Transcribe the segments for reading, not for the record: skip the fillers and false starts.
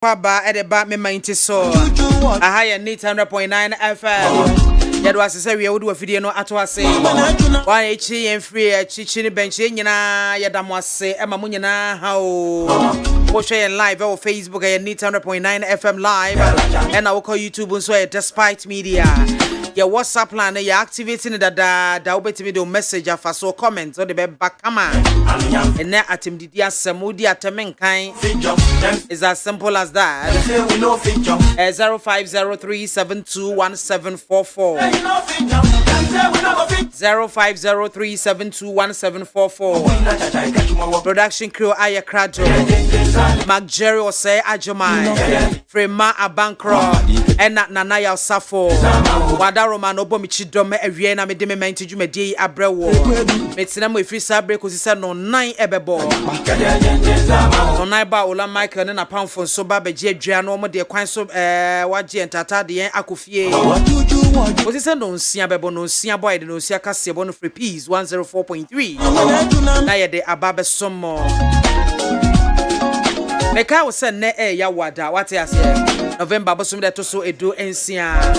Kwaba edeba me mainti so aha ye need 100.9 FM yedo asese we wodu afidie no ato ase wa echi yen free chichi ni bench nyina yedamo ase ema mu nyina ha o wo share live on Facebook ye need 100.9 FM live and I will call YouTube so despite media your WhatsApp line you activating da obetimi do message afa so comment so the be back kama and na atim didi asemudi atemenkan is as simple as that 0503721744 0503721744 production crew Aya Krajo Mark Jerry Osei Ajomai Frema Abankro and Nanaya Safo Wada Roman Obomichi Dome Ewie na mede me menti dwumadi abrewo metina mo efri sabre ko sise no 9 ebebo no 9 ba ola Michael na pamfo so ba beje adua no mo de kwan so waje entata de akofie ko sise no nsia bebo no nsia boy de no nsia kase bo no free peace 104.3 na ye de ababe somo meka wo se ne ya wada wate ase November bosom de to so edo ensia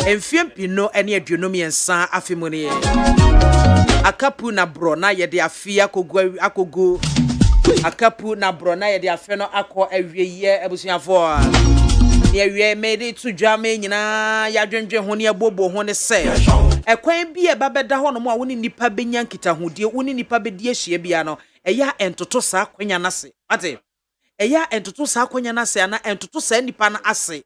Enfiem pino ene aduonom yensa afemone akapu na bro na ye de afia akogu akapu na bro na ye de afe no akọ awieye abusuafo ye wie mede to dwame nyina ya dwendwe ho ne abobo ho ne se ekwan bi e babeda ho no mo a woni nipa benya nkita hodie woni nipa bedi ahia bia no eya entoto sa kwanya nase ate eya entoto sa kwanya nase ana entoto sa nipa na ase.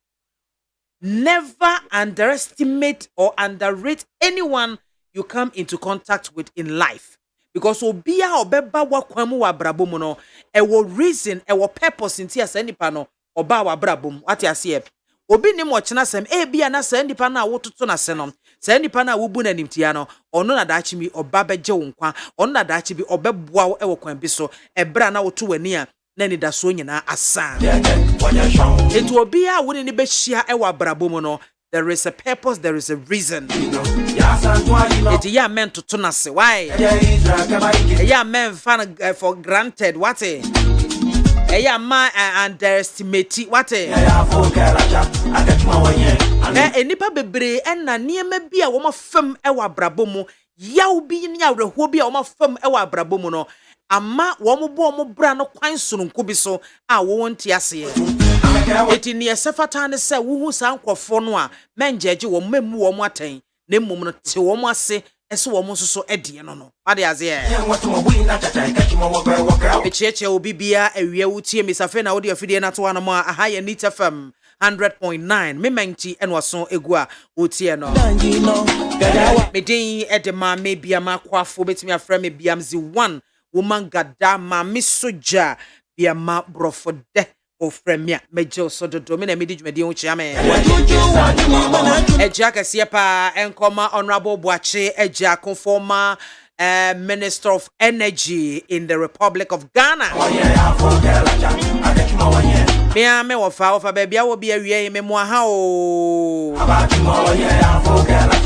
Never underestimate or underrate anyone you come into contact with in life. Because obia obeba wakwamu wa brabom no, ewo reason, ewo purpose inti asa nipa no, oba wa brabom, wati asiye. Obi ni mwachina sem, bia na sa nipa na wotutu na senom, sa nipa na wubu na nimtiano, ono na dachi mi oba beje unkwa, ono na dachi bi obebwa ewo kwembiso, ebra na wotu wania, neni da so nyina asa it will be a woni ni be hia e wa brabom no there is a purpose, there is a reason it ya meant to tunase why ya men fan for granted what ya ma underestimate what enipa bebre na niema bi a wo ma fam e wa brabom yaw bi ni awreho bi a wo ma fam e wa brabom no ama wo bra no kwan sononko bi so a wo wonti ase eti ne sefata ne se wo hu san kwofo no a menjeje wo memu wo aten na mmom no te wo ase ese wo so ede no ade aze echeche obi bia awie wutie misafe na wo de afidie na to ana mo aha ya nita fam 100.9 me menti enwaso egu a wotie no me din edema me BIAMAH AKWAFO betimi afra me BIAMZ 1 woman gada MAAME soja BIAMAH brofo de ofremia mejo so dodo me na me di dwumadi ho chia me eja kase pa enkoma honorable Boache eja conformer Minister of Energy in the Republic of Ghana me wofa baby wo bia wie me mo ha o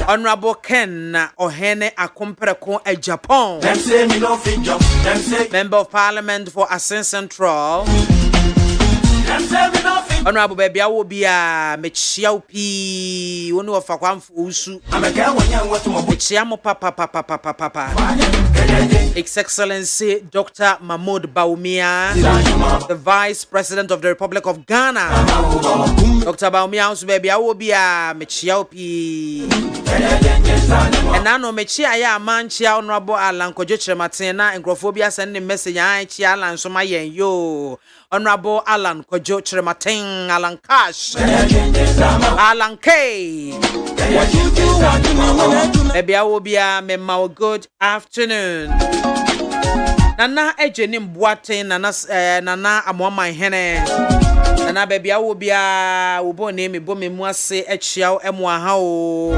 Honorable Ken Ohene Akompreko Japan Member of Parliament for Asen Central Honorable baby wo bia me chia opi woni wofa kwamfo usu chia mo papa His Excellency Dr. Mahmoud Bawumia, the Vice President of the Republic of Ghana. Dr. Bawumia also baby I will be a mechiaopi. And I know mechia ya manchia honorable Alan Kojo Chematina and Grophobia sending message I chia Alan so my yo. Honorable Alan Kojo Chematin Alan Cash Alan K. Baby I will be a memo good afternoon. Nana ejeni mbwate nana amwama hene nana baby I will be a ubo name bo memu ase echiaw emwa ha o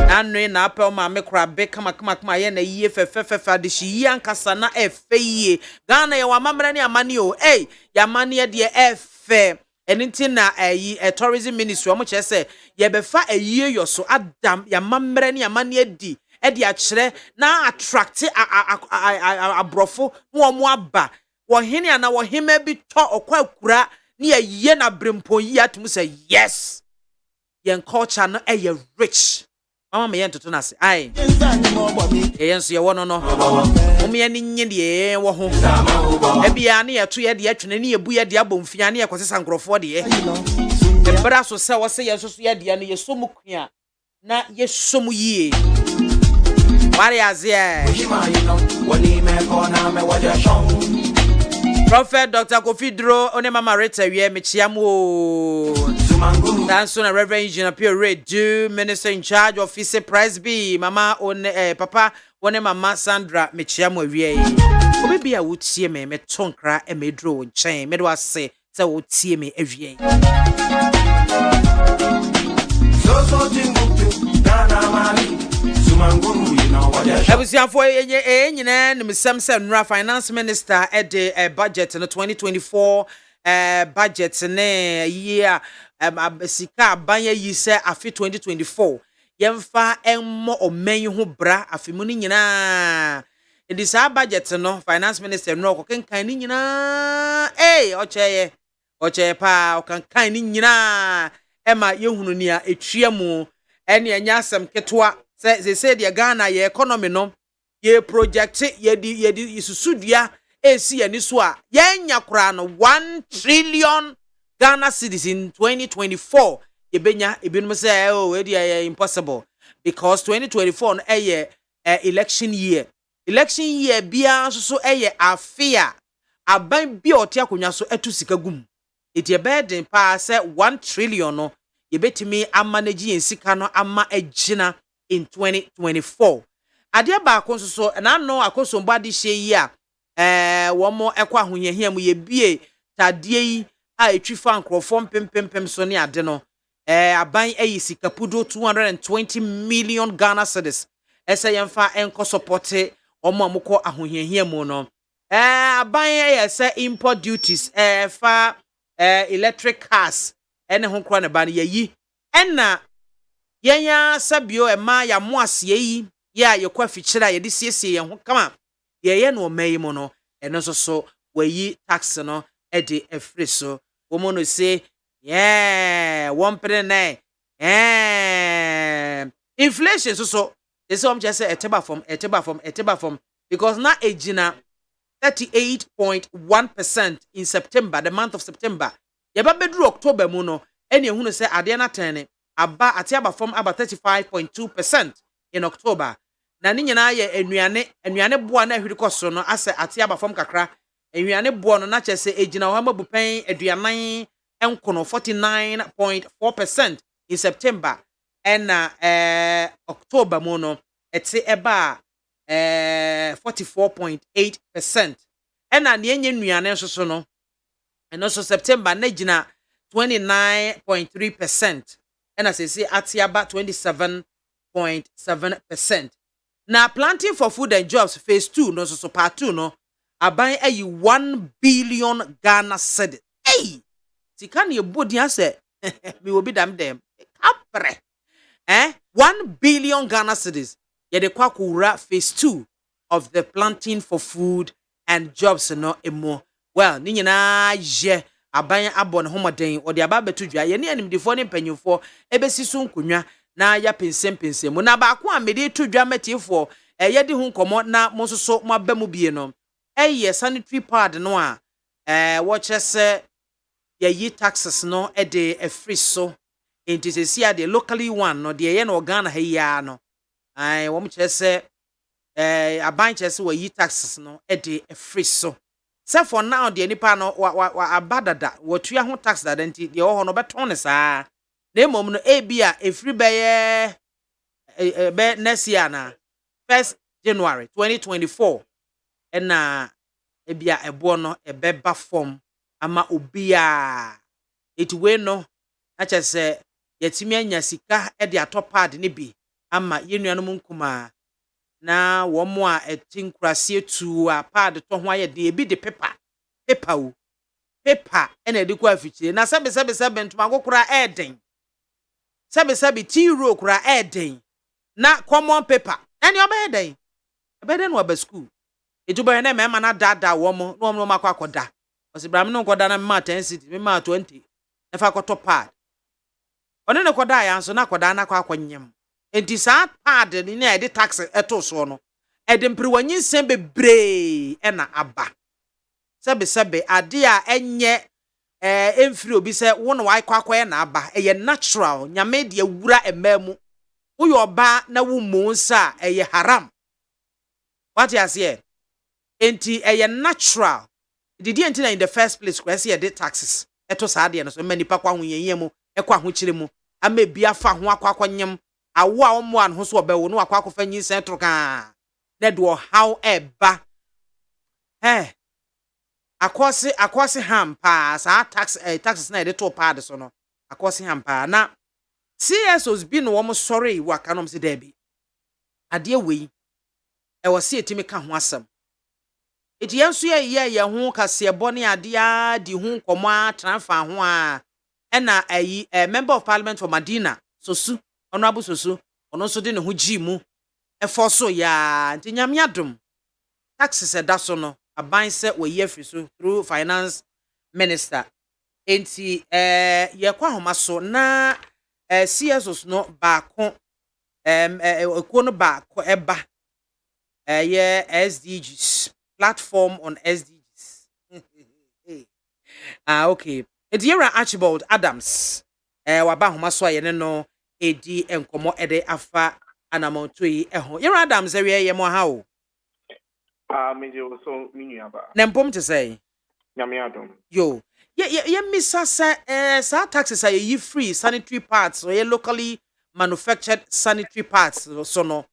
nanu na apel ma me kra be kama ye na yie fefefefa de shi ankasa na efeye Ghana ye wa mamra ni amani o ya mani ye de efe eninti na tourism ministry omo chese ye befa ayie yo so adam ya mamra ni amani edi edi akire na attract abrofo no omo aba wo hene ana wo hema bi to okwa kura ni ye na brempo yi atum say yes yen culture no rich mama me yen toto na se ai yen so ye wono no omo ye ni nye de wo ho ebia na ye to ye de atwene ne ye bu ye de abomfia na ye kwose nkrofo de ye ebra so se wo se ye so ye de na ye so mu kua na ye so mu yie Mariazie Prophet Dr. Kofidro one mama Rita wie mechiamu Danso na Reverend Engineer Pierre Redu Minister in charge of Office Presby mama on papa one mama Sandra mechiamu wie Obi a wotie me metonkra e medro nchen me do ase se wotie me awie So Timbuktu Ghana Mali Ebusiafo nyina nimsem se nra finance minister the budget no 2024 budget ne year abesika banya yi se afi 2024 yemfa emmo omen ho bra afimu ni nyina edisa budget no finance minister no kokenkan ni nyina ocheye pa okankan ni nyina ema yehunu ni a etwiamu ene anya asem ketwa they said the Ghana ye economy no ye project ye susudua esi ani so a yenya kura no 1 trillion Ghana cedis in 2024 ye benya ebinum say oh e dey impossible because 2024 no election year bia so afia aban bia ote akonwa so atu sika gum eti burden pa say 1 trillion no ye betimi amanage yen sika no ama agina in 2024 adia ba konso so na no akoso mbadi hye yi a wo mo ekwa ahoyehia mu ye bie tadie yi a etwifa nkrofo pempempem so ne ade no aban sika pudo 220 million Ghana cedis ese yemfa enko support omo amukọ ahoyehia mu no aban se import duties fa electric cars ene ho kro na ba ne yi enna yenya sabio ema ya moasie yi ya yekwa fichira ye de siesie ye ho kama ye no mai mu no eno so wayi tax no e de efri so wo no say one penny inflation so they say say eteba from because na ejina 38.1% in September, the month of September ye ba bedru October mu no ene ehunu say ade na tene aba atiaba from about 35.2% in October. Na ni nyina ye enuane boa na ahwiri koso no ase atiaba from kakra enuane boa no na chese ejina ho mabupen aduanan enkono 49.4% in September and October mo no eti eba 44.8% and na nye nuane so no and also September na jina 29.3%. And as I say, Atiaba 27.7%. Now, planting for food and jobs phase 2, no so part 2, no, aban 1 billion Ghana cedis. Hey, Tikani body say we will be damn them. 1 billion Ghana cedis. Ye de kwakura phase 2 of the planting for food and jobs no emo. Well, ni nyina je aban abon homoden odi aba betudwa ye ne animdifo ne panyufo ebesi so nkonwa na ya pensem mu na ba ko amede tudwa metifo ye de hu nkomo na mososo mo aba mu bie no ye sanitary pad no a wo chese ye yi taxes no de free so entity de locally one no de ye na Ghana ha ya no wo mo chese aban chese wo yi taxes no de free so. So for now, the nipa no wa abadada wotua ho tax that nti de ho no beton ne saa na mom no ebia efri be next year na 1st January 2024 na ebia ebo no ebeba form ama obia etiwe no acha se yetimi anya sika de atopad ne bi ama yenuanom nkuma na wo mo a etinkrase tu a pad to ho aye de ebi de paper ena de ko afichire na sebe ntuma gokura eden sebe tea roll kura eden na common paper eni obeden no ba school etuba na me ma na dada wo mo no makwa akoda Osi bram no koda na ma 10 city me ma 20 e fa koto pad one ne koda ya nso na koda na kwa akwanyem enti sa pad ni na e de tax eto so no e de mpriwanyi nsem bebre e na aba sebe ade a enye emfiri obi se wo no wai kwakwa na aba eye natural nyame de awura emamu wo yo ba na wo mo nsa eye haram what you say enti eye natural did you enter in the first place kwese ye de taxes eto saade no so mani pa kwa ho yeye mu ekwa ho kire mu ama bia fa ho akwa nyem awo a omo an ho so obewo no akwa fa nyin sen troka na do how eba akwose ham pa sa taxes na de to pa de so no akwose ham pa na CSOs bi no wo sorry wa kanom se da bi ade wei e wo se etimi ka ho asem eti yenso ye ho kase bone ade a di ho komo atranfa ho a na ayi member of parliament for Madina Sosu honorable Sosu ono so de ne ho gi mu e forso ya ntinyam yadom taxes da so no aban se we ye free so through finance minister enti ye kwa homa so na CSOs no ba ko ekuo no ba ko eba ye SDGs platform on SDGs okay enti yera Archibald Adams waba homa so ye no edi enkomo ede afa anamonto yi eho yera Adams ewe ye mo ha o Me so miniaba. Nempom te say. Nyame adom. Yo. Ye misa sa taxes are ye free sanitary parts or ye locally manufactured sanitary parts so no.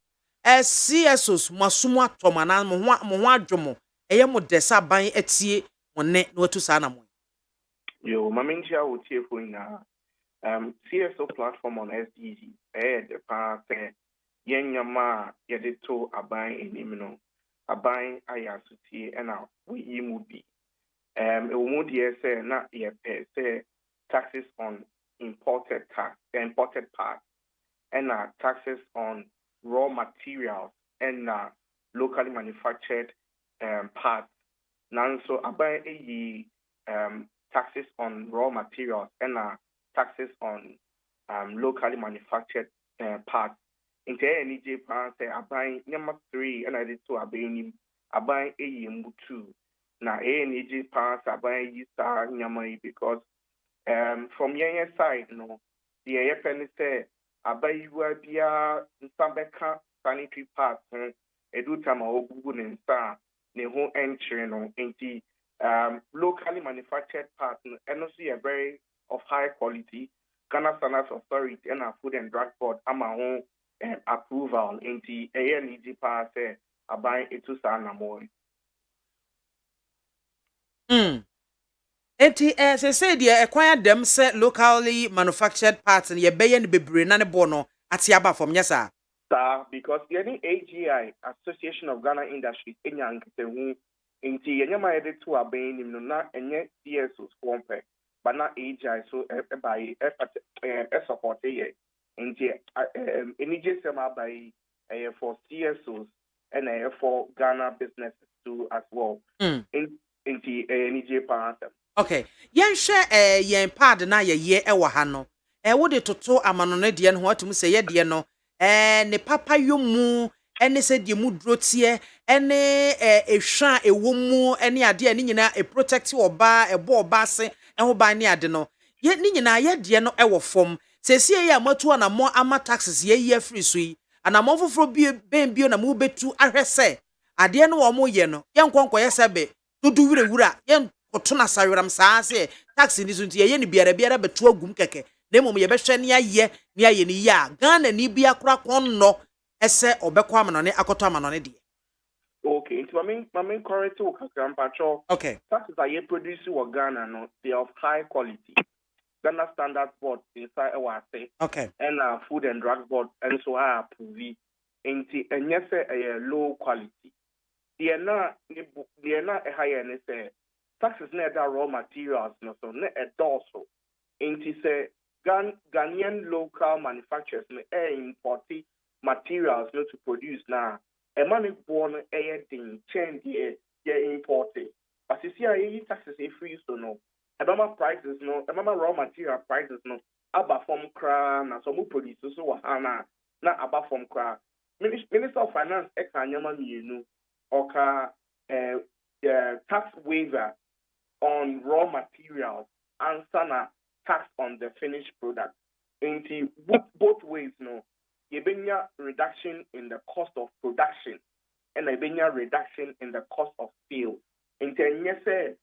CSOs masumu atoma na mo ho adwomo. Eye mo desa ban etie mo ne no atu sa na mo. Yo, mamintia wo tie fo ina. CSO platform on SDG. The part yen nyama ye de to aban enim no. Aban ayasuti ena we mu bi mu de say na ye pay say taxes on imported parts and taxes on raw materials and locally manufactured parts nanso aban taxes on raw materials and taxes on locally manufactured parts inte any J pan say aban number 3 and I did to aban aban mbutu na any J pan aban yi star nyama because from your side no the AFN say aban you bia nsabeka sanitary parts edu tama ogugu ne nsa ne ho entry no enti locally manufactured parts and also a very of high quality Ghana Standards Authority and our Food and Drug Board ama ho approval into ANEG pass aban etu sa na mo. Eti say the acquire them say locally manufactured parts and ye beye ne bebre na ne bono atiaba from yesa. Sir, because any AGI Association of Ghana Industries enyan ketehu into yenyama ede to aban nim no na enye CSOs compare but na AGI so by support ye. Into any JSMA by for CSOs and for Ghana businesses too as well. Into any J pass. Okay. Yen hwe yen pad na ye ewo ha no. Wo de toto amanone de no atum se ye de no. Ne papa yomu ene se de mu drotie ene ehwa ewo mu ene ade ene nyina e protect oba ebo oba se ho ban ne ade no. Ye ni nyina ye de no ewo fom. Sesie ya matu na mo ama taxes ye free so yi anamon foforo bio na mo betu ahwese ade no wo mo ye no ye nkonko ye sebe dudu wura ye koto na saweram saa se tax ni so nti ye ni biara betu agum keke na mom ye behwe ne aye ni ya Ghana ni bia kura konno ese obekọ amanone akoto amanone de. Okay, into my correct to Kampacho. Okay. Taxes are ye produce wa Ghana no they of high quality. Ghana Standard Board inside our say. Okay. And Food and Drug Board and so are approve. And yes, a low quality. They are not a higher and say taxes net raw materials no so net a dorsal. And say Ghanaian local manufacturers import materials not to produce now. A money born a thing change the importing. But you see, I taxes a free so no. Abama prices no, abama raw material prices no. Aba from kra na some produce so wahana na aba from kra. Minister of Finance ex anyama mienu oka tax waiver on raw materials and sana tax on the finished product. Into both ways no. Yebenya reduction in the cost of production and yebenya reduction in the cost of sale. Into nyese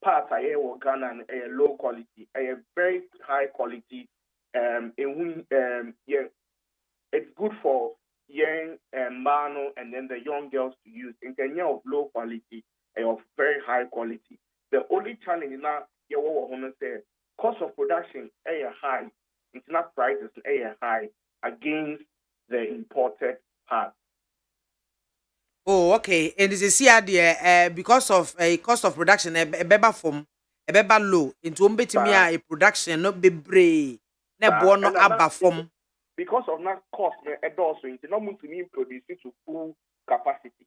parts are Ghana and low quality, a very high quality. It's good for young mano and then the young girls to use. In Kenya of low quality and of very high quality. The only challenge now, say cost of production high, international prices high against the imported parts. Oh, okay. And this is here there because of a cost of production a beba from a beba low into a production not be brave. Ne bono abba from because of that cost also it's not to mean producing to full capacity.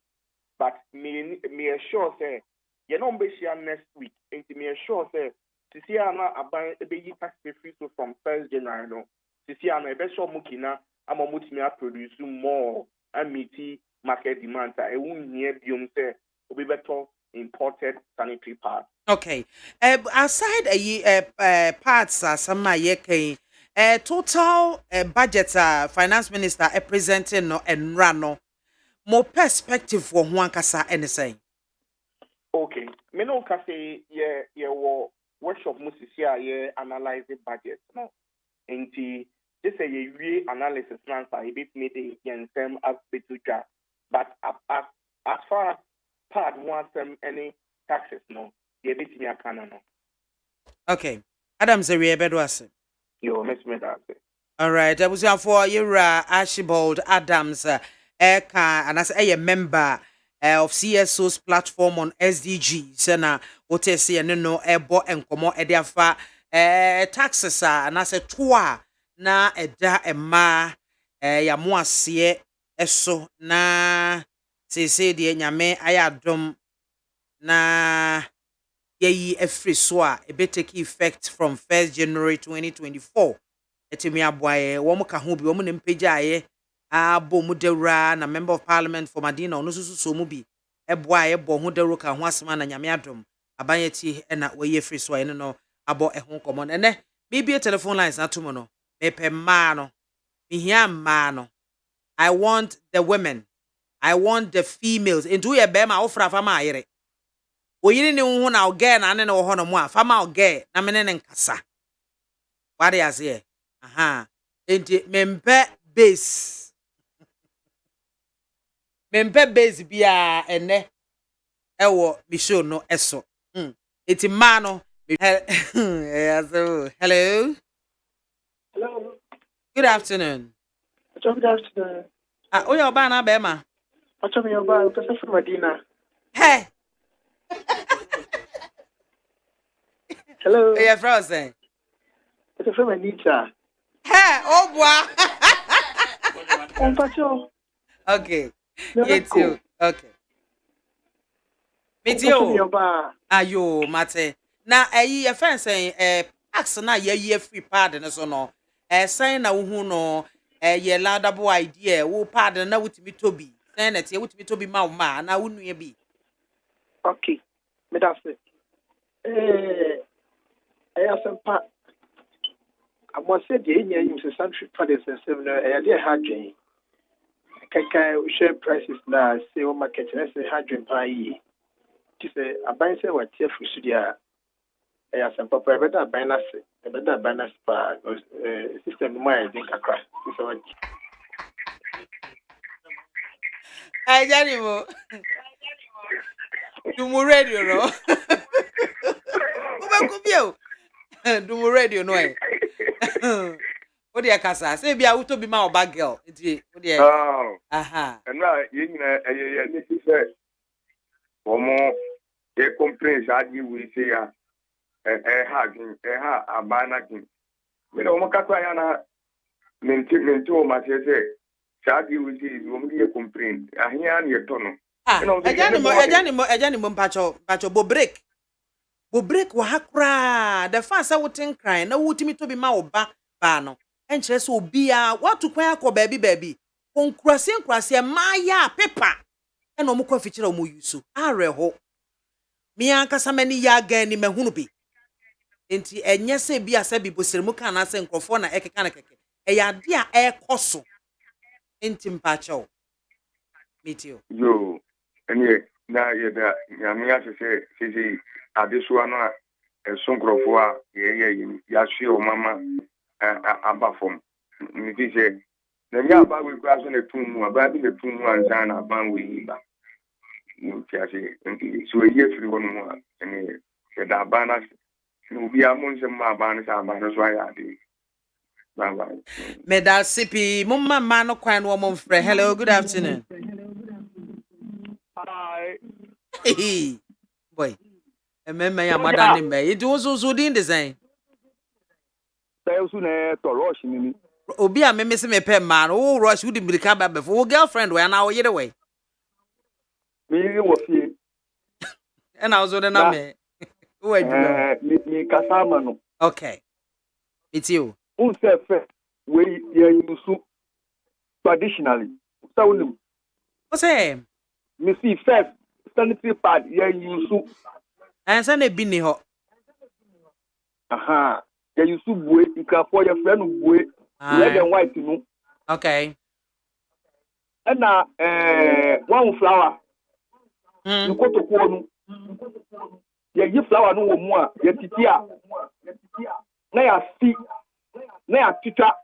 But me assure say you know be share next week. And me assure say to see ana aban be tax free so from 1st January no. To see ana be sure mukina ama mutimi produce more and meet market demand. I won't hear biom say obi better imported sanitary parts. Okay. Aside parts some my total budget finance minister presenting no and rano more perspective for one kasa anything. Okay. Me no ka say workshop musisia ye analyze the budget. No. Enti this a ye analysis answer e bit me the yen as betuja. But as far as part wants any taxes no, ye bit me a no. Okay. Adam Zeri Bedwase. Yo, Miss Medase. All right. I was here for Yura Archibald Adams, and as a member of CSO's platform on SDG. Sena, what I say, no, ebo and komo ediafa taxes, and as a toa na eda ema ya moasie eso na se de nyame ayadom na yeyi efri so a ebe take effect from 1st January 2024 etimi aboaye wo ka ho bi wo ne mpagyaye abo mu dewura na member of parliament for Madina ono so mu bi eboaye bo ho dewura ka ho asema na nyame adom abanyeti na weyi efri so ene no abo ho komo ne bibie telephone lines atomo no mepe ma no mihia ma no I want the women, I want the females into ye bema ofra fama ayere oyiri ni hu na oge na ne wo ho no mu a fama oge na mene ne nkasa wade ase aha enti mempe base bia ene ewo mi show no eso enti ma no hello good afternoon. Good afternoon. Oh, you're banana bema. What's up, your bar? Because I'm from Medina. Hey. Hello. You're frozen. It's from Anita. Hey, oh boy. Okay. It's you. Okay. It's you. Your bar. Ayo, mate. Now, your friend saying, ask na ye free pardon so no. Saying na who no. Ye laudable idea wo pardon na wutimi tobi senate ye wutimi tobi ma na wunu ye bi okay me that's it asampa amo se de enya yin se century products and seven dey hardware kaka share prices na say o market na say hardware pa yi ti say aban say what here for studio asampa pa better aban na say better aban na pa system mo I think akra so what ai jani mo dumu radio no ube kubio dumu radio no e o de kasa say bia wuto bi ma oba girl enti o de aha na yina ye ni say omo e complain adi we say ya ha abana kin me no mo katwa ya na menti o ma say adi we say o mo ye complain ahia na ye to no Ejani mo mpacho bo break wa hakra the fast wotin crying na wutimi to be ma oba ba no enkyere so obia watu kwan akọ baabi konkurase ma ya paper ena omo kwa fikyira omo yusu areho mi ankasa mani ya gan ni mahunu bi enti enye se bi asa bi bosiremu kan na se nkrofo na ekeka na keke eya de a ekoso enti mpacho metio yo ene na ye da nyame se adesuwa no sonkrofo a ye ya hwe o mama abafom mi ti se na mi aba we kwa so na tumu aba bi na tumu anza na ban we ba mi ti ase so ye firi wono mu a ene ye da bana no bi amon se ma ban sa ban so ya de bye medal sipi mumma ma no kwan no mo mfre hello good afternoon hi boy emema ya madani mbe it was din design say so na to rush ni obi a meme se me pe ma no rush wudi mirika ba befo wo girlfriend we na wo yede we mi wo fie and I was on na me wo adwuma mi kasama no okay it's you un se fe we ye yusu traditionally so unim what's say me see first sanitary pad ye yusu ansa na bi ni ho aha ye yusu bue ikafo ye friend bue red and white no okay and one flower you go to ko no ye yi flower no wo mu a ye titi a na ya si na ya tita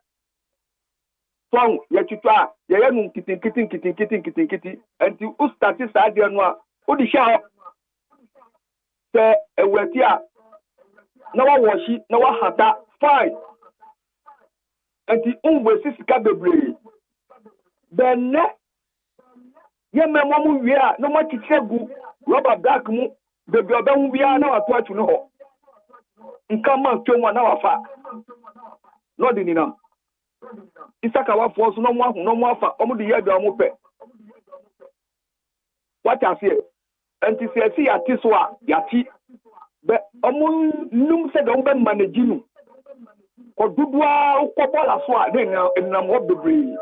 fon ye tita ye ye nu kitin anti u start sa de no a u di sha se ewati a na wa washi na wa hata fine anti unwe sisika bebre benne ye memo mu wi a no ma titegu rubber black mu bebre oba hu bia na wa to atu no ho nka ma twemu na wa fa no di ni na isaka wa fo so no mu afa omu di ye bia omu pe what I say anti se ya ti so a ya ti be omu num se do be manage nu ko dudua ko bola so a de na mo bebre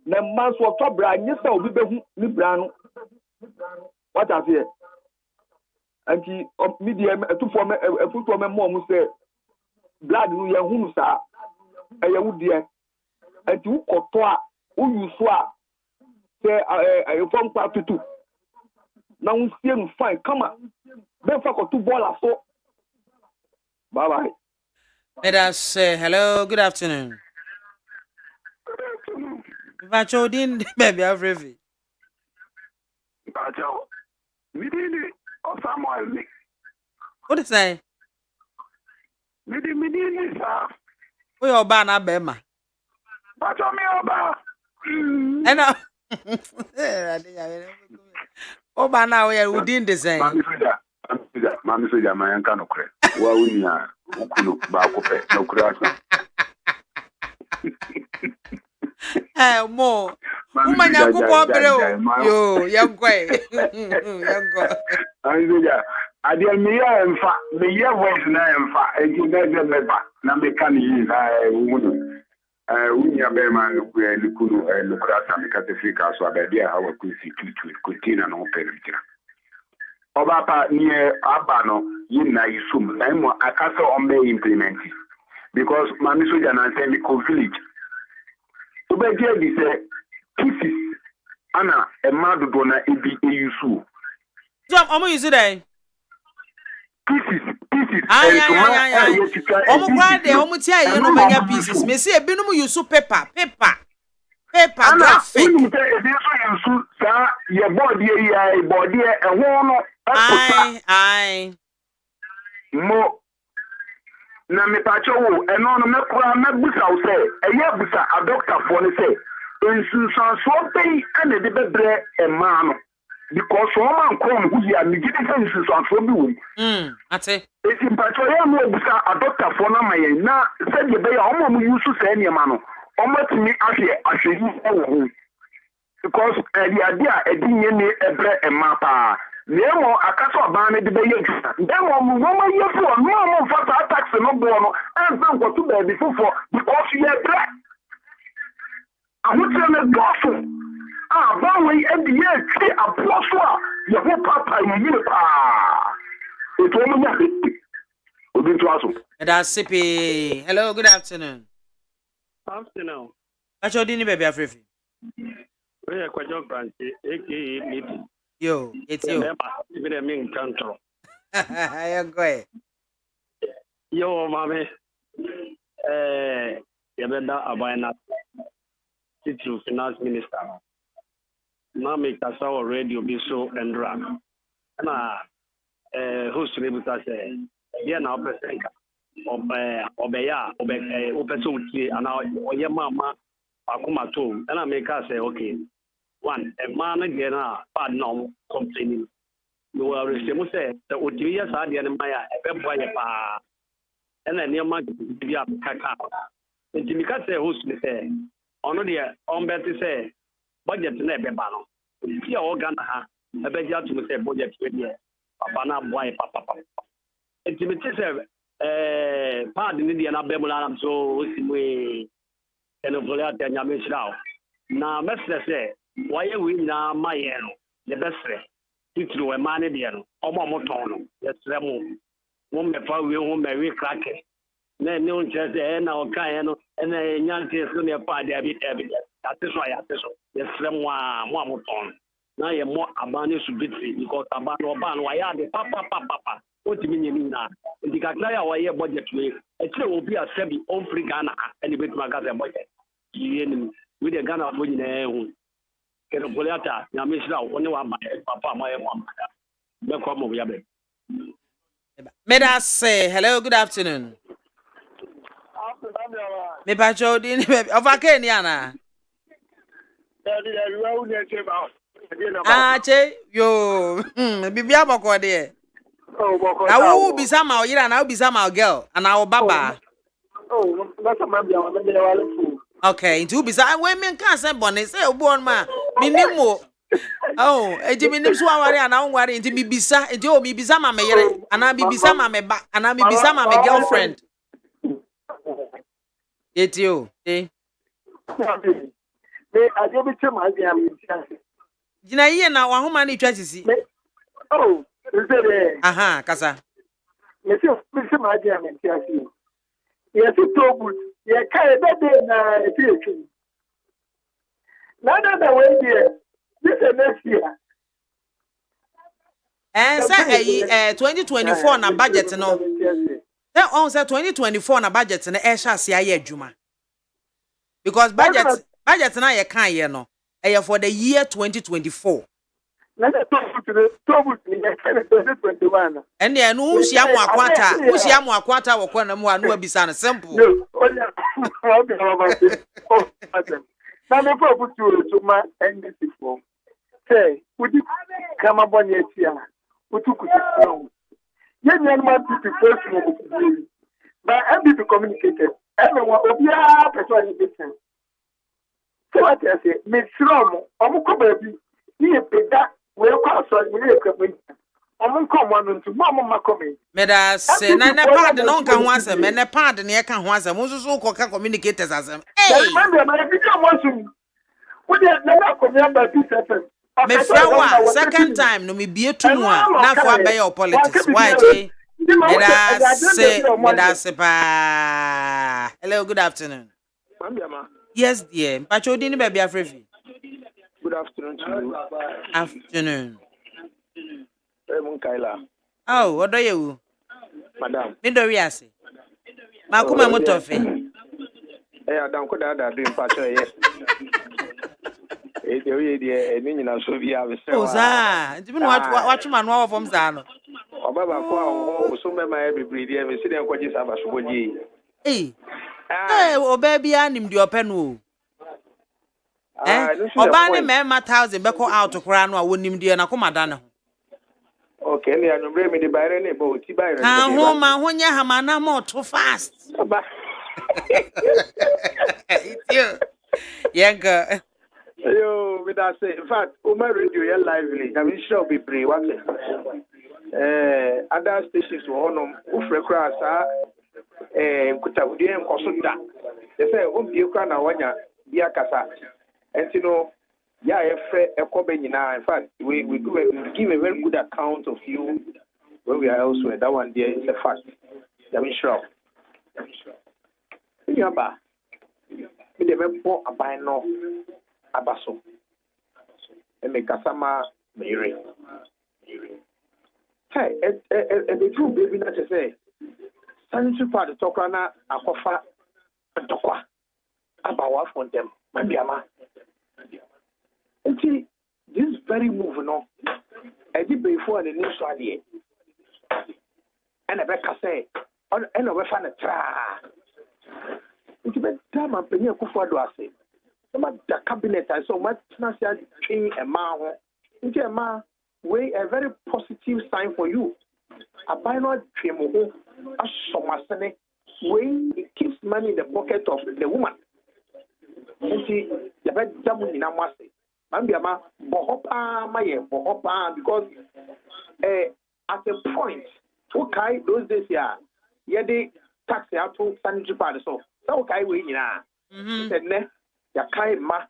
na man so to bra nyesa obi behu ni bra no what I say anti media etufo me efuto me mo mu se blood nu ye hunu sa eye wudie anti ukoto a uyusu a se fom pa tutu na unsie nu fine kama be fa ko tu bola so bye bye let us say hello good afternoon Vacho din baby every Bacho mi dini o Samuel mi what is say mi dini sa we oba na be ma Bacho mi oba ena oba na we within the same mami soja mayanka no kre wa unia ukunu ba ko pe no kre asa mo umanya kuko bere yo yankwe yanko anjoja adia mi ya emfa me ya voice na emfa eji na je meba na me kan yi na wunu unia be ma likunu lukrasa me ka te fika so abadia ha wa kusi kutina no perimtira oba pa ni aba no yina yisum na mo akasa on be implement because mami soja na say me ko village obeje di say pieces ana emadodo na ebi eyusu jam omo use dey pieces omo kwa dey omo ti aye no manya pieces me say ebi no mu use paper graphic ana unu te ebi so yusu sa ye board ye board ye ehwo no ai mo na me pacho wo eno no mekura mebusa wo say eye busa a doctor for ne say ensunsanso pay ene de bebre ema no because o man kom hu ya me gidi ensunsanso bi wo ate esi pacho ye no busa a doctor for na maye na say de be ya o mo yusu say ne ma no o matimi ahwe yi wo because the idea edinye ebre emapa nemo akaso aban de be yejusa nemo mo yefu no fata tax no bo no and san go to be before because you ebre amutre me gofu ba we ndie twi aposo a ye ho papa yi pa eto mo nya obi to aso That's sippy. Hello, good afternoon. Afternoon. Acho dini baby afrefi. We are Kwajo Francis, aka Meeting. Yo, it's you. Even a main control. I go. Yo, Mammy. Yabenda Abana, City Finance Minister. Mammy Kasawa Radio Biso and Ram. And who's able to say, yeah, now, President. Obeya, Opesuti, and now Oyamama, Akumato, and I make us say, okay, one, a man again, bad no complaining. You will receive say, the Utias are the Maya, a boy, and then your man be up cacao. And Timika say, who's the say, honor the Betty say, budget never banner. If you're organ, I bet you to say budget with you, Papa, boy, papa. And Timothy said, pardon the Anabemula, so we can avoid the Yamishrao. Now, Master say, why are we now my the best way? It's a man, or Momotono, that's Remo. One may probably won't marry cracking. Then no just the end of Cayano and a young Tessuna party a bit evident. That's why I said, yes, Remo, Momoton. Now you're more abandoned to bitty because Abano Ban, why are the papa? What do you mean now? The Kakaya wire budget way, it will be a semi on free Ghana and a bit magazine budget. With a Ghana for you. Can a Poliata, Yamisha, only one papa, my mom. Welcome over your May I say hello, good afternoon. Me pacho dini baby. Of Keniana. Che, yo, BIAMAH ko de. Na wo bi sama o yira na wo bi sama o girl and our baba. Oh, that's a man be Okay, into bi sa we men kan say bone say obu on ma minimo. Oh, eji minim so aware ana ware into mi bisa, eji o mi bisa ma me yere ana bi bisa ma me ba ana mi bisa ma me girlfriend. Etio, eh. Me ajebi chema dia mi. Jina ye na wa homa na twa sisi. Oh, is it? Aha, kasa. Me se ma dia mi tiasi. Yes, it told you can't be na etu. Nada way there. This is next year. And say 2024 na budget no. Then on say 2024 na budget na e sha se aye adwuma. Because budget na ye kan ye no. E for the year 2024. Nada tobu ni 2021. And then who shia mo akwata wo kwa na mu anu abisa na simple. No, na me for put to my NDC for. Say, would you come up on your tia? Would you could young man to first but MDP communicated. Everyone will be a person different. So what I say, Miss Rom, baby, you pay that will call so you come one to Mama coming. Meda say na pad no kan ho asem na pad na ye kan ho asem mo so ko ka communicators asem. Hey, remember my become one. Would you never come here by 2 seconds? Me fwa second time no me bie tu mu a na fo abey your politics. Why che? Meda say pa. Hello, good afternoon. Yes dear. Pacho di ni baby afrefi. Good afternoon to you. Afternoon. Kaila. Oh, what do you? Madam. Me do riase. Ma kuma motofe. Adam ko da dream pacho ye. We dey eni nyina so bia we se wa. Oza, ntimi no watchuma no from za no. Obaba ko so me ma e bibiri dey me se den kwaji saba so boji. Oba bia nim de ope no. Oba ne me ma 1000 be ko out kora no a wonim de na koma da ne ho. Okay, me anumre me de bayre ne bo ti bayre. Ho ma ho nya ha ma na mo too fast. Oba. It's you. Yanka. Yo, with that say, in fact, my radio is lively. I mean, sure be brave. What? Other stations were on Ufrekras, Kutawudi and Kosuta. They say, Biuka na wanya, Biakasa. And you know, yeah, a Kobenina. In fact, we give a very good account of you when we are elsewhere. That one there is a fact. I mean, sure. Yaba, we never bought a buy no abaso. And make a summer Mary. Hey, and the true baby not to say, sanitary part of Tokana, Akofa, and Tokwa, about from them, BIAMAH. And see, this very move, no, I did before the news idea. And a Becca say, and a weapon a tra. It's a time I'm paying a kufa do I say. The cabinet, I saw much national change a man. It's a man. Way a very positive sign for you. A binary tremo, a somasane, way it keeps money in the pocket of the woman. And see, the bed double in Amasi. BIAMAH, Bohopa, Maye, Bohopa, because at a point, okay, those days, yeah, the tax out to sanitary part. So, okay, we said, ne, ya kai ma,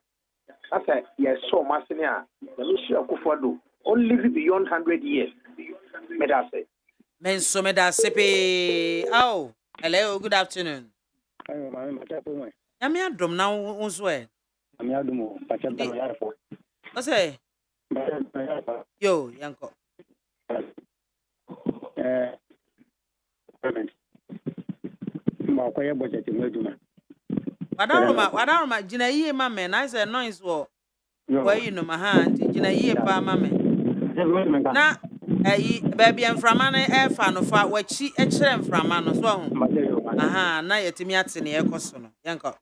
I said, yes, so Massinia, the mission of Kufado. Only live beyond 100 years. Medase. Menso Medasepe. Oh, hello, good afternoon. I'm your drum now, Unswe. I'm your drum. What's it? Yo, Yanko. Wadaroma, Jina ye, mamma, and I said, noise war. Where you know my hand, Jina ye, pa, mamma. Na baby and framane air fan of what she excellent from man as well. Aha, na yetimi ate ne ekoso yanko.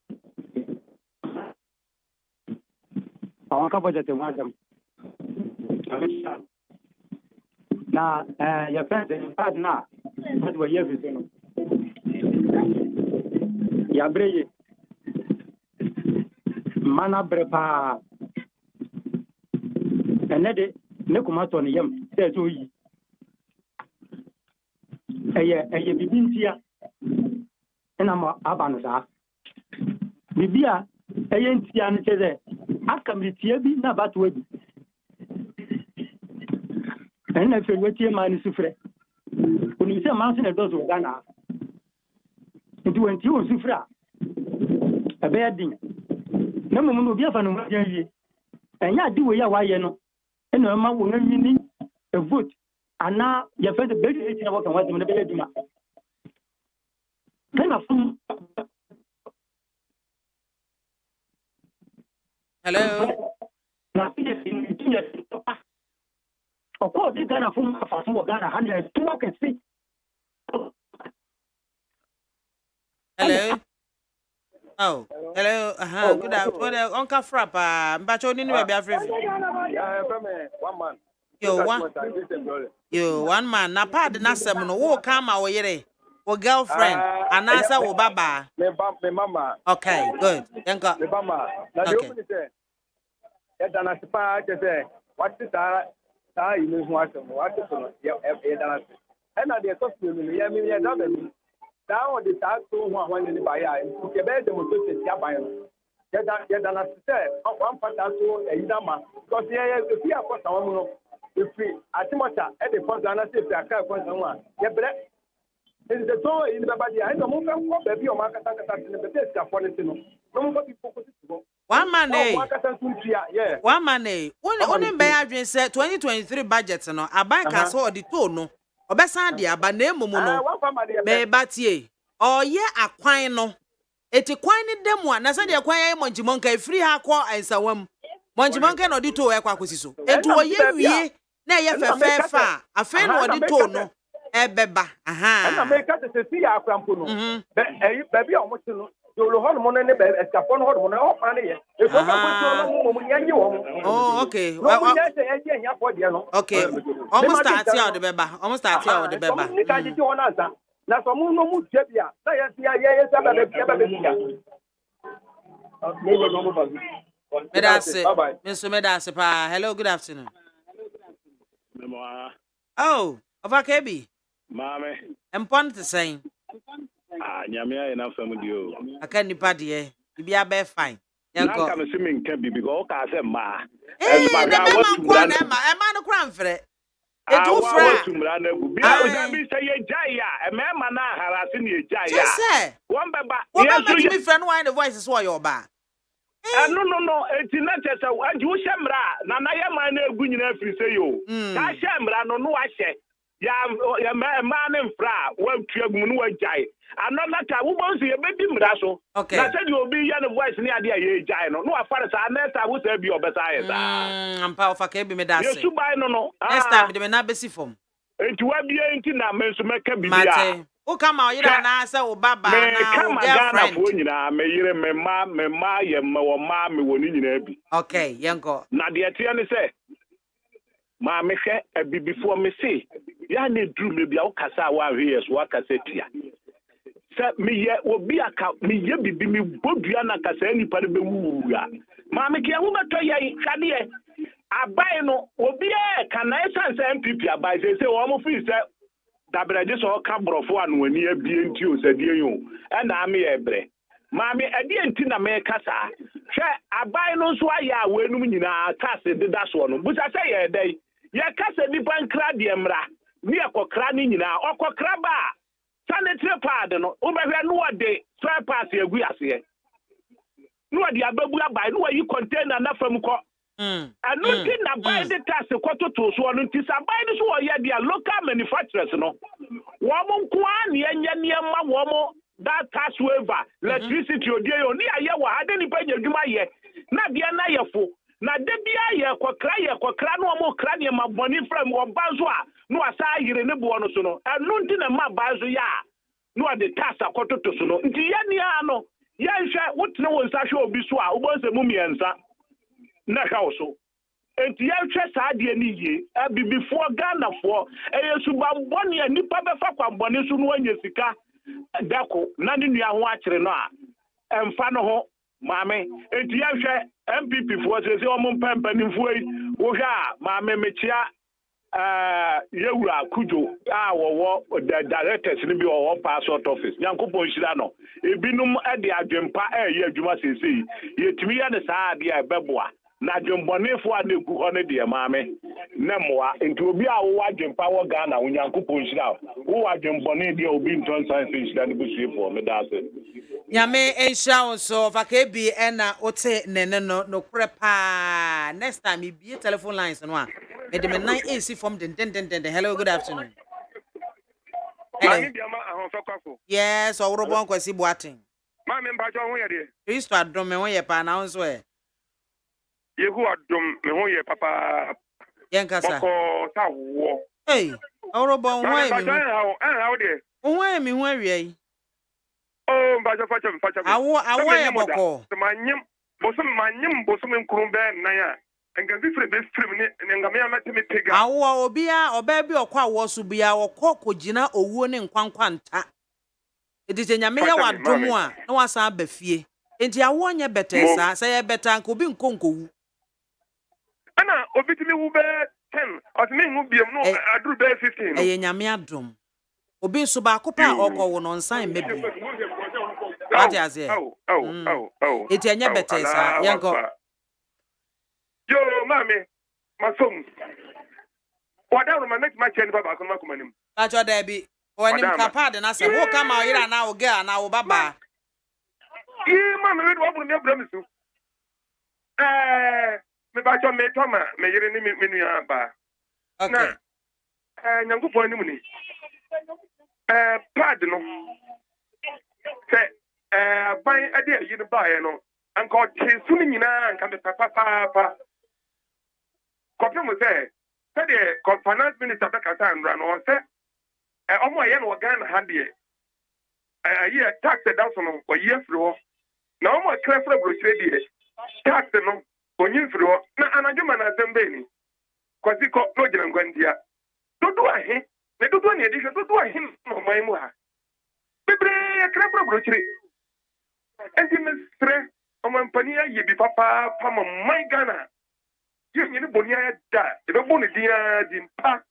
Awon ka budget wadam. Na ya friend pad na what we have is no. Ya breye. Mana brepa. Enede ne kuma to ne yam sai so yi eye bibintia ena ma aba no sa bibia eye ntia ne teze akamritia bi na bato abi ena fe wetie ma ne sufre oni se ma se ne dozo gana nti wenti o sufra ebe adin na mo no bi afa no ma yi enya di we ya wa ye no eno ma wo na nyini a vote ana ya fe the best na waka wa de be duma kana fun Hello. Na fi de tinya of course this Ghana fun fa fun Ghana 100 to can see. Hello. Oh, hello. Good afternoon. Uncle Frappa, Mbacho ni be afrefi. Yeah, one man. Yo, one man. Na pad na sem no wo kama wo yere. Wo girlfriend, anasa wo baba. Me mama. Okay, good. Yanko. Me mama. Na de open say. E dana sipa say, what is that you know what so e dana. E na de so me ya me ya da be. Now the tax so one in the buyer, you can bear the motor to buy. Get an assistant, one part so a Yama, because if you have got someone, if we at Timota at the first and I say, I can't find someone. Get better. It's the door in the body. I don't know baby or market in the best for it. No more people go. One man, yeah. One man, only by adrian said 2023 budget, no, a bank has all the tone. Obesandia ba na emumu no be batie o ye akwan no eti kwan ni demu a na se de kwan ye monjimonka efiri ha kwa ensawam monjimonka no di to e kwa kwosiso eti o ye wie na ye fefefa afa no odi to no ebeba aha na me ka se si ya akrampo no be bi o mo ti no Yolo hon mo ne be escapon hon mo na o pa ne ye. E ko ko mo mo nyanyi wo. Oh, okay. Well, yeah, okay. Almost start here the beba. Almost start here the beba. Ni ka ji ti wona asa. Na so mo no mu tebia. Na ye sa ba be ya. Medase. Bye bye. Mr. Medase pa. Hello, good afternoon. Memoir. Oh, of a KB. Maame. Empon to say. Nyamia enough family. I can't depart here. You be a bear fine. Nanka me see me can be because I say ma. Eh, My the what man to kwan run. Emma, a man cram for it. It too What fra. to run. Be a say jaya. A man na harassing you jaya. Just say. One baba. What Yes, about me friend why the voice is why you're back? No. It's not just a you shamra. Nana ya man egu nyina free say yo. Ka shamra no ahye. Ya man in fra. One tuagu no jai. Another time we want see a baby mra so. Okay. Na said you be your voice near the ye jai no. No afare sa next time we say be obesa I'm power for KB me that say. Yes, buy no. Next time they may not be see from. Enti wa bia enti na me so meka bibia. Mate. Who come out you na say o baba na o girlfriend. Me girlfriend. me yire me ma ye me wo ma me woni nyina bi. Okay, yanko. Na de tie ne say ma me hwe abibifo me say ya na duru me bia wo kasa wa hwe yes wa kasa tia. Se me ye obi aka me ye bibi me bodua na kasa nipa ne be wuwa. Ma me ke wo beto ye hwade abai no obi e kana esanse MPP abai say wo mo fi say dabraje so ka brofo anu ani abie nti o sadie yo e na ame ye bre maame ade nti na me kasa hwe abai no so aye a wenum nyina kase deda so no busa say ye dai ye kasa nipa nkra de mra ni ekokra ni nyina okokra ba sanitary pad no obehwe no ode spare pass egu ase no ode ababu abai no yi container na fam ko anu ti na buy the tax kwato to so no ti sa buy so wo ye dia local manufacturers no wo mo nko an ye nya ma wo mo that tax waiver electricity odi yo ni aye wa ade ni pa nyadwuma ye na dia na ye fo na de bia ye kokra no mo kra ne ma boni from wo banzo a no asa yire ne bo no so no anu ti na ma banzo ya no ade tax kwato to so no nti ye ni ano ye hwe wotne wo nsa hwe obi so a wo bonse mu miensa na hauso enti ya hwe saade ni yie abibifo Ghana fo eyesubamboni anipa befa kwamboni so no anya sika dako na ne nua ho akere no a emfa no ho maame enti ya hwe MPP fo se o mo mpampaninfo yi wo hwe a maame mechia yewura kujo a wo the directors ni bi wo passport office yankopon hira no ebinum de adwempa ye adwuma sesei yetimi ya ne saade a beboa na dwembonefo a na-egu ho ne de maame na moa enti obi a wo adwempa wo Ghana onyankopon hira wo adwembone de obi nton science hira ne busuefo me da ase Nyame ensha so fakabi na ote nene no krepa next time you be telephone lines no a me de me nan AC from den. Hello, good afternoon. Mami BIAMAH ahonfa kwafo. Yes, owrobon kwasi boaten. Mami mbajo ho ye de. Kristo adom me ho ye pa na so e. Yehu adom me ho ye papa. Yenkasa. Boko ta wo. Hey, owrobon ho e mi. How de. Ho e mi ho awie. Oh, mbajo facha. Awo ye boko. Manyim, bosom nkurun be nan ya. Engazi fre be stream ni ngame amate me pega. Awo obia oba bi okwa awo so bia okokogina owuo ne nkwankwanta. Edije nyame ya wadom a na wasan abafie. Enti awo nye betesa, say ye beta nko bi nkonkowu. Ana obitimi wu be 10, otimi hu biem no aduru be 15. Eye nyame adom. Obi so ba kopa okowo no nsan mebi. What is it? Oh. Eti enye betesa, yango. Yo, mami, masom. Wada no make my chain baba kuma kumanim. Acho da bi. Onim kapa de na se wo kama oyira na wo girl na wo baba. Mami we do me bramisu. Me ba cho me toma, me yire ni me nua ba. Okay. Nyangupo anim ni. Pad no. Se ban ade yi no ba ye no. Anko chesu ni nyina anka me papa. Kopio mo say the finance minister be kasa andra no say omo ye no Ghana ha de ye tax that no o ye free ho na omo kra fra brochure de tax no onyin free ho na anadwuma na assemble ni kwasi ko no gina ngwandia dodo ahe na dodo na edition dodo ahe no mai mu ha bebre kra fra brochure enti me stre Omampania ye bi papa pama my Ghana. You bonia da. The bonia dimpa.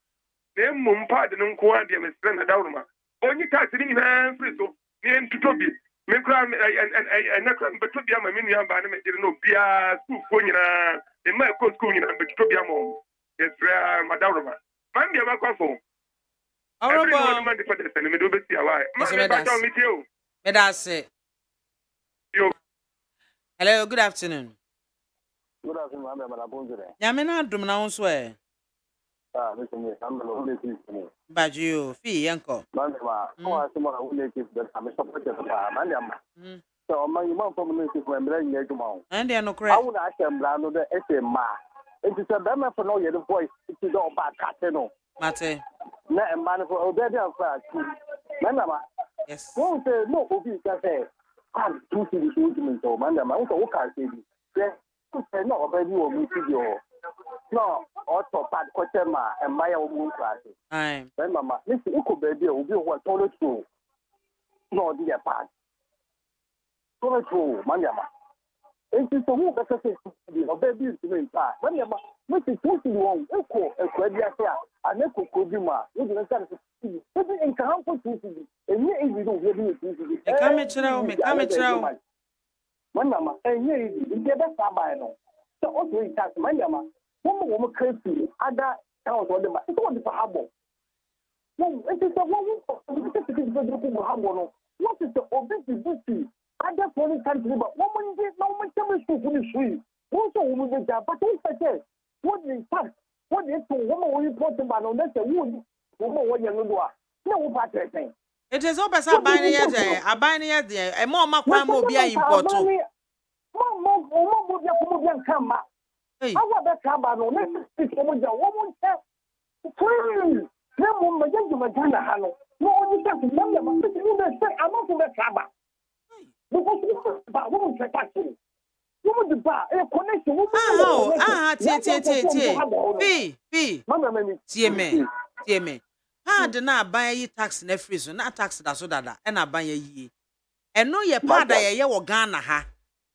The mumpa the nunqua de Mr. Dauma. Only casting in hand friso. Name to Toby. Mekram and Nakram, but to be a minion by no Pia, Sufuna, in my court school, but to be a mom. Yes, Madama. Man, the AKWAFO. Everyone man for the enemy do be why. Man, meet you. That's it. Hello, good afternoon. Good afternoon, I'm Abonzere. Yamina dum na won eh. Listen, I'm going to Baju, fi yanko. Mandama, I see more relatives that I'm supported by Mandama. So, my mom from the membrane near tomorrow. And they are no I correct. would ask them, Blano, the SMA. It is a bema for no yellow voice. It is all bad cateno. Mate. No, and man for Odetta Flat. Mandama, Yes. don't say no, Obi can say, I'm too silly to intimate. So, Mandama, I want to say, yes, no, baby, or me to your. No, also bad question, and my own classes. Aye. Then, Mamma, Mr. Uko baby will be what told you. No, dear part. Told you, Mandama. It is a who better say, baby is doing that. Mandama, Mr. Tusi won't echo a credit here, and Echo Kodima, you didn't tell us to see. Maybe in Campo Tusi, and you don't hear me. Me come trao. Mandama, and you get that Sabino. So, also, it has Mandama. Woman crazy, other towns on the it's all the harbor. It is a woman what is the obesity? Other foreign country, but woman did no one tell to finish free. Also, woman did that, but who says what is fact? What is the woman will report about on that woman what you do? No, what I say. It is all pesa abanye a banye there. E mo makwa mo bia import. Mo come back. Hey. I want that car, no, let's woman, free. No woman, you may turn a halo. No, only that number, but you may say, I'm not in the car. Because you won't take taxi. You want the bar, a connection. Tie. Pa de na aban yi tax na free so na tax da so dada e na aban yi. Eno ye pa da ye wo Ghana ha.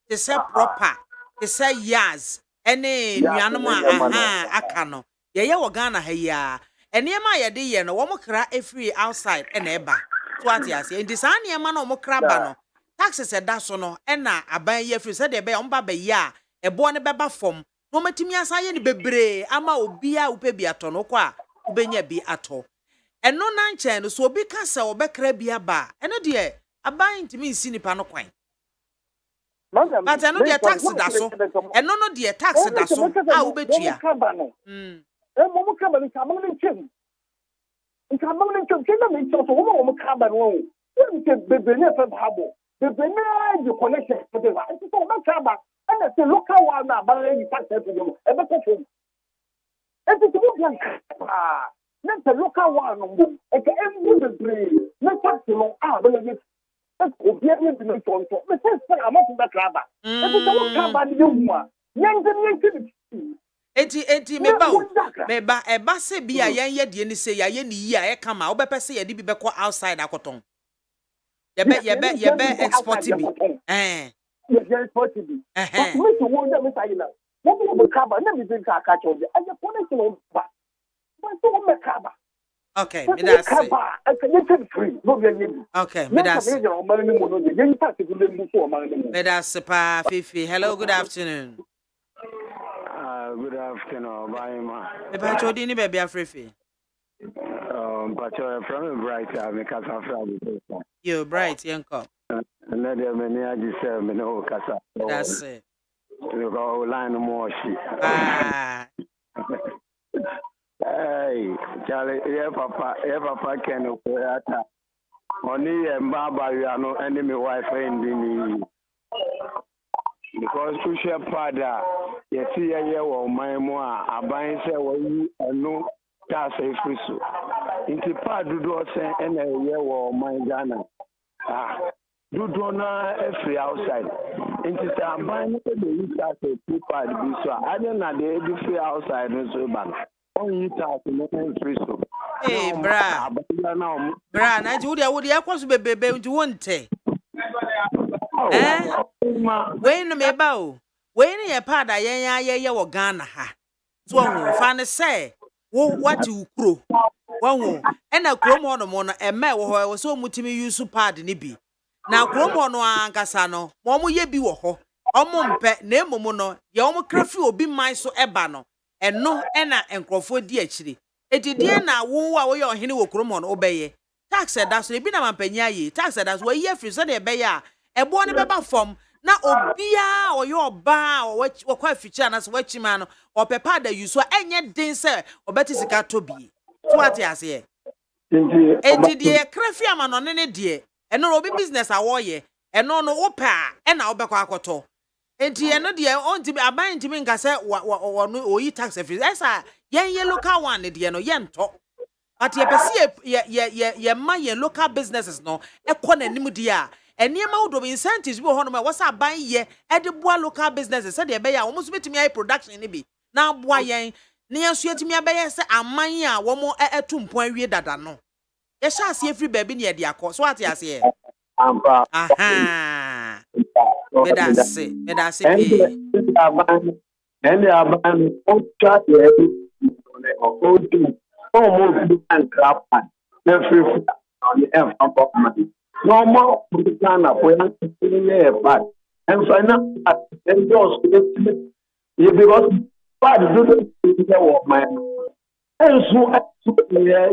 Te say proper, te say years. Ene nuanom aka no ye wo Ghana ha ya enema ye de ye no wo mokra free outside ena eba so atiase enti sa niema no mokra ba no taxes eda so no ena aban ye free se de be omba be ya ebo ne beba fom no matimi asa ye ne bebre ama obi a upe bi ato no kwa ubenya bi ato eno na nche no so obi ka se obekra bi aba eno de aban ntimi nsi nipa no kwan. But I know the tax that so, and no, the tax that so, I will bet you. Momo Cabin, Cameron Chin. In Cameron Chin, Chin, so Momo Cabin, you can be beneath Habo. The Benin, you connection for the right to the Cabin, and that's the local one now, but any tax to you, a better thing. And it's a good not the local one, and every the brain, not tax along, but Eti meba eba se bia yen ye de ni se ya ye ni yi a e kama obepese ye de bi beko outside akoton ye be export bi ye export bi but me to won dem say na wo be kaba na bi bin ka ka cho bi aye connection o ba but to me kaba. Okay, me that's it. Okay, me that's it. Me that's pa Fifi. Hello, good afternoon. Good afternoon, BIAMAH. Me pa chodi ni baby Fifi. But from Bright, because I'm You bright, yanko. Another many I just say me no kasa. That's it. You go line more shit. Hey, Charlie, papa can operate. Only a baba, you are no enemy wife in the because to share father, you see a year or my more, a buying say, well, you no task a free so. Into part do say, and a year or my Ghana. Do not free outside. Into some buying the task a two part be so. I don't know the free outside and so bad. Only task no free so. Hey, bra, na would ya kwso bebe nti wonte. When no me bow. When ye pada ye wo Ghana ha. So fa ne say what you kro. Wanwo ena krom ho no mo no eme wo ho so mutimi use pad ni bi. Na krom ho no ankasa no mo ye bi wo ho. Omo mpe na emomo no ye omo krafi obi man so eba no. Eno ena enkrofo di akire. Etidie na wo a wo ye ohene wo krom ho no obeye. Tax da so ebi na mampanya yi tax da so ye free so de ebeye a ebo ne beba fom na obia oye oba wo kwa ficha na so wachima no opepa da use enye den se obeti sika to bi so ati ase enti de krafi ama no ne de eno obi business awoye eno no wopa e na obekọ akoto enti eno de onti aban ntimi nka se no oyi tax free esa yen local one de no yen to ati ye ye ma yen local businesses no ekọ na nim de a eniema wodo incentives bi ho no ma wasa ban ye e de boa local businesses se de be ya wo muso betimi ai production ni bi na boa yen ne yenso yetimi abeye se aman a wo mo etumpon awie dada no ye sha ase efri baabi ne ye de akọ so ate ase ye ampa aha medase bi and aban o chat ye o do o mo bi an crap na free on the end of money no more Ghana for bad and final and just because bad do the my and so yeah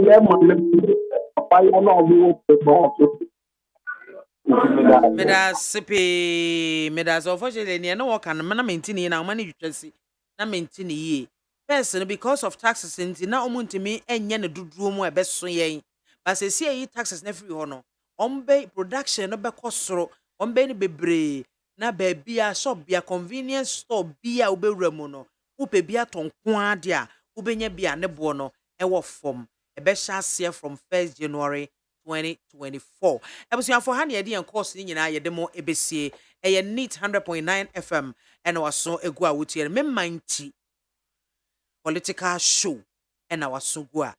Medas unfortunately no work and na maintain na money you na maintain ye person because of taxes nti na omuntimi enye ne duduo mu ebeso yen but se see yi taxes na free ho no ombe production no be kosoro ombe ni bebre na ba bia shop bia convenience store bia obewura mu no upe bia tonko ade a ubenya bia ne bo no e wo form e be hye from 1st January 2024 ebusuafo ha na ye de en course ni nyina ye de mo ebesie e ye neat 100.9 FM and waso egu a wotie me manti political show and waso gu a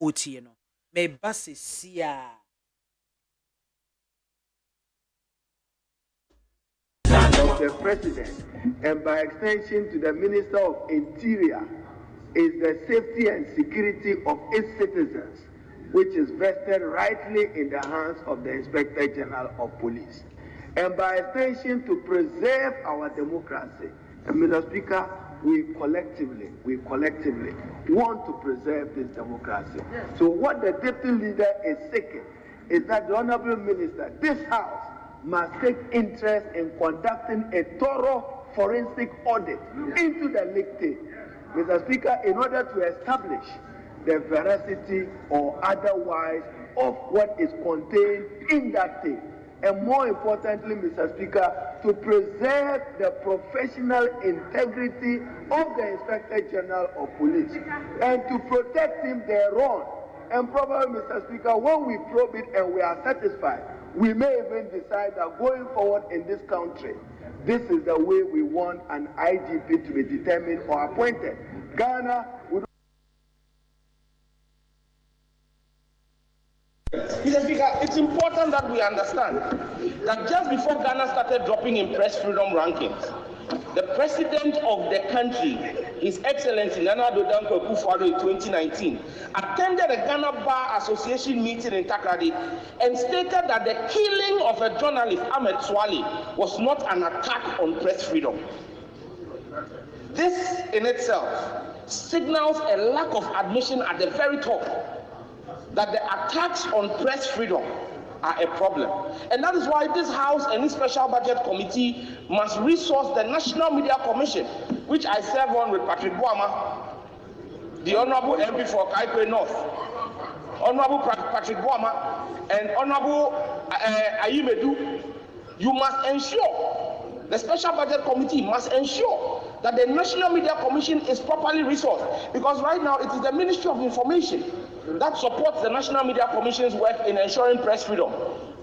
wotie no me base sia the President, and by extension to the Minister of Interior, is the safety and security of its citizens, which is vested rightly in the hands of the Inspector General of Police. And by extension to preserve our democracy. And Mr. Speaker, we collectively want to preserve this democracy. So what the Deputy Leader is seeking is that the Honorable Minister, this House, must take interest in conducting a thorough forensic audit into the leaked tape, Mr. Speaker, in order to establish the veracity or otherwise of what is contained in that tape. And more importantly, Mr. Speaker, to preserve the professional integrity of the Inspector General of Police and to protect him thereon. And probably, Mr. Speaker, when we probe it and we are satisfied, we may even decide that going forward in this country, this is the way we want an IGP to be determined or appointed. Ghana would. Mr. Speaker, it's important that we understand that just before Ghana started dropping in press freedom rankings, the president of the country, His Excellency Nana Addo Dankwa Akufo-Addo in 2019, attended a Ghana Bar Association meeting in Takoradi and stated that the killing of a journalist, Ahmed Swale, was not an attack on press freedom. This in itself signals a lack of admission at the very top that the attacks on press freedom are a problem. And that is why this House and this Special Budget Committee must resource the National Media Commission, which I serve on with Patrick BIAMAH, the Honorable MP for Kaikwe North, Honorable Patrick BIAMAH, and Honorable Ayimedu. You must ensure, the Special Budget Committee must ensure that the National Media Commission is properly resourced, because right now it is the Ministry of Information that supports the National Media Commission's work in ensuring press freedom.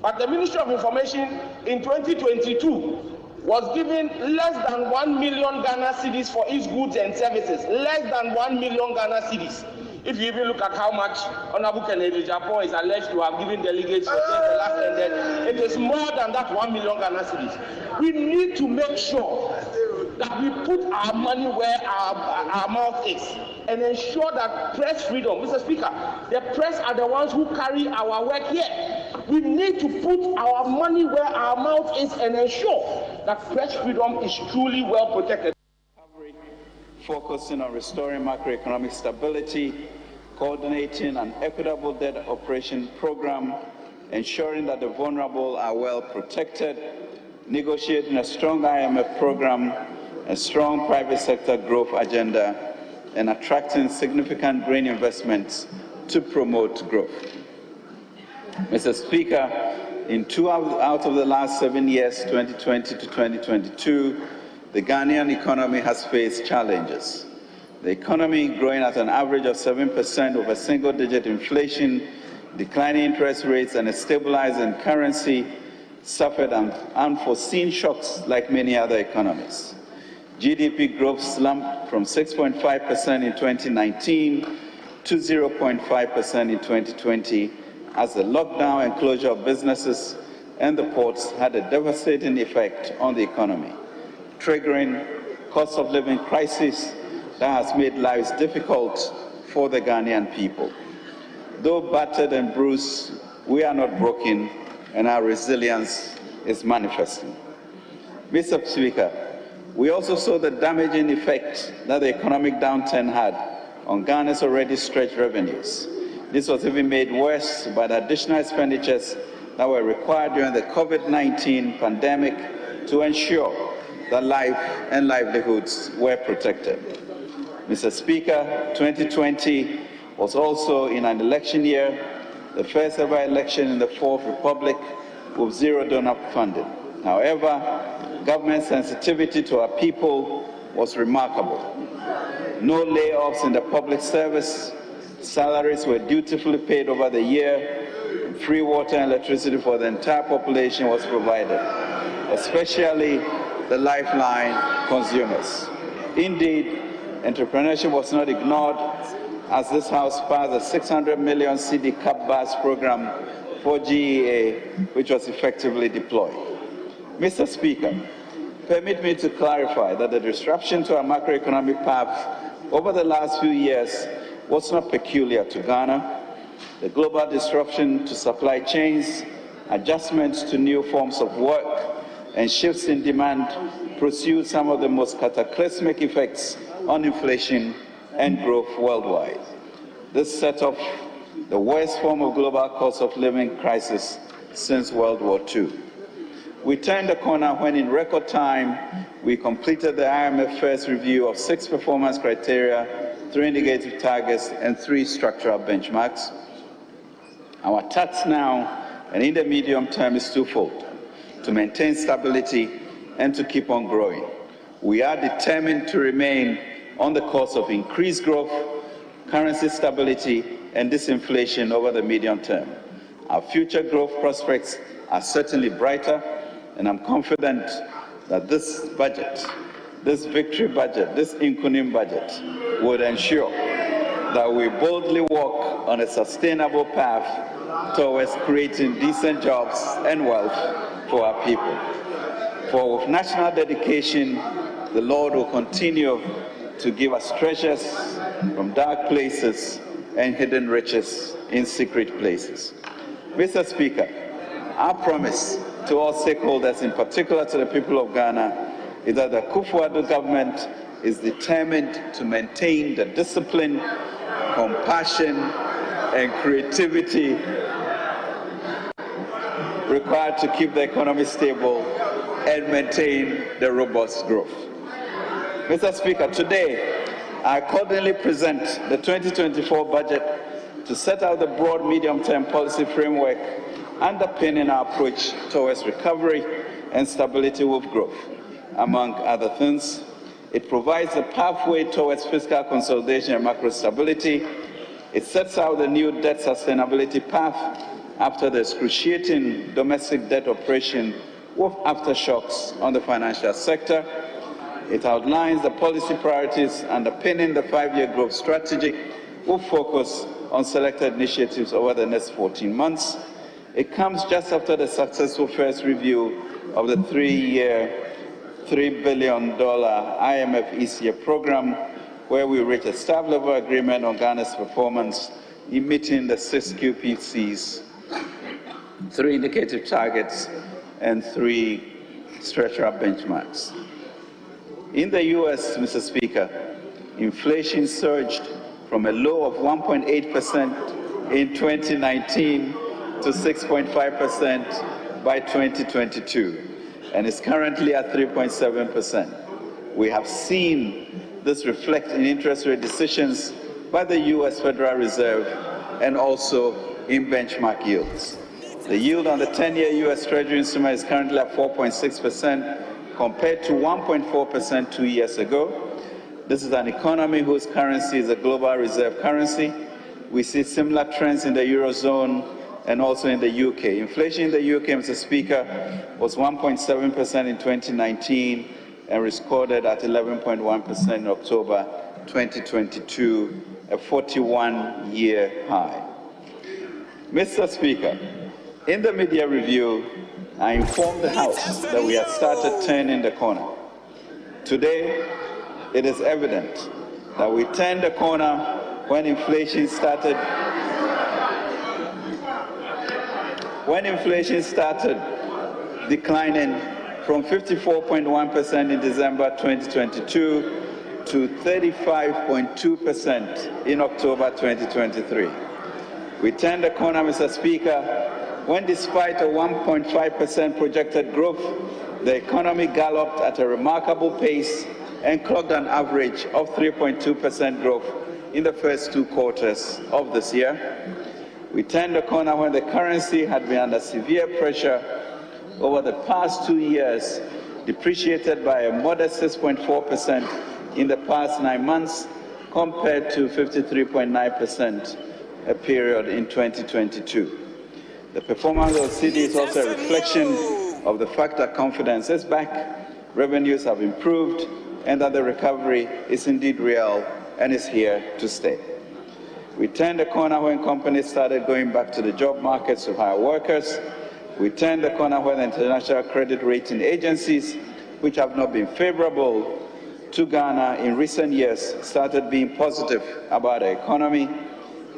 But the Ministry of Information in 2022 was given less than 1 million Ghana cedis for its goods and services. Less than 1 million Ghana cedis. If you even look at how much Honorable Kennedy Japan is alleged to have given delegates for just the last ended, it is more than that 1 million Ghana cedis. We need to make sure that we put our money where our mouth is and ensure that press freedom, Mr. Speaker, the press are the ones who carry our work here. We need to put our money where our mouth is and ensure that press freedom is truly well protected. Focusing on restoring macroeconomic stability, coordinating an equitable debt operation program, ensuring that the vulnerable are well protected, negotiating a strong IMF program, a strong private sector growth agenda, and attracting significant green investments to promote growth. Mr. Speaker, in 2 out of the last 7 years, 2020 to 2022, the Ghanaian economy has faced challenges. The economy, growing at an average of 7% over single-digit inflation, declining interest rates, and a stabilizing currency, suffered unforeseen shocks like many other economies. GDP growth slumped from 6.5% in 2019 to 0.5% in 2020 as the lockdown and closure of businesses and the ports had a devastating effect on the economy, triggering cost of living crisis that has made lives difficult for the Ghanaian people. Though battered and bruised, we are not broken, and our resilience is manifesting. Mr. Speaker, we also saw the damaging effect that the economic downturn had on Ghana's already stretched revenues. This was even made worse by the additional expenditures that were required during the COVID-19 pandemic to ensure that life and livelihoods were protected. Mr. Speaker, 2020 was also in an election year, the first ever election in the Fourth Republic with zero donor funding. However, government sensitivity to our people was remarkable. No layoffs in the public service, salaries were dutifully paid over the year, and free water and electricity for the entire population was provided, especially the lifeline consumers. Indeed, entrepreneurship was not ignored as this House passed a 600 million CD cap bus program for GEA, which was effectively deployed. Mr. Speaker, permit me to clarify that the disruption to our macroeconomic path over the last few years was not peculiar to Ghana. The global disruption to supply chains, adjustments to new forms of work, and shifts in demand pursued some of the most cataclysmic effects on inflation and growth worldwide. This set off the worst form of global cost of living crisis since World War II. We turned the corner when, in record time, we completed the IMF first review of 6 performance criteria, 3 indicative targets, and 3 structural benchmarks. Our task now and in the medium term is twofold: to maintain stability and to keep on growing. We are determined to remain on the course of increased growth, currency stability, and disinflation over the medium term. Our future growth prospects are certainly brighter, and I'm confident that this budget, this victory budget, this Inkunim budget, would ensure that we boldly walk on a sustainable path towards creating decent jobs and wealth for our people. For with national dedication, the Lord will continue to give us treasures from dark places and hidden riches in secret places. Mr. Speaker, our promise to all stakeholders, in particular to the people of Ghana, is that the AKWAFO government is determined to maintain the discipline, compassion, and creativity required to keep the economy stable and maintain the robust growth. Mr. Speaker, today I accordingly present the 2024 budget to set out the broad medium-term policy framework underpinning our approach towards recovery and stability with growth. Among other things, it provides a pathway towards fiscal consolidation and macro stability. It sets out the new debt sustainability path after the excruciating domestic debt operation with aftershocks on the financial sector. It outlines the policy priorities underpinning the 5-year growth strategy will focus on selected initiatives over the next 14 months. It comes just after the successful first review of the 3-year, $3 billion IMF ECA program, where we reached a staff-level agreement on Ghana's performance in meeting the 6 QPCs, 3 indicative targets, and 3 structural benchmarks. In the U.S., Mr. Speaker, inflation surged from a low of 1.8% in 2019 to 6.5% by 2022, and is currently at 3.7%. We have seen this reflect in interest rate decisions by the U.S. Federal Reserve and also in benchmark yields. The yield on the 10-year U.S. Treasury instrument is currently at 4.6% compared to 1.4% 2 years ago. This is an economy whose currency is a global reserve currency. We see similar trends in the Eurozone and also in the UK. Inflation in the UK, Mr. Speaker, was 1.7% in 2019 and recorded at 11.1% in October 2022, a 41-year high. Mr. Speaker, in the media review, I informed the House that we had started turning the corner. Today, it is evident that we turned the corner when inflation started declining from 54.1% in December 2022 to 35.2% in October 2023. We turned the corner, Mr. Speaker, when despite a 1.5% projected growth, the economy galloped at a remarkable pace and clocked an average of 3.2% growth in the first 2 quarters of this year. We turned the corner when the currency had been under severe pressure over the past 2 years, depreciated by a modest 6.4% in the past 9 months, compared to 53.9% a period in 2022. The performance of the city is also a reflection of the fact that confidence is back, revenues have improved, and that the recovery is indeed real and is here to stay. We turned the corner when companies started going back to the job markets to hire workers. We turned the corner when international credit rating agencies, which have not been favorable to Ghana in recent years, started being positive about the economy.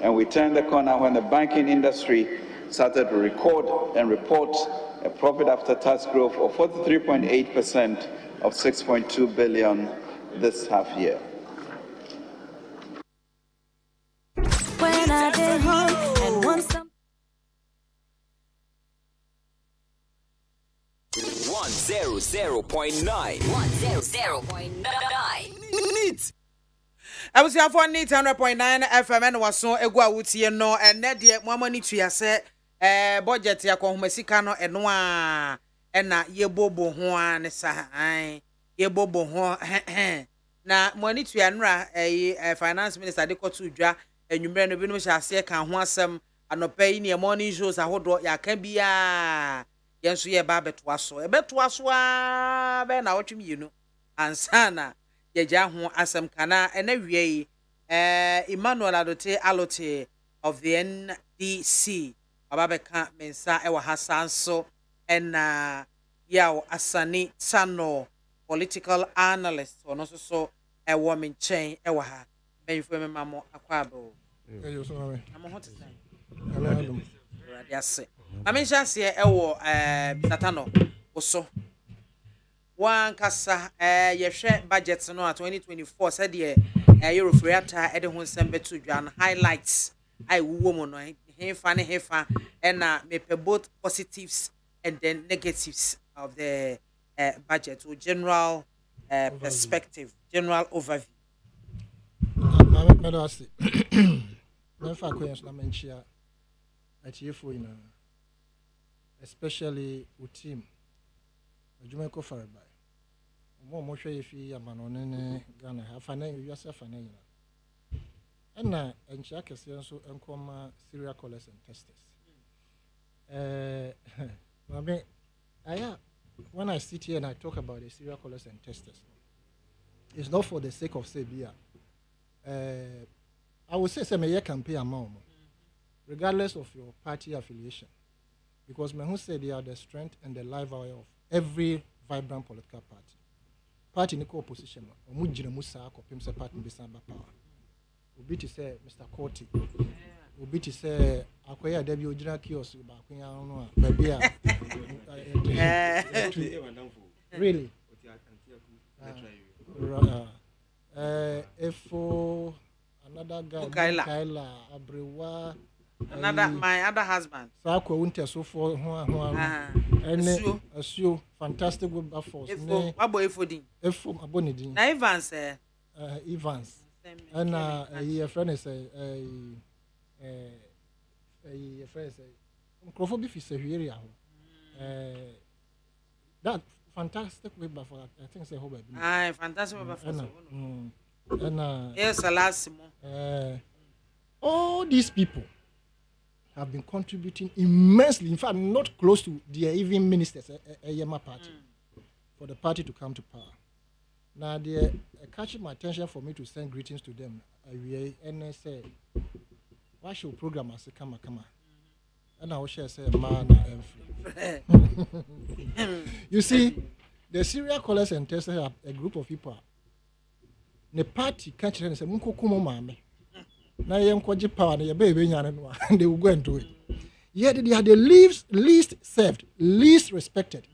And we turned the corner when the banking industry started to record and report a profit after tax growth of 43.8% of 6.2 billion this half year. When I get home and want some 100.9 Neat. I was here for Neat 100.9 FM and was so egwa wutie no ene de mwamani tuya se budget ya kwa humasika no eno a ena yebobo ho an sa an yebobo ho na mwani tuya nra finance minister de kotu dwa enwumre no binu sha ase kan ho asem anopa yi ne morning shows ahodo ya kan bia yenso ye ba beto aso a be na wotwem yinu ansana yeja ho asem kana ena wie Emmanuel Adote Alote of the NDC ababeka mensa ewa hasanso ena yaw Asani Tano political analyst ono so ewo menchen ewa ha benfo memamo akwabo amo hot time radiase amensha se ewo Satano oso wan kasa yehwe budget no 2024 said ye Eurofriata ede ho sembe to dwan highlights I wuwo mo no hefa and me both positives and then negatives of the budget to general perspective, general overview. Especially with team. Jumeko Farabai. More share if you are Manon Ghana, have an yourself an and Chaka so uncoma serial callers and testers. When I sit here and I talk about the serial callers and testers, it's not for the sake of Sabia. I would say some year campaign amount, regardless of your party affiliation, because me who say they are the strength and the live wire of every vibrant political party. Party in the opposition, or mujina musa ko pimsa party besamba power. Obi to say Mr. Korti. Obi to say akwaya debi ojina kiosk ba kunya no baby a. Really? Efo another guy Kaila Abrewa another my other husband Sako winter so for and asio fantastic with force Efo abo Efodin Efo abonidin na Evans Evans and a friend is a friend is Microphone be fi area that fantastic way for I think say hobe fantastic way for and yes alasimo all these people have been contributing immensely, in fact not close to their even ministers Yema party for the party to come to power. Now they catching my attention for me to send greetings to them and say why should program as a come and I will share say man you see the serial callers and testers are a group of people. The party catch them and say munko kumo mame na yem kwaji power na yebe nyane no and they will go and do it. Yet they are the least served, least respected.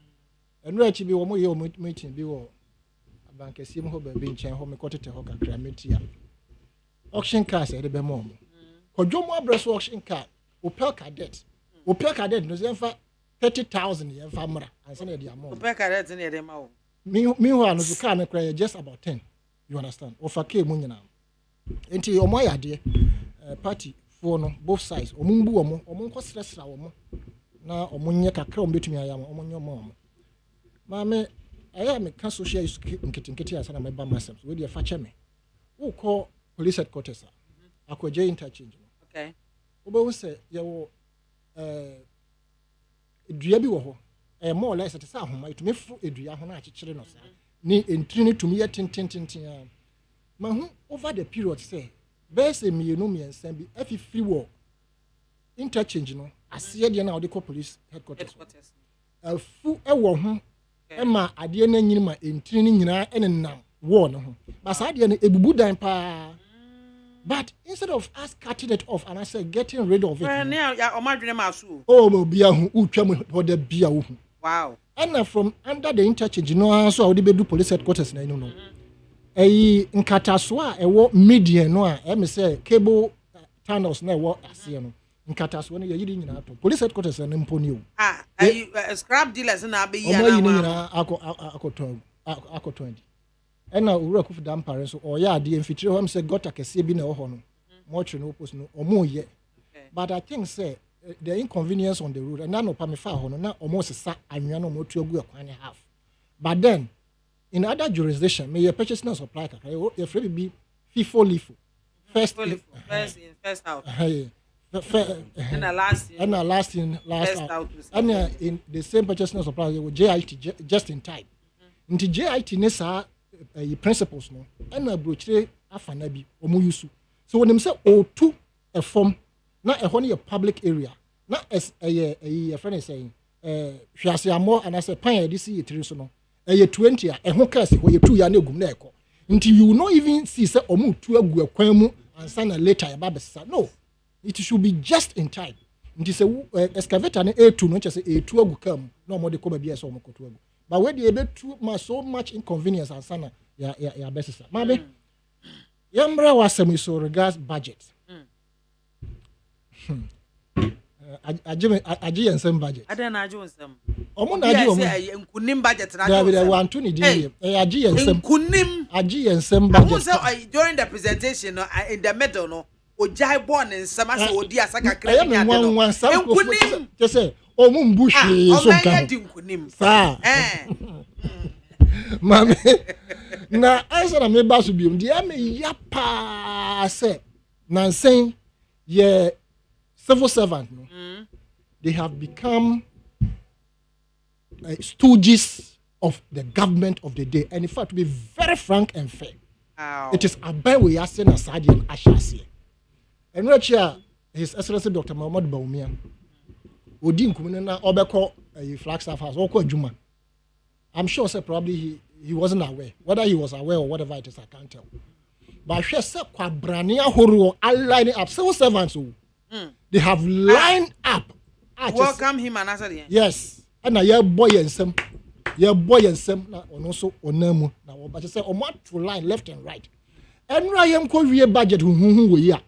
And we actually be omo ye meeting be wo abankesi mo ho ba be nchen ho me kotete ho kakra metia auction cars e de be mo kodwomo abreso auction car Opel Cadet no zemfa 30,000 yen fa mra ansa na de amount Opel Cadet na de ma wo meanwhile no car na kra just about 10. You understand? Ofa ke mu nyina. Enti omo yade party for no both sides. Omumbu omo nko stressra omo. Na omo nye kakra omo betumi ayam omo nyomo omo. Maame aya me ka social nketinketi asa na meba masem. We dey fa cheme. Wo call police headquarters akwaje interchange. Okay. Obo wo se ye wo edua bi wo ho. More or less at sa homa itumi fu edua ho na akekere no sa. Ni entrini tumi ye tintintintin mahu over the period say bese mienu miensan bi afifiri wo interchange no ase de na odi ko police headquarters afu ewo ho ema ade na nyini ma entrini nyina enenam wo no ho basa ade na ebubu dan pa but instead of us cutting it off and I say getting rid of it omadwene maso oh bia hu utwam for the bia wo hu wow. And from under the interchange, no, so I would do police headquarters. I don't know. A Nkataswa, a war median, no, I say cable tunnels, no, what I see. Nkataswa, you're eating police headquarters and imponu. Scrap dealers and I'll be Ako 20. And now we work with damn parents, or yeah, the infantry home said, got a casabin or honor, more no post no or more yet. But I think, say, the inconvenience on the road and none of Pamifa Honor almost a sack and you know to go and a half. But then in other jurisdiction, may your purchase no supply if it be FIFO first out and last out and in the same purchase no supply with JIT just in time. Into JIT Nessa principles no and a brochure afanabi or musu. So when them say O2 a form not a honey public area, not as a friend is saying, she has a more and as a pioneer this year, a 20 a who cast where you 2 year no gumeko. Until you not even see say omu to a guaquemu and sign a letter about the no, it should be just in time. It is a excavator and A2, not just a 2 gukam, no more the cover BS or Mokotuago. But where the able to so much inconvenience and sana, ya best. Maybe Yambra was some so regards budget. Aji ensem budget. Ada na aji ensem. Omo na aji omo. Nkunim budget na aji. There want to need aji ensem. Nkunim. Aji ensem budget. During the presentation in the middle no, ojai born ensem as odi asaka kra ni ade no. Nkunim. Just say omo mbushi so kan. Nkunim. Sa. Mami. Na answer na me ba so biom. Dia me ya pa say nansen ye civil servant, no? They have become stooges of the government of the day. And in fact, to be very frank and fair, it is about we are saying Asadi and Ashasi. Enrichia, His Excellency Dr. Mahmoud Baumia, Odin Kumina Obeko, a Flagstaff House, or Juma. I'm sure, sir, probably he wasn't aware. Whether he was aware or whatever it is, I can't tell. But she said, Quabrania Horo, all lining up civil servants. They have lined up. Welcome him and answer. Yes. And now your boy and some. Your boy and some, and also Onemu. Now, but you say, Omat to line left and right. And Ryan Korea budget, who we are.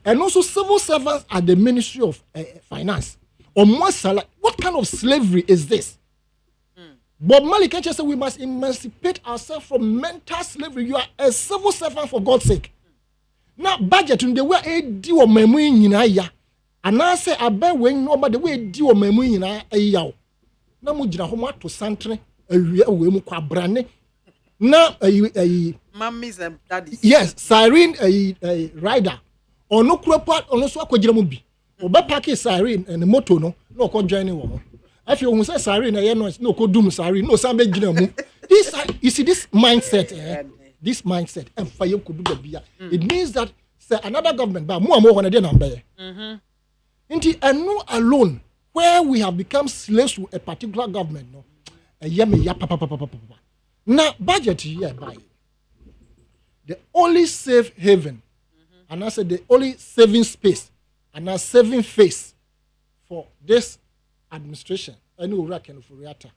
And also civil servants at the Ministry of Finance. What kind of slavery is this? Bob Marley can just say we must emancipate ourselves from mental slavery. You are a civil servant for God's sake. Now, budget in the way a deal of memory in a and I say, I bet when nobody way deal of memory in a yaw. Now, Mujina Homa to Santre, a real way Quabrane. Now, Mummy's and daddy. Yes, Cyrene, a rider. Or no crop or no swap Jiramubi. Or back Cyrene and the motor no call joining woman. If you say Cyrene, no call doom Cyrene, no Sambe Jiramu. This, you see, this mindset, this mindset, and fire could do the beer. It means that another government, but more than a day number. Indeed, and no alone, where we have become slaves to a particular government, no, a yummy yapapa. Now, budget here by the only safe haven, and I said the only saving space, and a saving face for this administration, any Iraq and Furiata,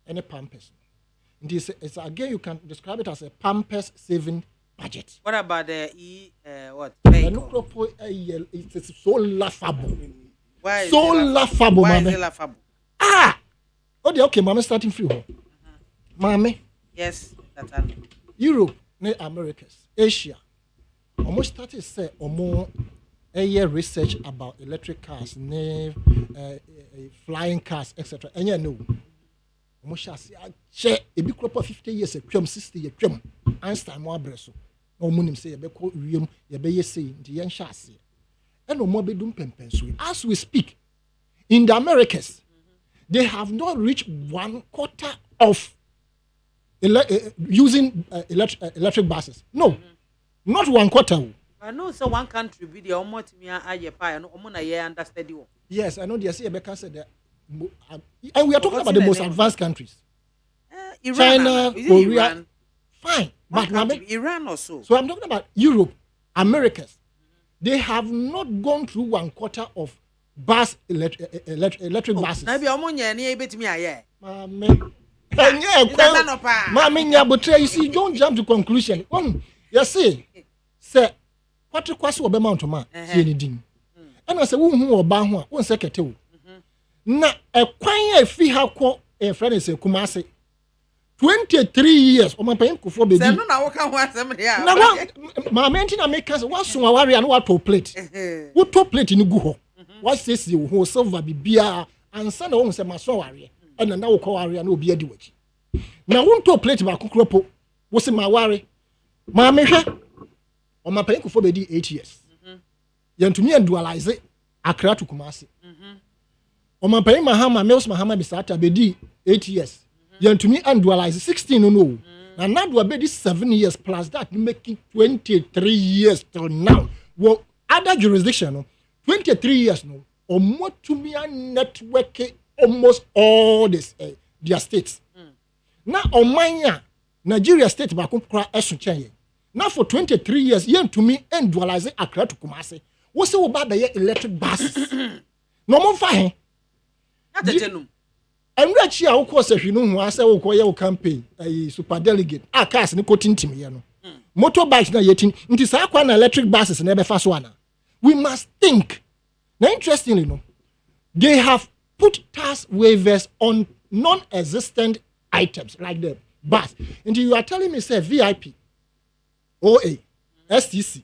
any Pampers. It's again, you can describe it as a Pampers saving budget. What about the what? It's so laughable. Why is so it laughable? Why Mame. is it laughable? Okay, Mama starting free. Mame. Yes, that's all. Europe, Americas, Asia. Almost started say more a year research about electric cars, flying cars, etc. And you know, almost say a big crop of 50 years, a 60 years, Einstein more bresso. No moon say a beco reum, a bay say the young chassis. And no more bedroom pensui. As we speak, in the Americas, they have not reached 1/4 of using electric buses. No, not 1/4. I know so one country be the almost me aye pie and omona ye understand you. Yes, I know they say Becca said that, and we are talking about the most advanced countries. Iran, China, Korea, Iran? fine, But but Iran also. So I'm talking about Europe, Americas. They have not gone through 1/4 of bus electric buses. Na be omonya na e betimi aye. You see, don't jump to conclusion. You see, say, what request will be mounted to anything. And I say, who or Bahua, one second. Now, a quiet fee how called a friend is a Kumasi 23 years. Or my pain could for baby. No, I can't want somebody. Now, my mention make us what's so worry and what to plate. What to plate in Guho? What says you who silver be beer and son owns a maso area. And now call area no be a do it. Now, won't to plate about Kukropo. Was in my worry. Mamma, or my pain for baby 8 years. Yan to me and dualize it. Accra to Kumasi. On my pain, Mahama, Mels Mahama Bisata, Bedi 8 years. Yan to me and dualize 16 no. And now do a bedi 7 years plus that, making 23 years till now. Well, other jurisdiction, 23 years no. Or more to me and network almost all this their states. Now on mine, Nigeria state back on now for 23 years, yen to me and dualize Accra to Kumasi. What's so about the electric buses? No more fine. And right here, of course, if you know who I say, oh, campaign, a super delegate, cars and coating team, you know. Motorbikes now yet it is our electric buses never fast one. We must think. Now, interestingly, you know, they have put tax waivers on non-existent items like the bus. And you are telling me, say, VIP, OA, STC,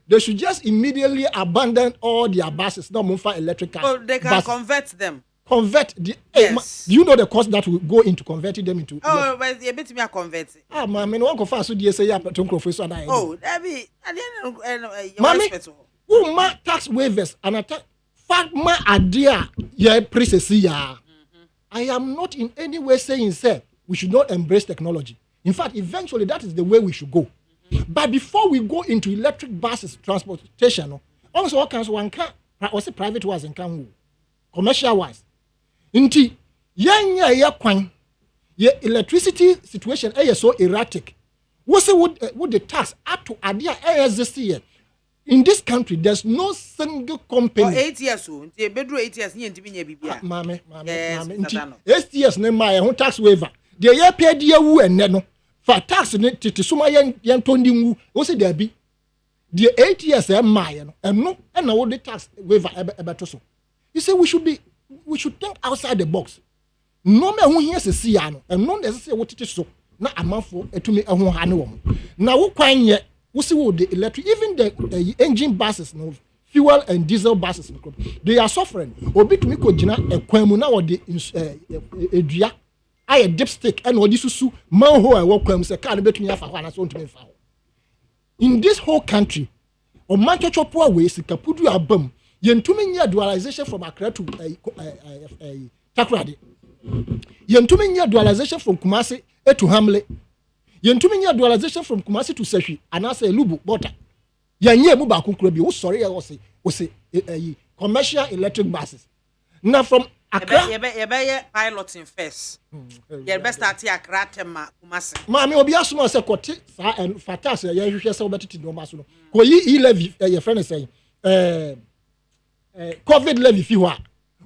they should just immediately abandon all their buses, not move for electric cars. Oh, they can convert them. Convert the yes. Do you know the cost that will go into converting them into? Oh, but a bit me a convert. Man, one go fast so they say to professor na. Oh, that be at the end Mommy, who ma tax waivers and attack farmer idea yeah process ya. I am not in any way saying sir we should not embrace technology. In fact, eventually that is the way we should go. But before we go into electric buses transportation, also all kinds one can also private was and can commercial wise. Inti ya kwan ye electricity situation so erratic. What's would the tax up to idea this year? In this country, there's no single company. For 8 years, so the bedroom 8 years, you ain't been here. Mame. 8 years, no my tax waiver. The year paid dear woo and no for tax in it to suma young tondi what's it there be? The 8 years, my and no, and all the tax waiver about so. You say we should think outside the box. No man who hears a Siano, and no necessarily what it is so. Not a month for to me a home. Now, what kind yet? We see what the electric, even the engine buses, no fuel and diesel buses, they are suffering. Obi to me ko jina ekwemu or the edua. I dipstick and all this susu manho I work kwemu se car betumi afa ho anaso ntumi fa ho. In this whole country, o mancho chopo away sikapudu abam. Yentumi nya dualization from Accra to Takoradi. Yentumi nya dualization from Kumasi to Hamle. Yentumi nya dualization from Kumasi to Seshi and I say Lubu Bota. Yanye mu ba kunkro bi wo sorry we say commercial electric buses. Now from Accra you be piloting first. You best start Accra tema Kumasi. Maame obi asoma say kote sa and fatas ya hwehwe say obetiti no maso no. Ko yi levy your friend say COVID levy fi ho a.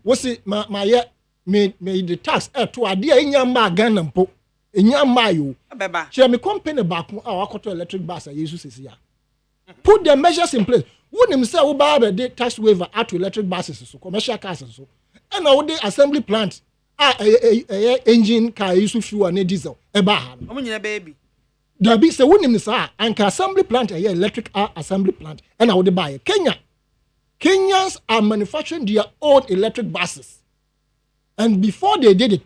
Wo say ma ye me the tax to ade a nya ma Ghana mpo. Enya mayo beba che me company back akoto electric bus yesu sesi ya put the measures in place wonim say wo ba be tax waiver at electric buses so commercial cars so and now the assembly plant engine car yesu fuel and diesel e ba ha no nyina baby there be say wonim say and assembly plant electric assembly plant and now the buy Kenyans are manufacturing their own electric buses, and before they did it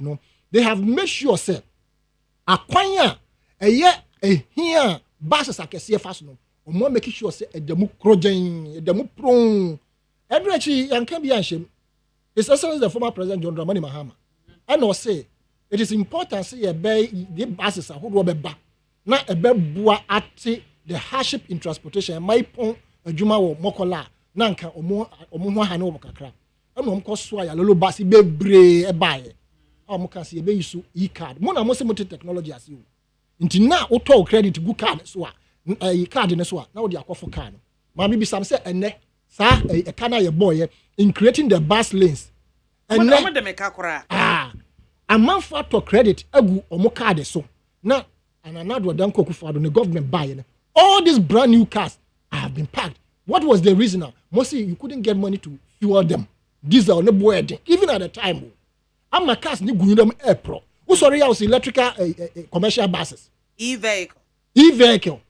they have made sure say akwanya here buses akese fast no omo make sure say edemu krogen edemu pron edrechi yanka bi anshem his excellency the former president John Dramani Mahama and no say it is important say the buses ahodo beba na ebeboa ate the hardship in transportation my pon adwuma wo mokola na nka omo ho ha no kakra and no mko so ya lolo bus bebre e bae can see a use e-card. Mona most technology as you. Until now, auto credit good card so a card in a swat. Now the AKWAFO card. Mammy be some say and a canna boy in creating the bus lanes. And a month for to credit a good or more card so. Now and another done cook for the government buying. All these brand new cars have been packed. What was the reason? Mostly you couldn't get money to fuel them. Diesel on the board, even at the time. I'm my cars ni gunudam airpro. Who sorry house electrical commercial buses. E-vehicle.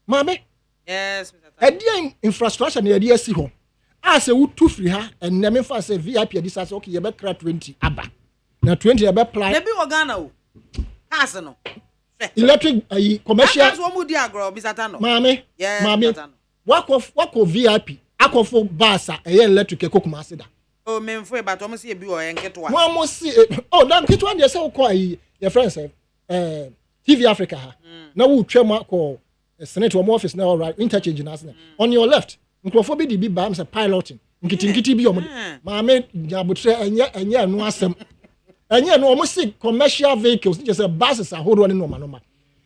Mame? Yes, Mr. Edi infrastructure ni edi esi ho. As a would 2 free her and never fa say VIP this as okay, you be cra 20 aba. Na 20 you be apply. Nebi Ogana o. Cars no. Electric commercial. That's what mudi agro Mr. Tano. Mame? Yes, Mame. Wako VIP. AKWAFO bus electric Kumasi da. Oh, men for but almost see a bill and get one. One must see. Oh, damn, get one yourself call your friends. TV Africa. Now we trema call Senator office now, right? Interchange in us. On your left, Microphobia be bams a piloting. Kitty be on my mate Jabutre and yeah, no assem. And yeah, no almost see commercial vehicles, just a buses are holding no man.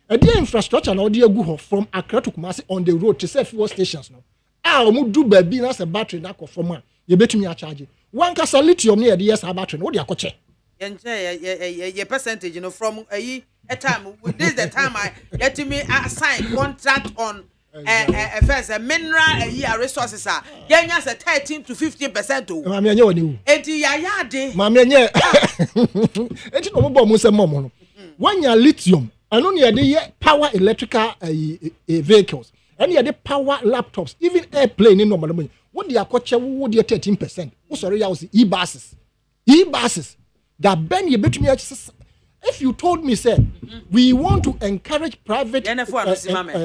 A dear infrastructure now, dear go from Accra to Kumasi on the road to say fuel stations. No, I will do baby as a battery now for man. You bet me a charge. One casa lithium near the yes battery. What do you coach? Your percentage, from a time. This is the time I let me assign contract on first a mineral a year resources are. Kenyans 13 to 15%. Mamma, you knew. Eti ya de. Mamma, yeah. Eti no more musa momo. One year lithium. And only the power electrical vehicles. And the power laptops, even airplane in normal. What the coach would be 13%. Oh, sorry, I was e-buses. E-buses that bend you between. If you told me, sir, we want to encourage private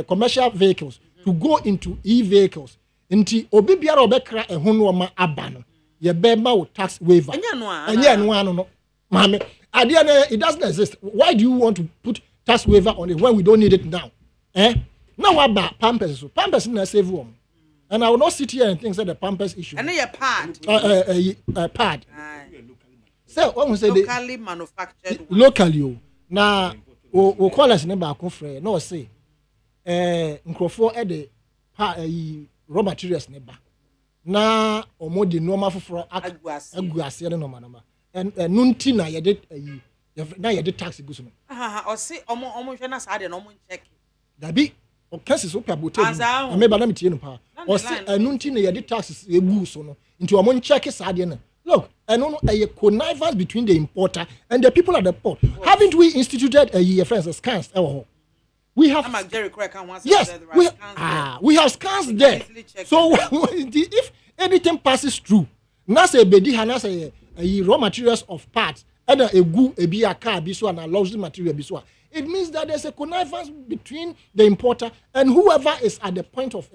commercial vehicles to go into e-vehicles, into Obibiara Obekra and Honoma Abano, ye bema tax waiver. And yeah, no, Mame, it doesn't exist. Why do you want to put tax waiver on it when we don't need it now? Now what about Pampers? Pampers in a save room. And I will not sit here and think that the Pampers issue. And a pad. Pad. So when we say locally manufactured. Locally, now we call us number confrere. No say, nkrofo at the raw materials neba. Na omo di normal for aguasi no normal. And nunti na yede tax go so. O say omo hwe na sa de no omo check. Dabi o cases o pabo te. Na me ba na metie no pa. O say nunti na yede taxes egu so no. Nti omo check sa de na. Look, a connivance between the importer and the people at the port. Haven't we instituted a friends scans? We have. Yes, we have scans there. So if anything passes through, na say bedi hana say raw materials of parts and a gu a be a car biso and a luxury material biso. It means that there's a connivance between the importer and whoever is at the point of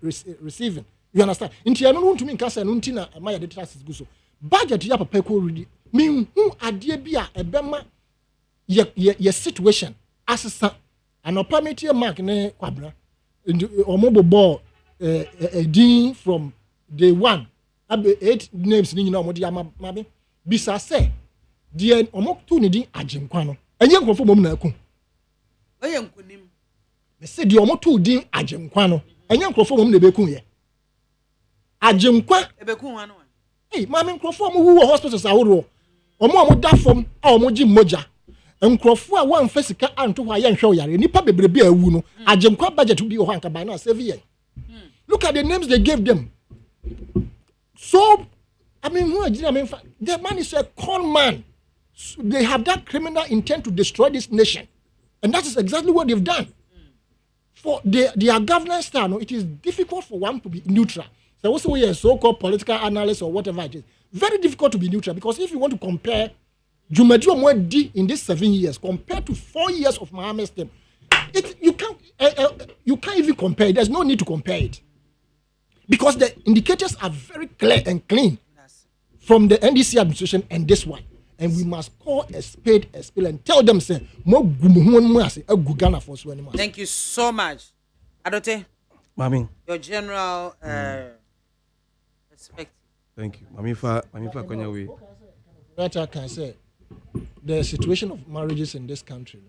receiving. You understand? Inti anu want to mean kasa nunti na my the taxes go so. Budget ya papa ko ready. Me hu ade bi a ebema ye situation asesa anopametie mark ne kwabra omobobo din from day one abe 8 names ni nyina omodi amabe bisa say die omokto ne din agenkwa no enye nkrofo mom na aku oye nkunim me say die omokto din agenkwa no enye nkrofo mom na beku ye agenkwa ebeku hwa no. Hey, mami nkrofo mo wu hospitals ahoro. Omo da fom a omo gi moja. Nkrofo a wan fasika anto hwa ye nhwe oyare. Nipa bebrebe awu no. Agemkwa budget bi ho anka by now 7 years. Look at the names they gave them. So, I mean, the man is a con man. So they have that criminal intent to destroy this nation. And that is exactly what they've done. For their governance style, no, it is difficult for one to be neutral. So also we are so-called political analyst or whatever it is. Very difficult to be neutral because if you want to compare Jumadi Omwedi in these 7 years compared to 4 years of MAAME's term, you can't even compare it. There's no need to compare it. Because the indicators are very clear and clean from the NDC administration and this one. And we must call a spade and tell them, say, thank you so much. Adote, Mami. Your general perspective. Thank you. Mamifa Konyawe. What I can say, the situation of marriages in this country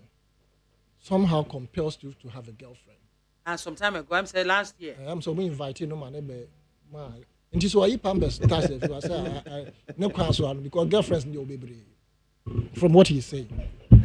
somehow compels you to have a girlfriend. And some time ago, I'm saying last year. I'm so inviting no man. And this why you Pambers task if you say no cancel because girlfriends need baby. From what he's saying.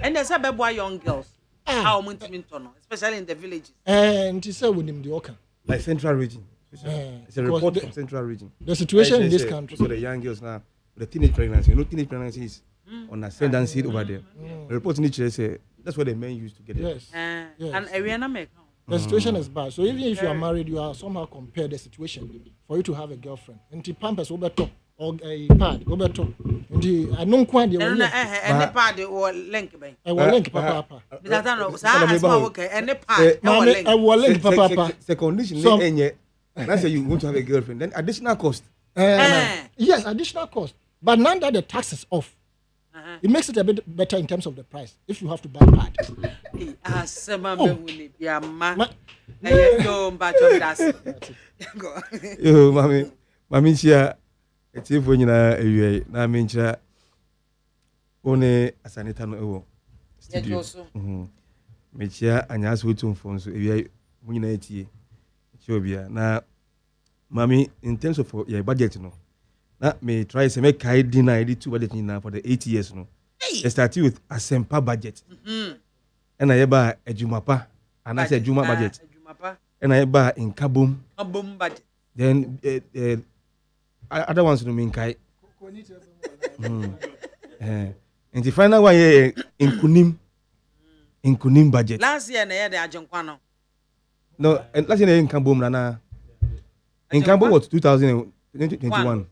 And there's a boy young girls. How especially in the villages. And he said with him the Oka. Like Central Region. It's a report from Central Region. The situation in this country. So the young girls now, the teenage pregnancy, teenage pregnancy is on ascendancy over there. The report in nature say that's what the men used to get it. Yes. Yes. And Ariana make. The situation is bad. So even if you are married, you are somehow compare the situation for you to have a girlfriend. And the Pampers over top or a pad over top. And the I don't quite the and the pad or link by. I will link papa. Because I know. So I okay. And the pad I will link papa. The condition that's why you want to have a girlfriend. Then additional cost. Yes, additional cost. But now that the tax is off, it makes it a bit better in terms of the price if you have to buy pad. Yo, mami chia etifo nyina ewie na mencha one asanita no ewo studio. Mechia anyaso tumfo nso ewie munyina etie. Chobia na mami in terms of your budget no. Na me try say make kai dinner 82 budget na for the 8 years no. They started with a Asempa budget. And I buy a Jumapa, and I said Juma budget. And I buy in Kabum budget. Then other ones no mean kai. And the final one in Kunim budget. Last year na the Ajonkwano. No, and last year in Kabum Nana. In Kabum was 2021.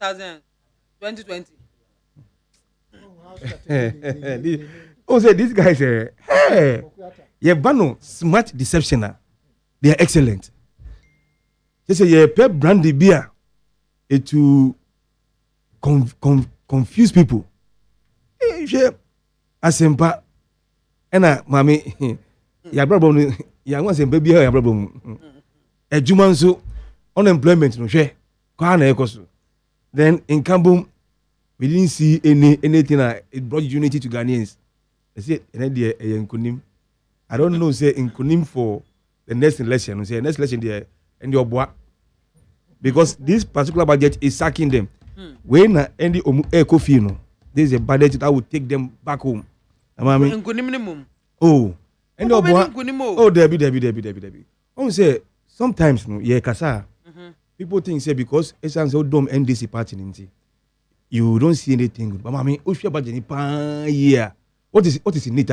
2020. Oh, say these guys hey, yeah, bano smart deception. They are excellent. They say yeah, pep brandy beer it to confuse people. Yeah, Asempa, and mami, ya problem. Ya want some baby ya problem. adwuma nso unemployment no hwe kwa na ekoso then in Kambum we didn't see anything that it brought unity to Ghanaians. I say nkunim. I don't know say nkunim for the next election. Say next election there and your boy because this particular budget is sacking them. When any Kofi no, this is a budget that will take them back home. Oh, and your boy. Oh, Debbie. I say sometimes no, yeah, kasa. People think say because it's so dumb NDC party ninti. You don't see anything good. But mami, Oshia budget yeah. What is in it?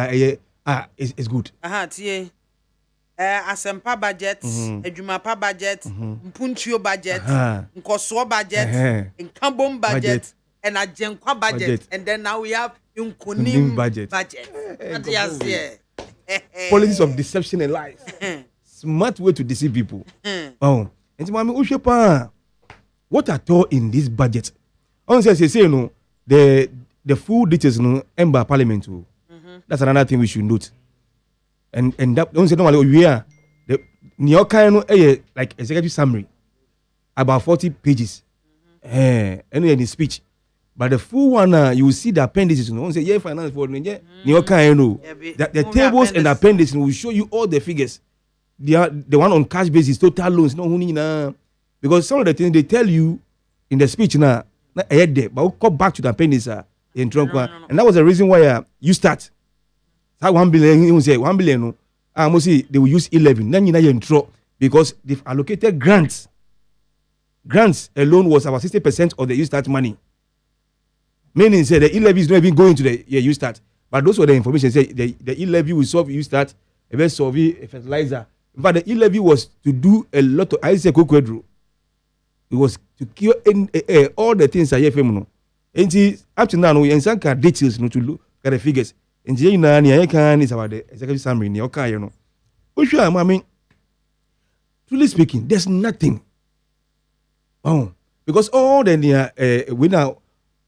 It's good. Tie. Asempa budget, Ejumapa budget, Mpunchio budget, Nkoso budget, Nkambom budget, and Ajenkwa budget, and then now we have Nkunim budget. Policies of deception and lies. Smart way to deceive people. Oh, and mami, Oshia what at all in this budget? Say you know the full details no ember parliament. That's another thing we should note. And that don't say normally we are the Nyoka like executive summary about 40 pages. And in the speech. But the full one you will see the appendices. No one say yeah finance for Nyoka the tables and the appendices will show you all the figures. The one on cash basis, total loans, no because some of the things they tell you in the speech now. But we'll come back to the appendices in Trump. And that was the reason why you start. That 1 billion, you say 1 billion. They will use 11. Then you intro because they've allocated grants. Grants alone was about 60% of the you start money. Meaning, say the e-levy is not even going to the you start. But those were the information. Say the e-levy will solve you start, a solve a fertilizer. But the e-levy was to do a lot of I say Kokwedro. It was to cure all the things I hear from. And up to now, we have details to look at the figures. And is about the executive summary in your car, you know. I mean, truly speaking, there's nothing. Oh, because all the we now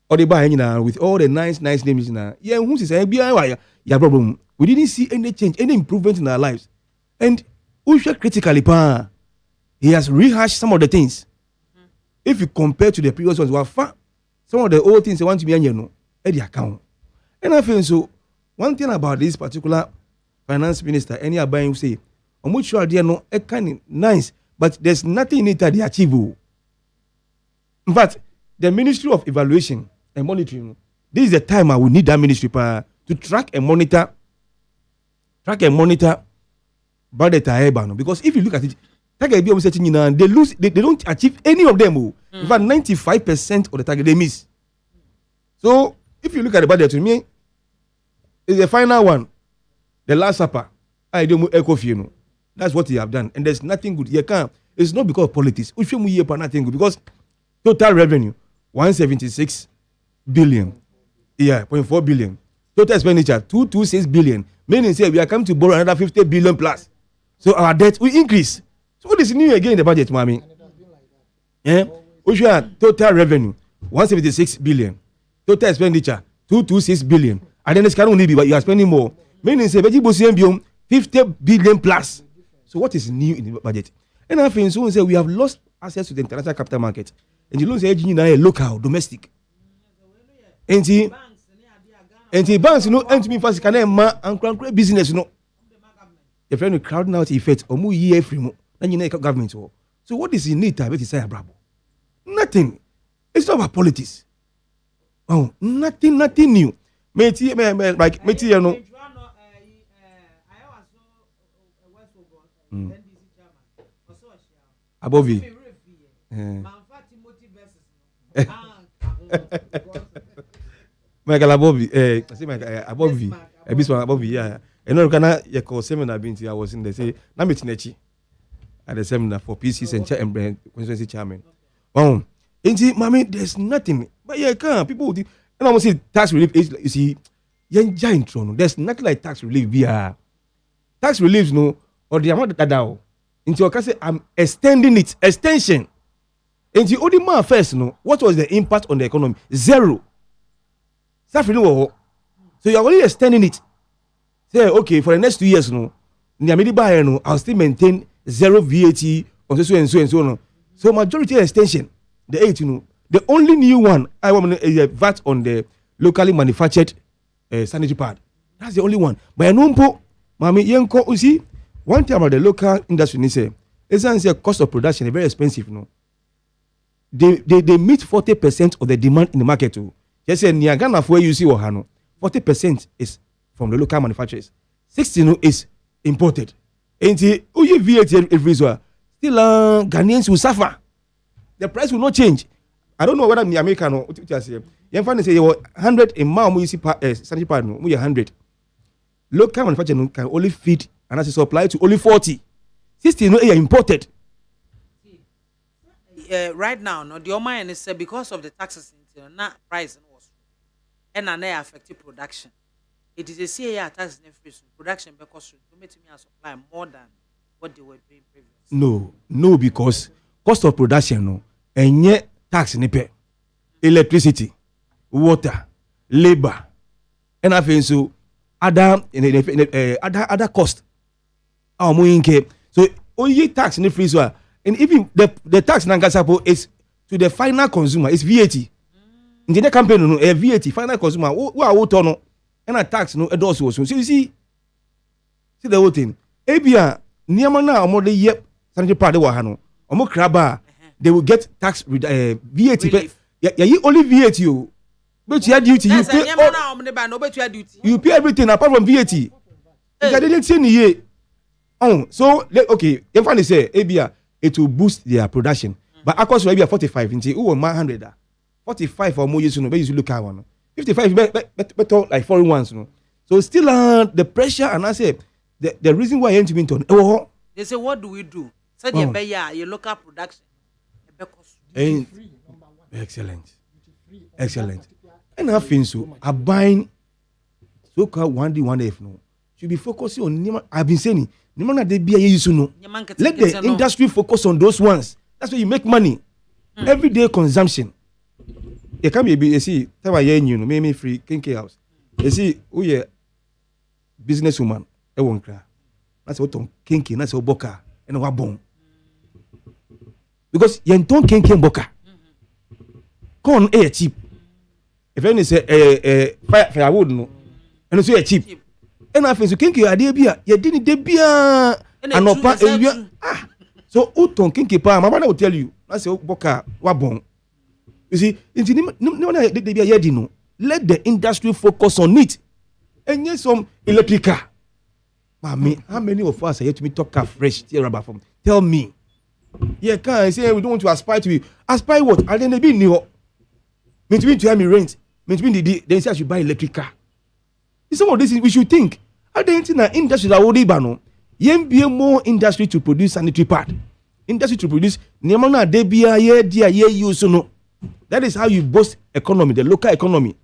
all the buying now with all the nice names now. Yeah, who says yeah problem? We didn't see any change, any improvement in our lives. And Usha critically, he has rehashed some of the things. If you compare to the previous ones, some of the old things they want to be on the account. And I feel so. One thing about this particular finance minister, any buying say, I'm not sure they are no kind of nice, but there's nothing in it that they achieve. In fact, the Ministry of Evaluation and Monitoring, this is the time I will need that ministry to track and monitor budget because if you look at it, they lose, they don't achieve any of them. In fact, 95% of the target they miss. So if you look at the budget to me, it's the final one, the Last Supper. I don't know. That's what you have done, and there's nothing good. You can't. It's not because of politics. We should move nothing good because total revenue 176 billion, 0.4 billion. Total expenditure 226 billion. Meaning say we are coming to borrow another 50 billion plus. So our debt will increase. So what is new again in the budget, mommy? Yeah, we should have total revenue 176 billion. Total expenditure 226 billion. And then it's can't only be, but you are spending more. Meaning, say, 50 billion plus. So, what is new in the budget? And I think so. Say we have lost access to the international capital market, and you lose a local, domestic. And the banks, and to me, first can and business, Your friend crowding out effect or more year free. Then you know government. So, what is in need to say, Bravo? Nothing. It's not about politics. Oh, nothing new. You know. Above you. Michael above you. I say Michael above you. A bit above you. Yeah. And no kana you call seminar binti I was in there say na metinchi at the seminar for PCs and constituency chairman. Oh, mommy, there's nothing. But yeah, can people would. And I must say tax relief is you see, there's nothing like tax relief via tax relief, no, or the amount that down. Into your case, I'm extending it, extension. Into only man first, no, what was the impact on the economy? Zero. So you're only extending it. Say, okay, for the next 2 years, no, I'll still maintain zero VAT on so and so and so on. So majority extension, the 8, the only new one I want is a VAT on the locally manufactured sanitary pad. That's the only one. But I know, Mami, you see, one thing about the local industry, it's a cost of production is very expensive. They meet 40% of the demand in the market too. Just say Niagara where you see Ohano, 40% is from the local manufacturers. 60 is imported. And you VAT every still Ghanaians will suffer. The price will not change. I don't know whether the American or what you say. You find say 100 in MAAME you see sanitary pad no 100. Local manufacturer can only feed and as a supply to only 40. 60 no imported. Right now, no, the Oman is because of the taxes, not price was, and they affected production. It is a CAA tax increase production because to make me supply more than what they were paying previously. No, because cost of production no, and yet tax in pay, electricity, water, labor, and I think so other cost. So only tax in the free so. And even the tax Nangasapo is to the final consumer, it's VAT. In the campaign, no, a VAT, final consumer, who are what on and a tax, no, a dose also. So you see the whole thing. Abia, Niamana, or more the yep, sanitary part of Wahano, or more crabba, they will get tax VAT. Yeah, only VAT you. But you have duty, you pay you pay everything apart from VAT. I didn't say any. Oh, so okay, if I say Abia, it will boost their production. But of course, maybe a 45 into 100. 45 or more years, but you look at one. 55 better like foreign ones. So still the pressure, and I say the reason why Minton. Oh, they say, what do we do? Say your local production. Excellent. And I think so. I buying so called 1D, 1F no. Should be focusing on I've been saying let the industry focus on those ones. That's why you make money. Everyday consumption. You can be you see, me free kinky house. You see, we are businesswoman. That's what on kinky, that's what boka and what bone. Because you don't kinky and boka. Corn air cheap. If any say firewood no, and so cheap. And I think so kinky idea bia you didn't debia anopa ewia so uton kinky pa my mother will tell you I say boka wabon. You see into no debia yedi no, let the industry focus on it and get some electrical. Mami, how many of us are yet to me talk fresh rubber from? Tell me. Yeah, can I say we don't want to aspire to be aspire what? I didn't be new. Between to have me rent, between they say I should buy electrical. Some of this we should think. I don't think that industry that would be more industry to produce sanitary pad. Industry to produce Niamana debia ye use no. That is how you boost economy, the local economy.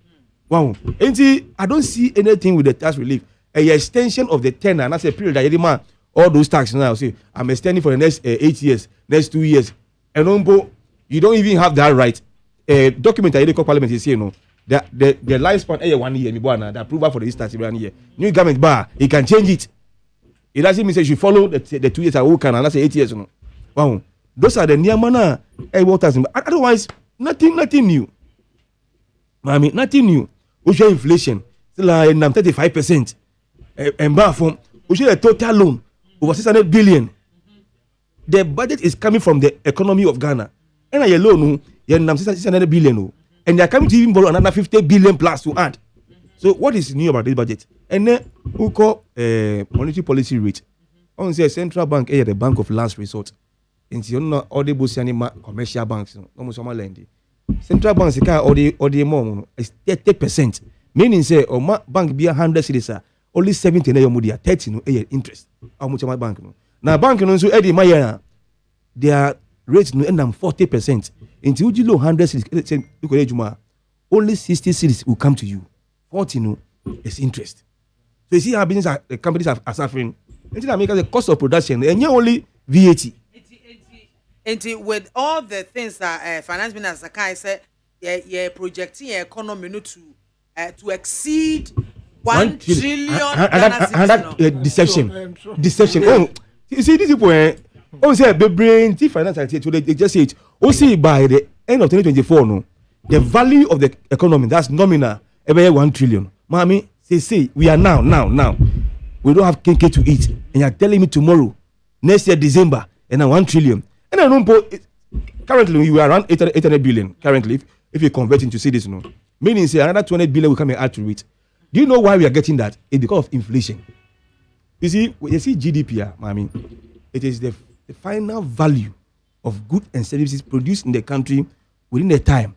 Wow. I don't see anything with the tax relief. A extension of the tenure, and that's a period that all those taxes now say I'm extending for the next 8 years, next 2 years. And you don't even have that right. Document that the parliament is saying no. The lifespan 1 year, the approval for the tax 1 year. New government bar, he can change it. It doesn't mean say you follow the 2 years I can and that's 8 years. No. Wow. Those are the Niamana waters. Otherwise, nothing new. Mami, nothing new. We show inflation. Still 35%. And bar from we show a total loan over 600 billion. The budget is coming from the economy of Ghana. And a loan, 600 billion. And they are coming to even borrow another 50 billion plus to add. So what is new about this budget? And then we call monetary policy rate. On say central bank is the bank of last resort. And you know all the commercial banks, almost some lending. Central banks or the more is 30%. Meaning say bank be 100 cedis, only 70 na yomudia 30 no interest. How much my bank no? Now bank no so Eddie Maya their rates no end 40%. Until you low 100 cedis, only 60 cedis will come to you. 40 no is interest. So you see how business companies are suffering. Until I make the cost of production and you only VAT. And with all the things that finance minister Sakai said, you're projecting your economy to exceed 1 trillion. And that deception. Oh, you see, these people, Oh, say the brain finance activity. They just say it. Oh, see by the end of 2024, no, the value of the economy that's nominal every 1 trillion. Mommy, say we are now. We don't have kinky to eat, and you're telling me tomorrow, next year December, and now 1 trillion. And I don't put currently we are around 800 billion. Currently, if you convert into cities, no, meaning say another 200 billion will come and add to it. Do you know why we are getting that? It's because of inflation. You see GDP, mommy, it is the final value of goods and services produced in the country within the time.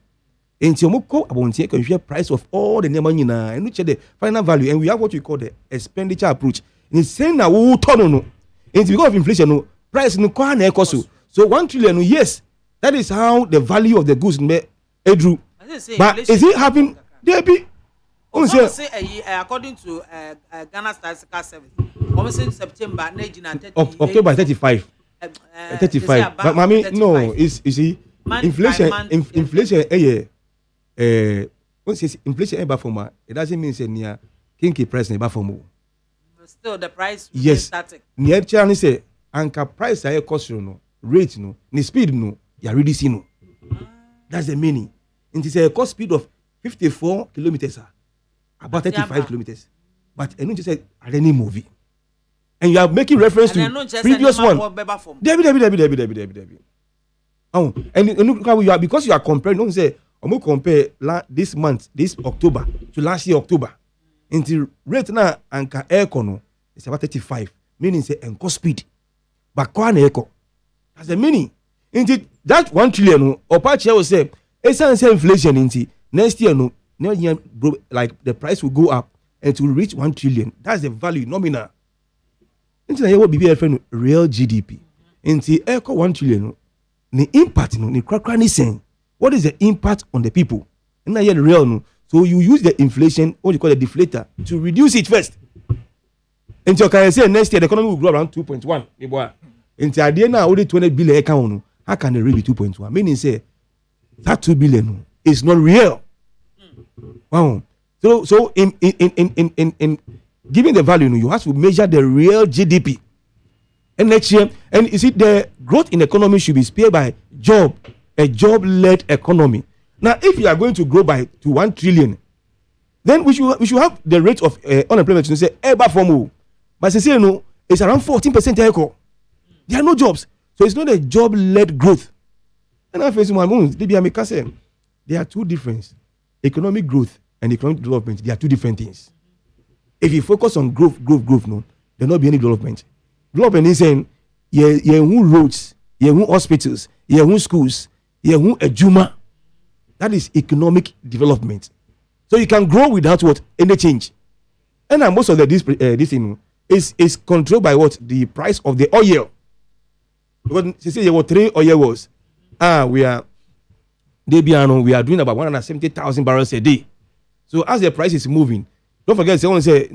And so we share price of all the money and which the final value, and we have what we call the expenditure approach. And it's saying that we turn no. It's because of inflation, no price no cost. So 1 trillion, yes, that is how the value of the goods may drew. But is it happening? There be. According to Ghana Statistical Service, almost in September, October 35. 35. But mommy, no, is you see, inflation. Inflation ever for it doesn't mean say near kinky price never for more. Still the price yes static. Near channel say anchor price I cost no rate no ni speed no you already see no. That's the meaning. It is a cost speed of 54 kilometers about 35 kilometers. And I don't just say any movie. And you are making reference to previous one. Debbie. Oh, and look how you are because you are comparing. Don't say I'm going to compare this month, this October to last year October. Until rate now anchor aircon is about 35, meaning say enco speed. But kwan echo. That's the meaning. Into that 1 trillion or part share will say it's an inflation into next year no year like the price will go up and to reach 1 trillion. That's the value nominal. Into the year what BBF real GDP. Into echo 1 trillion the impact no the crack saying what is the impact on the people? And the real no. So you use the inflation, what you call the deflator, to reduce it first. And so can I say next year the economy will grow around 2.1. Into idea now only 20 billion account. How can the rate be 2.1? Meaning say that 2 billion is not real. Wow. So in giving the value, you have to measure the real GDP. And next year, and you see the growth in the economy should be spared by a job-led economy. Now, if you are going to grow to 1 trillion, then we should have the rate of unemployment to say ever form. But say no, it's around 14% echo. There are no jobs, so it's not a job-led growth. And I face my moons. There are two differences: economic growth and economic development. They are two different things. If you focus on growth, no, there will not be any development. Development is saying, roads, hospitals, schools, ejuma. That is economic development. So you can grow without what any change. And most of this thing is controlled by what the price of the oil. Because she said there were 3 oil wells. We are doing about 170,000 barrels a day. So as the price is moving, don't forget someone say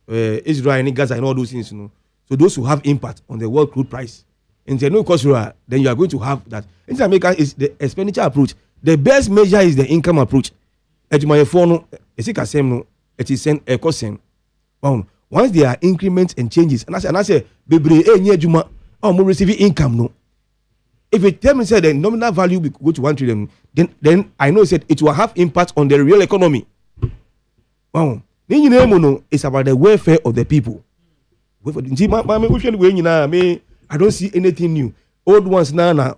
Israel and Gaza and all those things. So those who have impact on the world crude price. And then you are going to have that. In America is the expenditure approach. The best measure is the income approach. Once there are increments and changes, and I say, more receiving income. No. If you tell me say the nominal value will go to 1 trillion, then I know said it will have impact on the real economy. Wow. It's about the welfare of the people. I don't see anything new. Old ones now,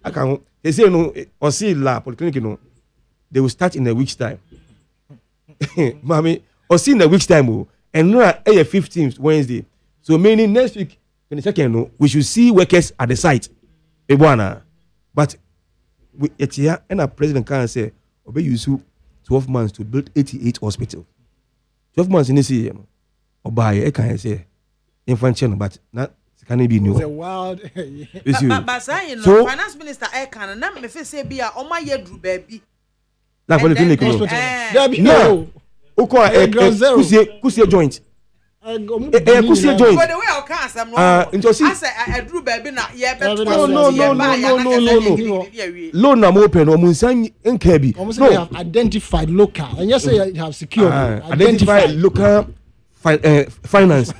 I can't. They say no, or see la polyclinic no. They will start in a week's time. Mommy, or see in a week's time, and no, 15th Wednesday. So meaning next week, 22nd, we should see workers at the site. But here, and our president can say, obey you 12 months to build 88 hospitals. 12 months in this year, or buy, I can say. Infant, but not can it be new? It's a wild. But saying so, finance minister, I can not me say be a my year drew baby. Like for the clinic, no. Kusia joint. Kusia joint. By the way, I can't. I say I drew baby now. Yeah, no. Loan am open. Or Munsan and Kebi. No, have identified local, and yes, you have secured identified local finance.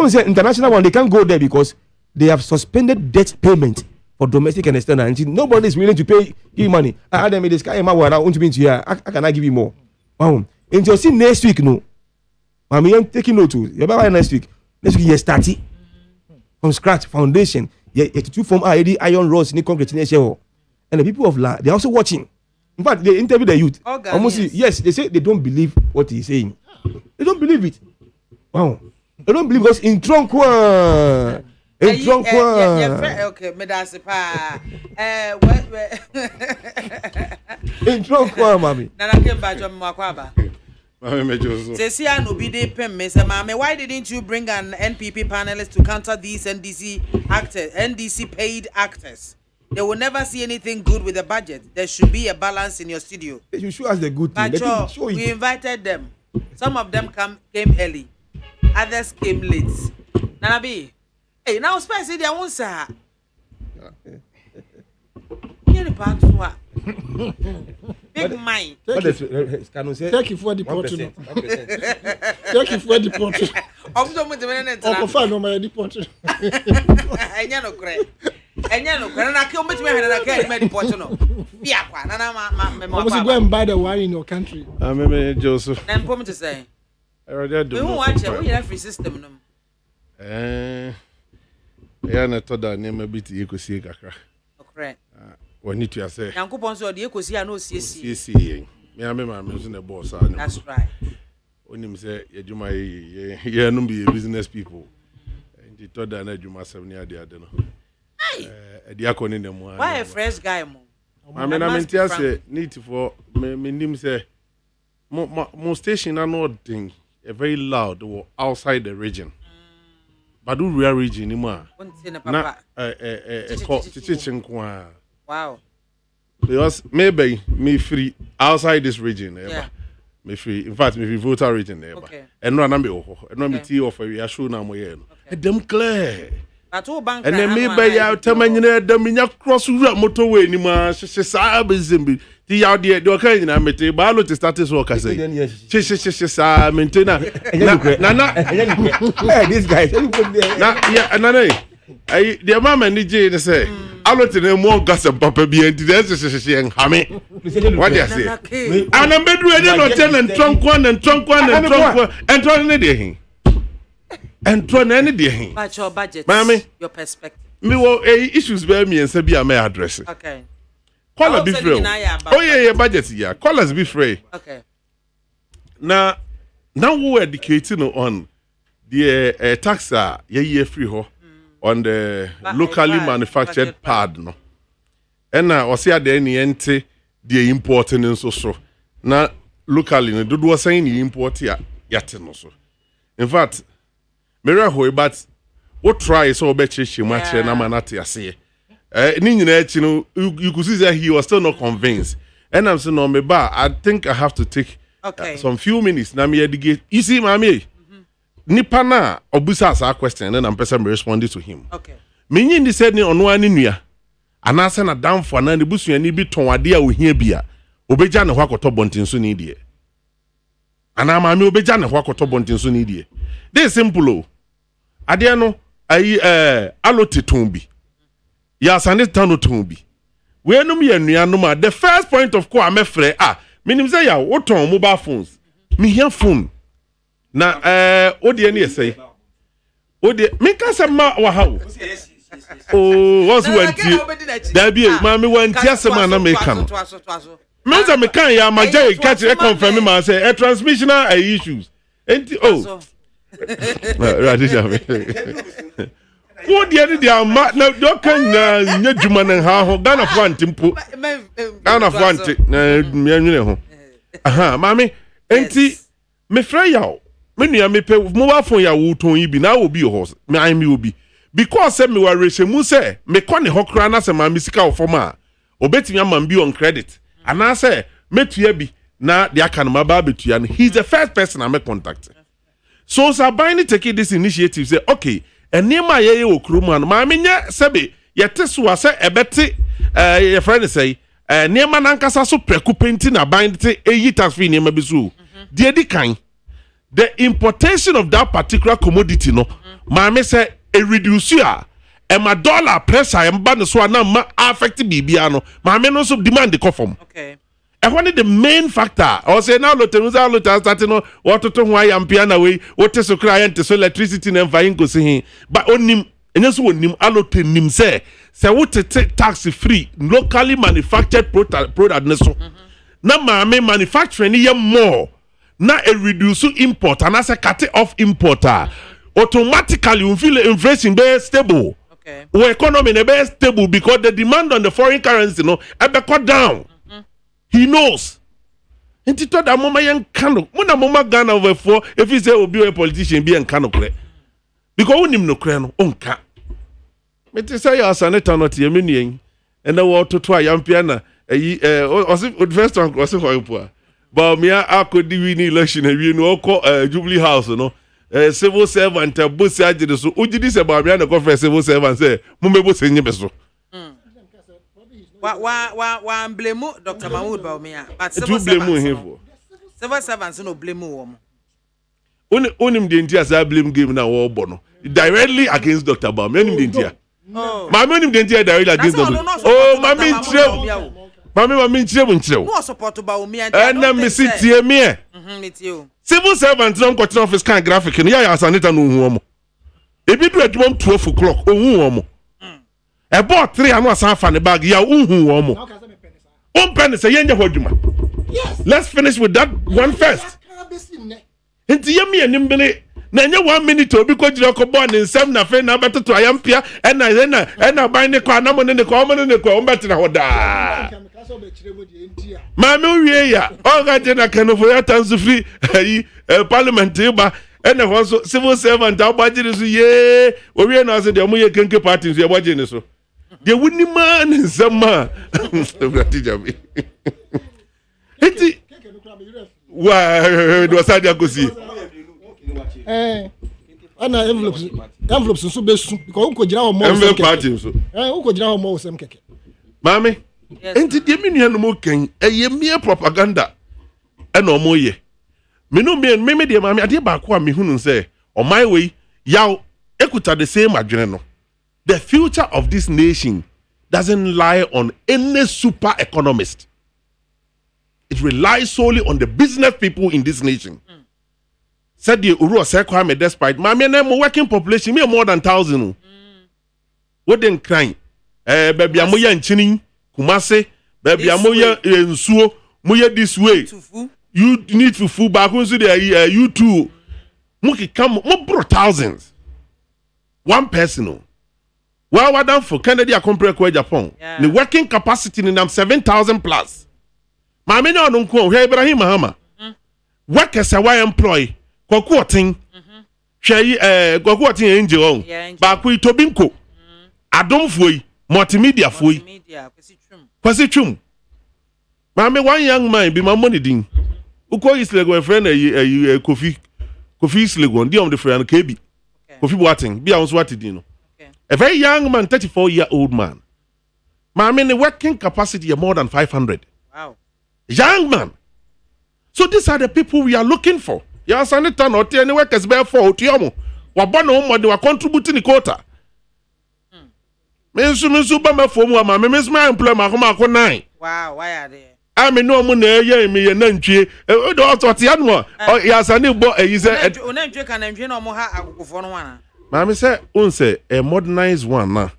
Say international one, they can't go there because they have suspended debt payment for domestic and external. And nobody is willing to pay you money. I had them in this guy, I want to be here. I cannot give you more. Wow. And you see next week, no. I'm taking note too. You're about next week. Next week, you're starting from scratch, foundation. Yeah, to form already iron rods, any concrete. And the people of La, they're also watching. In fact, they interview the youth. Almost, yes, they say they don't believe what he's saying. They don't believe it. Wow. They don't believe because in Tronkwa. Okay, me that's pa. In Tronkwa, mommy. Nana came back to Makwaba. Mame, why didn't you bring an NPP panelist to counter these NDC paid actors? They will never see anything good with the budget. There should be a balance in your studio. You show us the good thing. We invited them. Some of them came early. Others came late. Nanabi, hey, now spicy their own sir. Big mind. Take you for the portrait. Take you for the portrait. I'm so much of an entity. I'm fine on my deportation. I know, correct. And you know, I can't make a portrait. Yeah, I was going by the wine in your country. I remember Joseph. I'm going to say, we won't watch it. We have free system. Yeah, I thought that name a bit you could see. Correct. What need to say? Uncle Ponso, the Ecosia, I know CC. Me, I remember I'm using the boss. That's right. When him say, you might, yeah, no be business people. And he thought that you must have near the other. The account in them. Why a fresh guy, Mom? I mean, say, need for me, him say, more station are not thing, a very loud or outside the region. But do real region anymore. Na teaching kwa. Wow. Because maybe me free outside this region. Yeah. Me free. In fact, me free voter region. Okay. And no number. And no me tea offer. We are sure now more. And them clear. And then maybe I tell me them in your cross motorway anymore. She say Zimbi. The out there, the okay, I met a biology status worker say. She maintain. This guy. Yeah, and the mama and DJ say. I don't know more gossip, Papa. Be and the Hammy. What do you say? And I'm bedroom and trunk one and trunk one and trunk one and trying anything. And trying anything. But your budget, Mammy, your perspective. Me will issues bear me and say be a may address. Okay. Call us be free. Oh yeah, budget yeah. Call us be free. Okay. Now we're educating on the tax year free ho. On the locally manufactured pad, no. And now, I see at the end, the importing and so. Now, locally, no, do was saying the import here, yet no so. In fact, Mary Hoy, but what try so better she match and Amanati, I say. You could see that he was still not convinced. And I'm saying, no, me ba, I think I have to take some few minutes. Now, me educate. You see, Mammy. Nipa na obusa asa question and I'm person responding to him. Okay. Me nyi said ni ono ani nua. Anase na damfo na ne busua ni bi ton ade a ohia bia. Obeja ne ho akoto bontinso ni die. Ana ma me obeja ne ho akoto bontinso ni die. This simple o. Ade no ayi alote ton bi. Ya sane tano ton bi. We enum ye nua no ma the first point of call amefre minim say ya wo ton mobile phones. Me hear phone. Na odi ni say odi me ka se ma wa ha oh was wanti da bi ma me wanti asema na me kan me say me kan ya ma jay catch e confirm me say a transmissional issues enti radisha me odi ni dia ma na do kan na nya djuma na ha ho Ghana fwanti mpo Ghana fwanti na me anwene ho aha ma me enti me frɛ yaw me nua me pe mobile phone ya wo ton yi bi na obi ho me an me obi because say me wa rehemu say me kɔ ne hokra na say ma me sika wo form a obetimi am bi on credit ana say metua bi na de aka no maba betua no he's the first person I make contact so Sabine take this initiative say okay enema ye wo kromu an ma me nya sebe yete so ase ebete your friend say nema na nkasa so preku penti na bind te eyi tax fee nema bi so de di kan the importation of that particular commodity no maame say a reduce ya e ma dollar pressure e mba no so na ma affect bibia no maame no so demand the conform. Okay. And one of the main factor, or say now Lotenuza Lota starting no what to Piana way, what is so client so electricity and fine go see. But on him, and just one him allote him say what to take tax free, locally manufactured product neso. Na maame manufacturing here more. Na a reduce import and as a cut off importer. Automatically you feel inflation be stable. Okay. Our economy be stable because the demand on the foreign currency no be cut down. He knows. Nti to da mama yen kano. Muna mama Ghana over for if he say obi a politician be en kano kre. Because unim no kre no onka. Me te say ya senator not ye me nien. And na wo toto ayampia na the first one was for poor. But me akodi win election e wi no call Jubilee House no. Civil servant boss agide so ugidi se ba me na conference civil servant say mo mebo se nye beso. Wa blame Dr. Mahmoud Baumia, but civil servants no blame woman. Onim the India say blame game na wo bono directly against Dr. Baumia. Onim the India. Mama onim the India directly against Dr. Oh, mama nchire. Mama nchire mo nchire. No support Baumia. Na me sit here me. Civil servants no continue office kan graphic no ya sanita no hu omo. Ebi do adwom 12 o'clock ohun omo. About 3 and was half on the bag. Ya uhu penny say yenja hoduma. Yes. Let's finish with that one first. Inti yemi enimbele na nya 1 minute obi ko jira ko born in 7 na fe na beto to ayampia na ban ne kwa na mo ne kwa mo ne kwa ombeti na hoda. Mama wie ya o ga je na kanofo ya tanzu free parliament ba ena ho so civil servant abajiri so ye o wie na so de mo ye kenke party so ye baje ne so. The winning man in Zama. Why do I say I go see? Ana envelopes so be su because unko jira ho mo envelope party so. Unko jira ho mo sem keke. Mami. Enti de me nua no mo kan eye mere propaganda. E na omo ye. Me no me de mami ade ba ko a me hunu say o my way yaw ekuta the same adwene no. The future of this nation doesn't lie on any super economist. It relies solely on the business people in this nation. Said the Uru Kwame despite my working population, me more than 1,000. What then crying? Baby amoya nchini Kumase, baby amoya nsuo, moya this way. You need fufu back on the you too. Muki come more bro thousands. One person. Well, what done for Kennedy a compare kwa Japan. The working capacity in them 7,000 plus. Mami no nko he Ibrahim Mahama. Workers are employ. Kwakuotin. Hwe kwakuotin angel on. Ba ku itobinko. Adomfoi, multimedia foi. Kwasi twum. Mami one young man be my money din. Uko is like friend Kofi is like one the friend KB. Kofi Boateng be on what din no. A very young man, 34-year-old man. I mean, the working capacity is more than 500. Wow. Young man. So these are the people we are looking for. Yeah, Senator, not any workers bear for Tiomo. Wabano, they were contributing the quota. Mensu Bama for Mama, Miss my employer, Homa 9. Wow, why are they? I mean, no money, yeah, me and Nanchi. Oh, yes, I knew boy, he said, Mami say unse a modernized one na.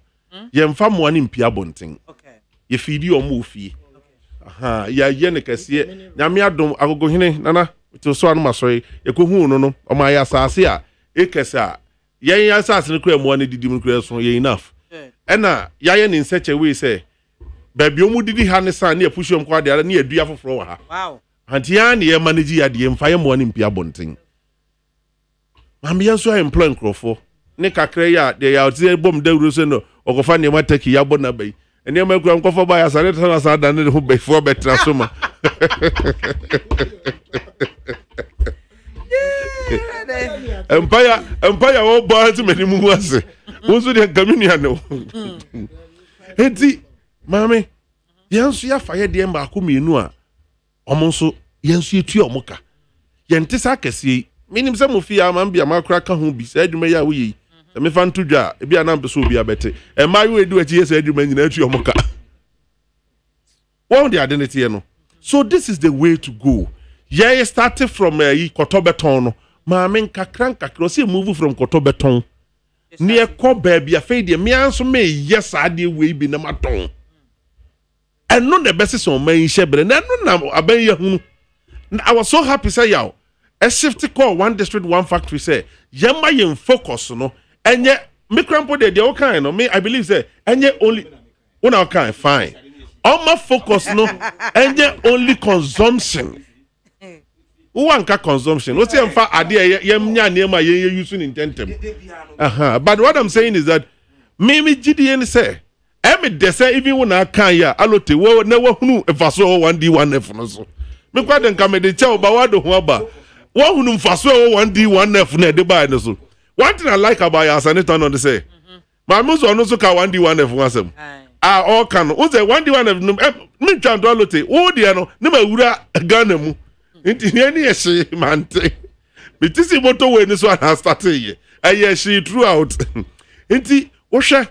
Ye mfa mo ani mpia bonten. Okay. Ye feedi o mo fie. Aha, ya ye ne kase nyame adom agogo hene nana to so anu masoy ye ko hu no o ma ya asase a e kase a ye ya asase ne kura mo ani didi mu kura so ye enough. Ena ya ye in such a way say baby o mu didi ha ne san na push om kwa de na adua foforo wa ha. Wow. Anti ya ne ye manage ya de mfa ye mo ani mpia bonten. Mami ya so employ nkrofo. Ne kakra ya de ya oti bom da wuro no okofa ne mataki ya bona bai ene ma kura nkofa ba ya sare tana sa da ne ho bai fo betra so ma empire wo ba ti meni mu wase wonso de communion no enti mami yansu ya fa ye de mba ko mienu a omonso yansu etu omoka yente sa kese minim se mo fia ma bia makra ka ho bi se adwuma ya wo yi se me fa nto dwa e bia na mpe so obi abete e ma yo edu achi se adwuma nyina atu omoka one the identity no so this is the way to go yeah started from kotobeton no ma men kakran kakro se move from kotobeton near ko baby afa de me anso me yes ade we bi na maton and no the best on man shebre na no na aban ye hunu I was so happy say yaw a shift call one district one factory say yema yen focus no enye me crampo de o kan no me I believe say enye only una kan fine all my focus no enye only consumption Uwanka consumption. What's your fa idea? Yemnya nema ye using in tentem. But what I'm saying is that maybe GDN say, de say even when I can ya alote wo never hunu efaso 1D1F no so. Me kwa den come de che oba wado ho aba. Wo hunu mfaso 1D1F na de ba no so. One thing I like about your senator no say. My muso no so ka 1D1F wasem. All can. Who say 1D1F me twan do alote. Wo de no ne ma wura Ghana mu. Inti any she mante. Bitisi moto we ni so na start ye. Aye she throughout. Inti wo hwe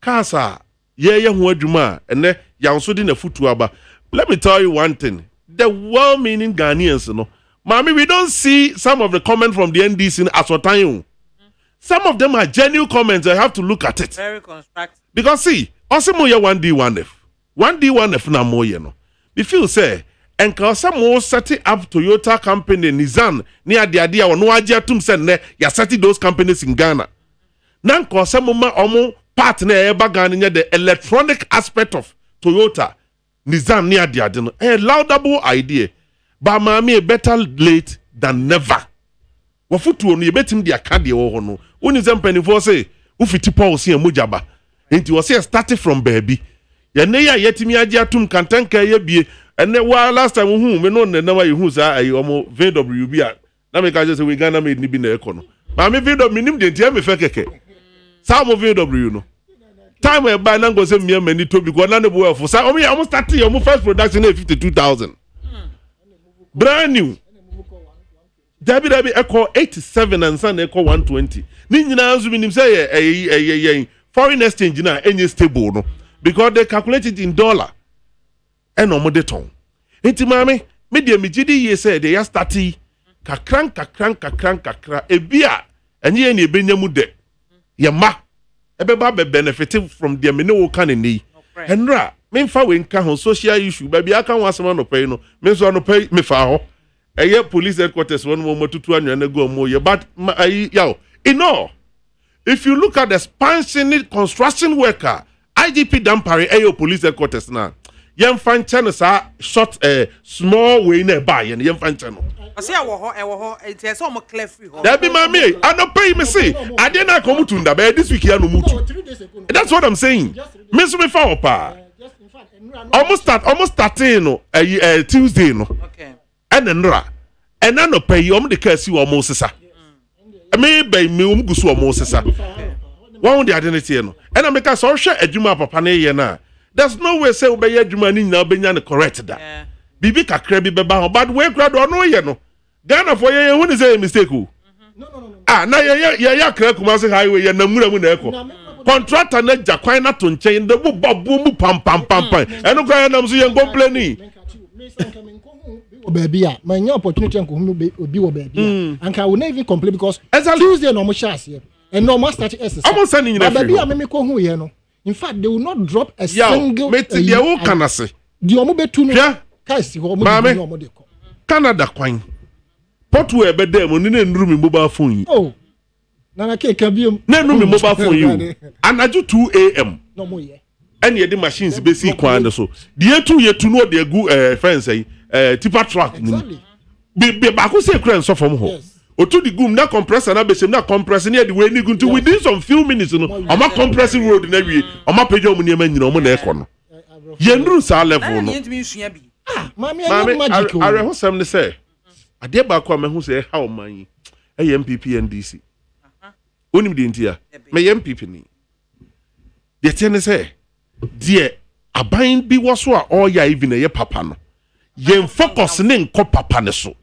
kasa ye ho adwuma ene yanso di na futu aba. Let me tell you one thing. The well-meaning Ghanaians no. Mami, we don't see some of the comments from the NDC as what time. Some of them are genuine comments. I have to look at it. Very constructive. Because see, also mo ye 1D1F. 1D1F na mo ye no. If you say and cause more setting up Toyota company Nissan near the idea or no idea to send ya setting those companies in Ghana. Nan cause more omo partner eba Ghana the electronic aspect of Toyota Nissan near the idea. A laudable idea. But mami better late than never. Wafutu onu yebetim dia kadi wo no. Oni zempani for say ufiti Paul si emujaba. Enti wo say starting from baby. Ya ne ya yetimi agi atum kantanka ye bie. And then last time me no na you say ayi omo VWB a na me ka just say we Ghana made ni bi na ekono ma me VW minim de ntia me fe keke some of VW no time e ba na go say me mani to because na ne bo for say omo start your first production 52,000 brand new Dabi echo 87 and san echo 120 ni nyina azu minim say eh foreign exchange na enye stable no because they calculate it in dollar. And no de ton. Enti mame, me de me gidi ye say they are starting kakran ebia enye ne ebenya mu de. Ye ma ebeba be benefit from the me no kan ni. Enra, me fa we nka ho social issue ba bia kan wasema no pay no. Me so no pay me fa ho. Eye police headquarters one mo matutu anwa na go mo ye but yaw. If you look at the expansion construction worker, IGP Dampare ayo police headquarters now. Yem fan channel sa short small way na buy and yem fan channel. I say I wo it's so much clear free. That be my me. I don't pay me say. I did not come to Ndaba this week here no mutu. That's what I'm saying. Me so me fa opa. Almost starting no Tuesday no. Okay. And nra. And na no pay you the case you almost sesa. Me be me gusu almost sesa. One the identity no. And I make us all share adwuma papa na ye na. There's no way say obey adwuma ni na obenya correct that. Bibi kakra bi beba ho but we kra do no ye no. Ghana for ye who say mistake o. No. Na ye kra Kumasi highway ye na mura mu na ekọ. Contractor na jakwan na to nchen de bobu mu pam. Eno kra na so ye complain. Baby, my new opportunity and be baby. And I will not even complain because Tuesday no more chance here. And no more start SS. I'm sending you that. Baby, I me ko hu here no. In fact, they will not drop a single. They will can say. The omo betu no. Kaisi ho omo de ko. Canada kwan. Port we be there mo ni na nru mi mobile phone. Oh. Na ke ka bi. Na nru mi mobile phone you. Anaju 2 am. No mo ye. And ye the machines be see kwan so. The yetu no de gu fence tipper truck ni. Be ba ko say kran so from ho. Otu di gum na compressor na be sem na compressor na the way ni gun to within some few minutes no. Oma compressing road na wie. Oma page omo niam nyina omo na ekọ no. Ye nru sa level no. Mami magic. I reho sem ne say. Ade ba ko ma hu say how man. MPP NDC. Onim di ntia. Me MPP ni. De tene say. Die aban bi wo so a all ya even ye papa no. Yen focus ne nko papa ne so.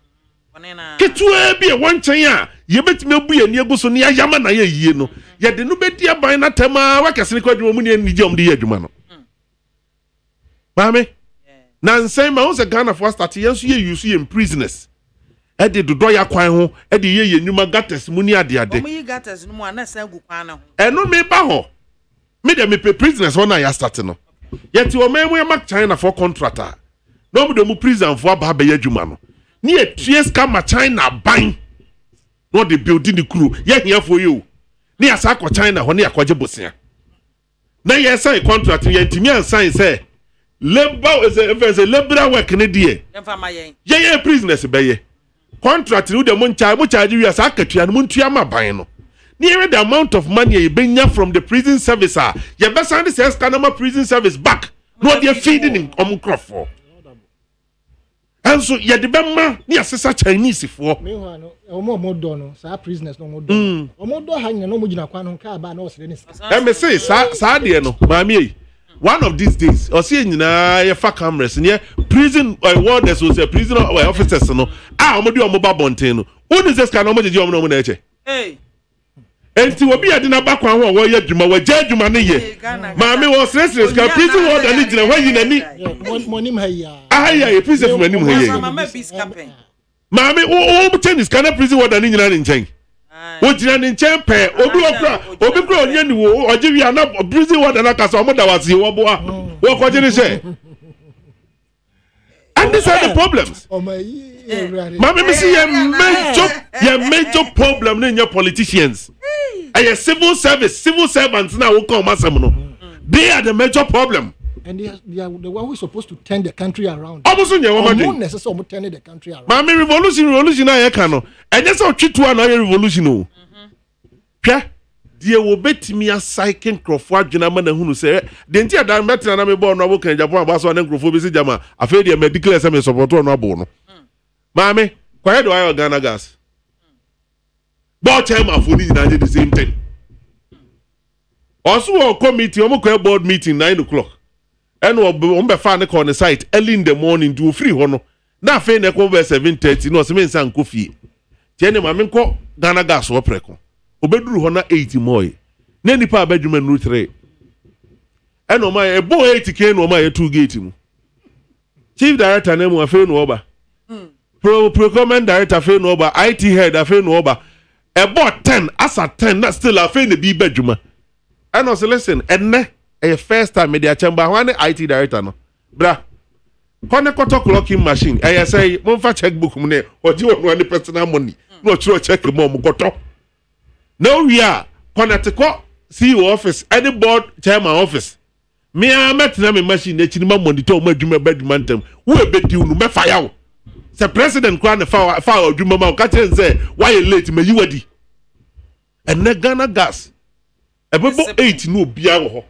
ketua bi e wonchen a ye betime bu ye ni eguso ni ayama na ye yie no ye de no bedi aban na tema wa kese ni kwadwuma mu ni anije om de ye adwuma no maame na nsen ma won se Ghana for start yenso ye use ye prisoners e de dodo ya kwan ho e de ye nyuma gates mu ni ade ade o mu gates no mu anasa gu kwan na ho eno me ba ho me de me pe prisoners won na ya start no yet o memu ya mak China for contractor no mu de mu prison for aba ba ye adwuma no ni e ties kama China ban no de building the crew ye hia for you ni asa ko China ho ni akwaje bosia na ye sign contract ye ntimi an sign say labor is a liberal work ni die ye prisoners be ye contract ni de mo charge we asa akatua no ntua ma ban no near the amount of money you bring from the prison service you be send the Scanama prison service back no they feeding in for and so you the bema ni asesa Chinese for meanwhile omo do no sa prisoners no mo do omo do ha no mo gina kwa no ka ba na osere ni me say sa de no maami one of these days o see nyina ye fa cameras near prison warders so say prison officers no omo do omo ba bonten no who is this kind omo jeje omo no na eche enti obi ade na bakwa ho wo ye adwuma wa je adwuma ne ye maame wo stress ka prison warder ni gina hwayi na ni monim haya ye prison for monim haya maame wo Chinese kana prison warder ni nyina ne nchen wo gina ne nchen pe obi kra onye ni wo oje wi ana prison warder na kasa omo da wase wo boa wo ko je ne se and these are the problems maame me see a major problem in your politicians. A civil servants now who come as they are the major problem. And they are the one who is supposed to turn the country around. Almost not necessarily turning the country around. Mami revolution I can. And that's how treat one revolution. Yeah, dear will bet me a psychic Crawford gentleman who say the entire diameter and I'm born no work in Japan about one Crawford Jama. I feel the medical exam support on a bone. Mami, why do I Ghana gas? Board chairman for the same thing. Also, a committee, board meeting 9 o'clock. And we'll be found on the site early in the morning to free honor. Now, fair over 7:30, no, some san coffee. Jenny Maminko, Ghana gas or preco. Obedru honor 80 more. Nanny pa bedroom route 3. And on my boy 80k no my 2 gate. Chief director name was Fain Oba. Procurement director Fain Oba, IT head a Fain Oba. About 10, as at 10, that's still a fair be bedroom. And also listen, and a first time media chamber, one IT director no. Bra. Konekoto clocking machine. I say, Monfa checkbook money, or do you want any personal money? No true check mom goto. No, we are Konetiko CEO office, any board chairman office. Me I met them machine, the chinima money to my bedroom. Who bet you no me fire? The president kwana fire dwuma ma ka chen say why you late me you wadi and na Ghana gas ebebo 8 no bia wo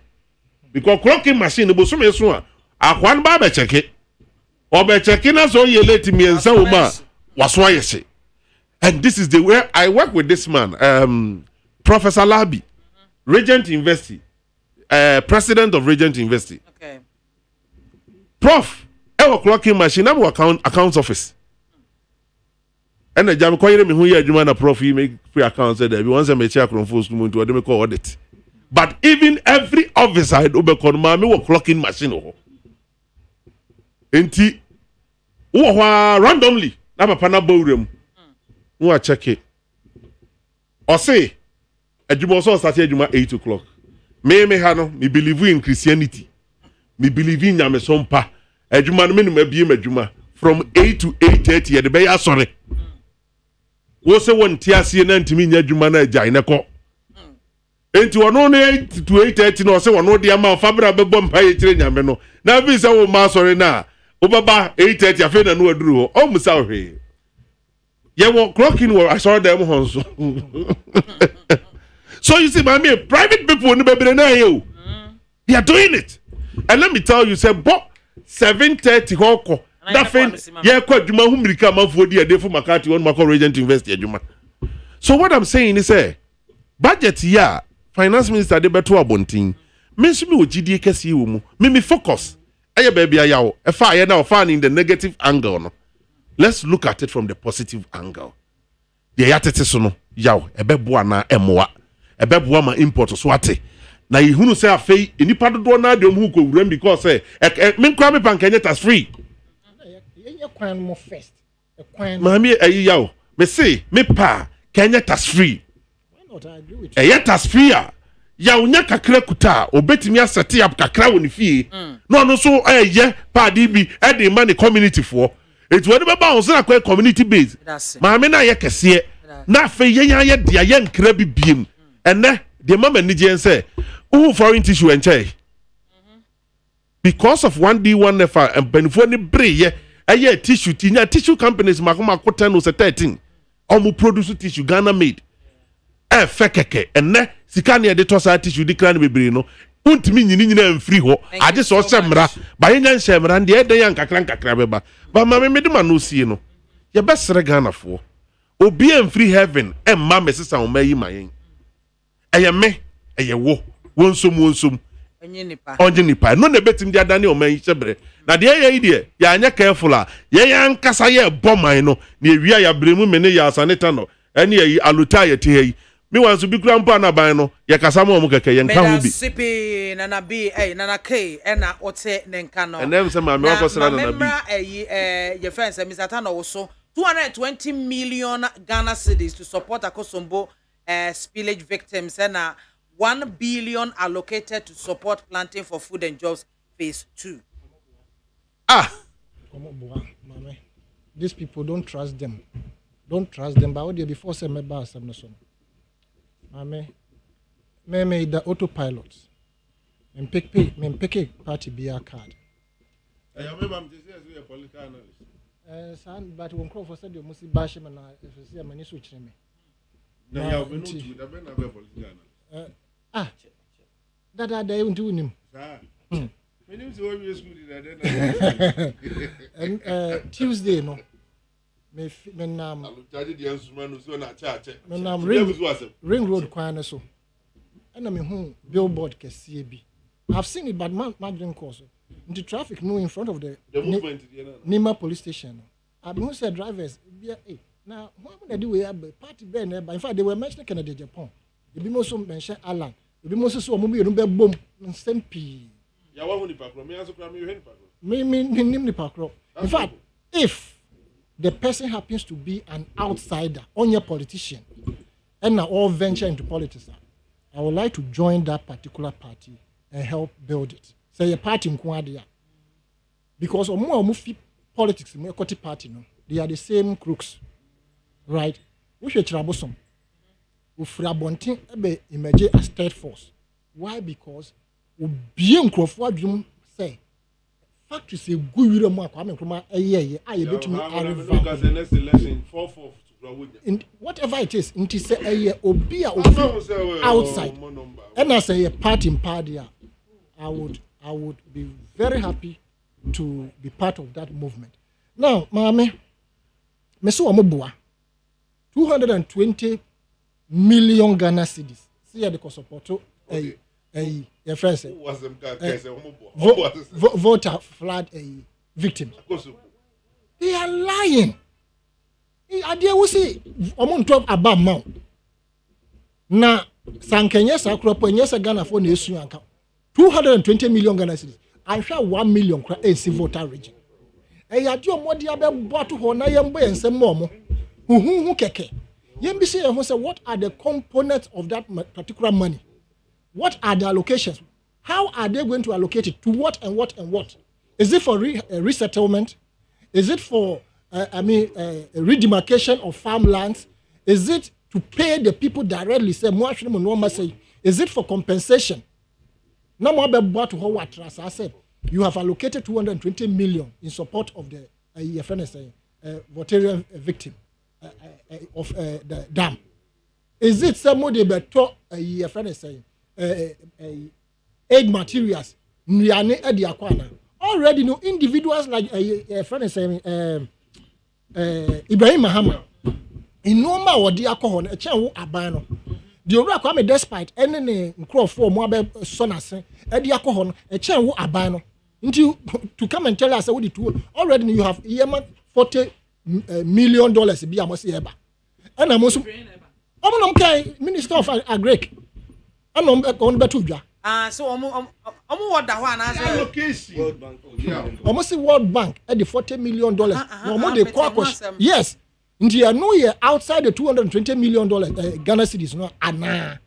because clocking machine bo so me so a akwan ba be check na so you late me ensa wo ma waso ayese. And this is the way I work with this man Professor Labi, Regent University, president of Regent University. Okay. Prof our clocking machine am accounts office. And the jam koyere me hu ye adwuma na prof you make free accounts there. Once I make check from full school to dem call audit. But even every office I do be call ma me work clocking machine ho. Enti wo randomly na papa na bawrem. Wo check it. O say adwuma so start adwuma 8 o'clock. Me ha no me believe in Christianity. Me believe in Nyamesompa. Adwuma no me no mabie madwuma from 8 to 8:30 ye de be asore. Wo se won ti ase na ntimi nya adwuma na agya ne ko. Enti wono no 8 to 8:30 no se wono de ama fabra be bom pa ye kire nyame no. Na bi se wo ma asore na wo baba 8:30 afi na no aduru ho. O musa hwe. Ye wo clocking wo asore dem ho so. So you see, my private people no be na you. They are doing it. And let me tell you, say, Bob 7:30 hoko. That thing, yeah, quite Juma Humrika Mafodi, a day for Makati, one Mako Regent University, Juma. So what I'm saying is, budget, yeah, finance minister, de beto abonting. Mention me with GDA KCU, me focus. Aye, baby, a fire now, fan in the negative angle. No. let's look at it from the positive angle. The yatete so no yaw ebeboa na emoa ebeboa ma import so ate na yehunu say afei enipa dodo na de mu ko wuram because say me nkwa me bank enye tax free ye kwan mo first mami ayi yaw me say me pa Kenya tax free why not I agree with you tax free yaw nya kakra kuta obetimi asete up kakra woni fie no so ye pa di bi e de man community for it when be bounce na community base maame na ye kese na fe ye dia ye nkra bi biem ene de mama ni gen say who foreign tissue enche because of 1D1F and benefo ni bre ye tissue tinya tissue companies makoma ko 10 or 13 omu produce tissue Ghana made fekeke ene sika ne de tosa tissue di kran bebre no untimi nyina mfiri ho age so semra ba ye nya semra de e de yan kakra beba ba ma me de ma no sie no ye besere Ghana fo obi mfiri heaven emma mesesa o mayi mayen eye me eye wo wonsom onye nipa no na betim dia dane o mayi chebre na de ye ide ya anya careful a ye yan kasa ye boman no na ewia ya bremu me ne ya asaneta no ene yi aluta ye te yi mi wan so bi kura mpa na ban no ye kasa mo keke ye nka ho bi sipi nana b nana k na ote ne nka no enem se ma me wakosra nana b ye friends Mr. no wo so 220 million Ghana cedis to support Akosombo spillage victims and 1 billion allocated to support planting for food and jobs phase 2. These people don't trust them. But what they before say me ba some no so. Me the autopilot. Me pick party BR card. I remember I'm just as a political analyst. But when Crawford said you must bash him and if you see a many switch me. No, you will not do that. Ben political analyst. That are they doing him. And Tuesday, no. Ring Road Kwana so. And I'm home billboard CAB. I've seen it, but my drink course. The traffic no in front of the movement Nima police station. I mean, said drivers. Now, what would I do? We have a party banner, but in fact, they were mentioning Canada, Japan. The be also mentioned Alan. The be also so movie boom and send P. Ya wa huni pakro. Me aso kra me huni pakro. Me pakro. In fact, if the person happens to be an outsider on your politician and now all venture into politics, I would like to join that particular party and help build it. Say a party in Kwadia. Because more politics, more party, no, they are the same crooks. Right? We should troublesome. We frabontin ebe emerge as third force. Why? Because we bien crofo say factory say go wire mo akwame kroma eye aye betumi because the next election 4-4 in whatever it is nti say eye obi a outside and as a party in Padia, I would be very happy to be part of that movement. Now, Mame, meso omoboa 220 million Ghana cedis. See the support your friends voter flood victims. They are lying. Idea we see among top about mount. Na Sankenya Sakropo nyesa Ghana for nesu anka 220 million Ghana cedis. I share 1 million voter region. Yadio modi abe boato ho na yembo ensem mo hu keke. Yembi say what are the components of that particular money? What are the allocations? How are they going to allocate it? To what and what and what? Is it for resettlement? Is it for redemarcation of farmlands? Is it to pay the people directly? Say, is it for compensation? No more about what I said. You have allocated 220 million in support of the Voltarian victim of the dam. Is it somebody better aid materials? Already, no individuals like Ibrahim Mahama. In normal or the alcohol, a child abano. The Ora despite any crop for Moab Sonas, the alcohol, a child abano. To come and tell us what it will already you have 40 million dollars bi amo se eba and am also omo kai minister of agric and on beto dwa so omo wada ho ana say omo say World Bank at the $40 million no omo dey kwakosh yes nti I know here outside the $220 million Ghana cedis no ana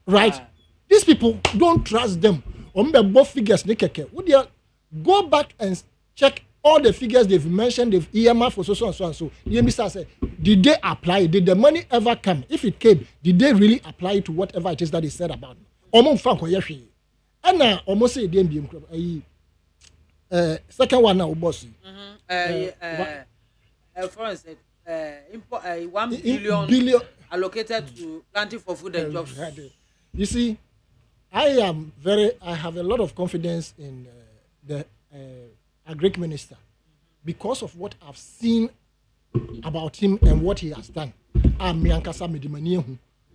right these people don't trust them omo be both figures ne keke would you go back and check all the figures they've mentioned, they've earmarked for so and so and so. The minister said, did they apply it? Did the money ever come? If it came, did they really apply it to whatever it is that they said about it? And now, almost say the second one now, boss. For instance, 1 billion allocated to planting for food and jobs. You see, I have a lot of confidence in the Agric minister because of what I've seen about him and what he has done.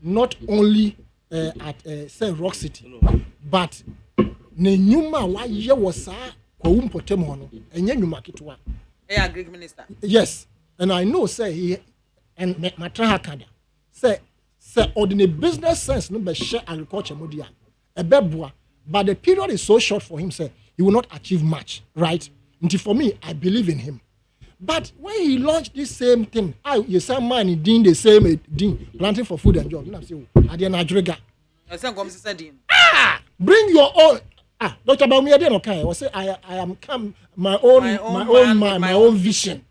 Not only at say Rock City, but Nenyuma wa ye wasa kwa umpotem no enye nyuma kitwa. Agric minister. Yes, and I know say he and matra hakada say ordinary business sense no be share agriculture modia ebeboa, but the period is so short for him say he will not achieve much, right? Until for me, I believe in him. But when he launched this same thing, you some man doing the same thing, planting for food and job. Bring your own. Dr. Baumi, I didn't say I am come my own vision.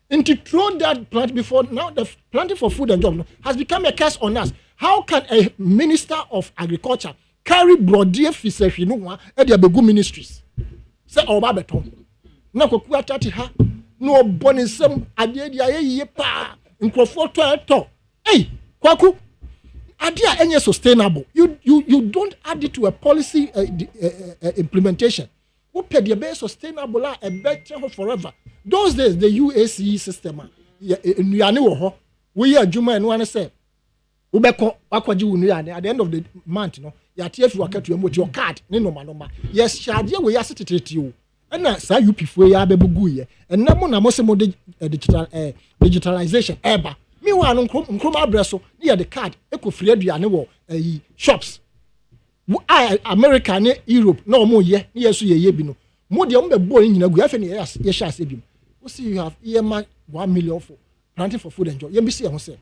And to throw that plant before now, the planting for food and job has become a curse on us. How can a minister of agriculture carry broadier fishery, you know, at the Begu ministries? Say oba beton na koku atati ha no bonisem ade dia ye pa nkrofo to kwaku ade a enye sustainable you don't add it to a policy implementation who pay the best sustainable a better forever those days the UAC system nuane wo ho we adwuma eno ane say wo beko akwaji wo nuane at the end of the month no ya tie fi wakatu emoti your card ne normal yes shade we ya seteteti o na sa UP4 ya bebugu ye na mo na mo se mo digitalization eba mi wa no nkrom abreso ne ya the card ekofiri aduane wo shops America ne Europe na mo ye ne yeso ye bi no mo de mo be bo nyina gu afa ne ye sha ase bi we see you have earmarked 1 million for planting for food and job you be see say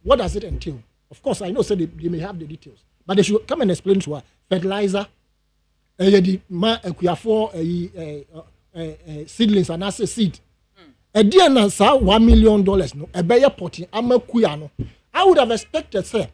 what does it entail? Of course I know say they may have the details but they should come and explain to her fertilizer the AKWAFO seedlings and as a seed dear na sa $1 million no e be potting amakuya no I would have expected say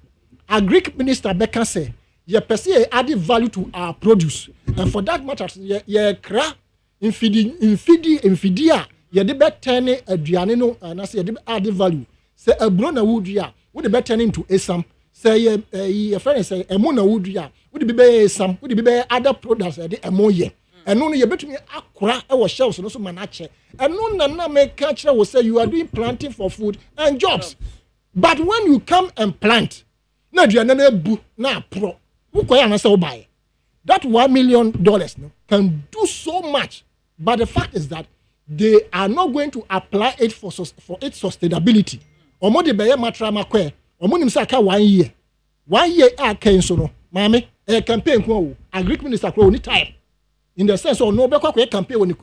Agric minister Becca say ye pese added value to our produce and for that matter ye kra infidia ye de be turn aduane no na say ye de added value say abro na wudua we de be turn into esam say ye friend say emo na wudua we de be esam we de be other products de emo ye eno no ye betumi akora e wo shelves no so manache eno na make kire wo say you are doing planting for food and jobs but when you come and plant na aduane na ebu na pro ukoya na say wo buy that $1 million no can do so much but the fact is that they are not going to apply it for its sustainability omo de be ye matra makwe omo nim say aka 1 year aka so no maame campaign ko Agric minister ko ni time in the sense of no be kwa campaign when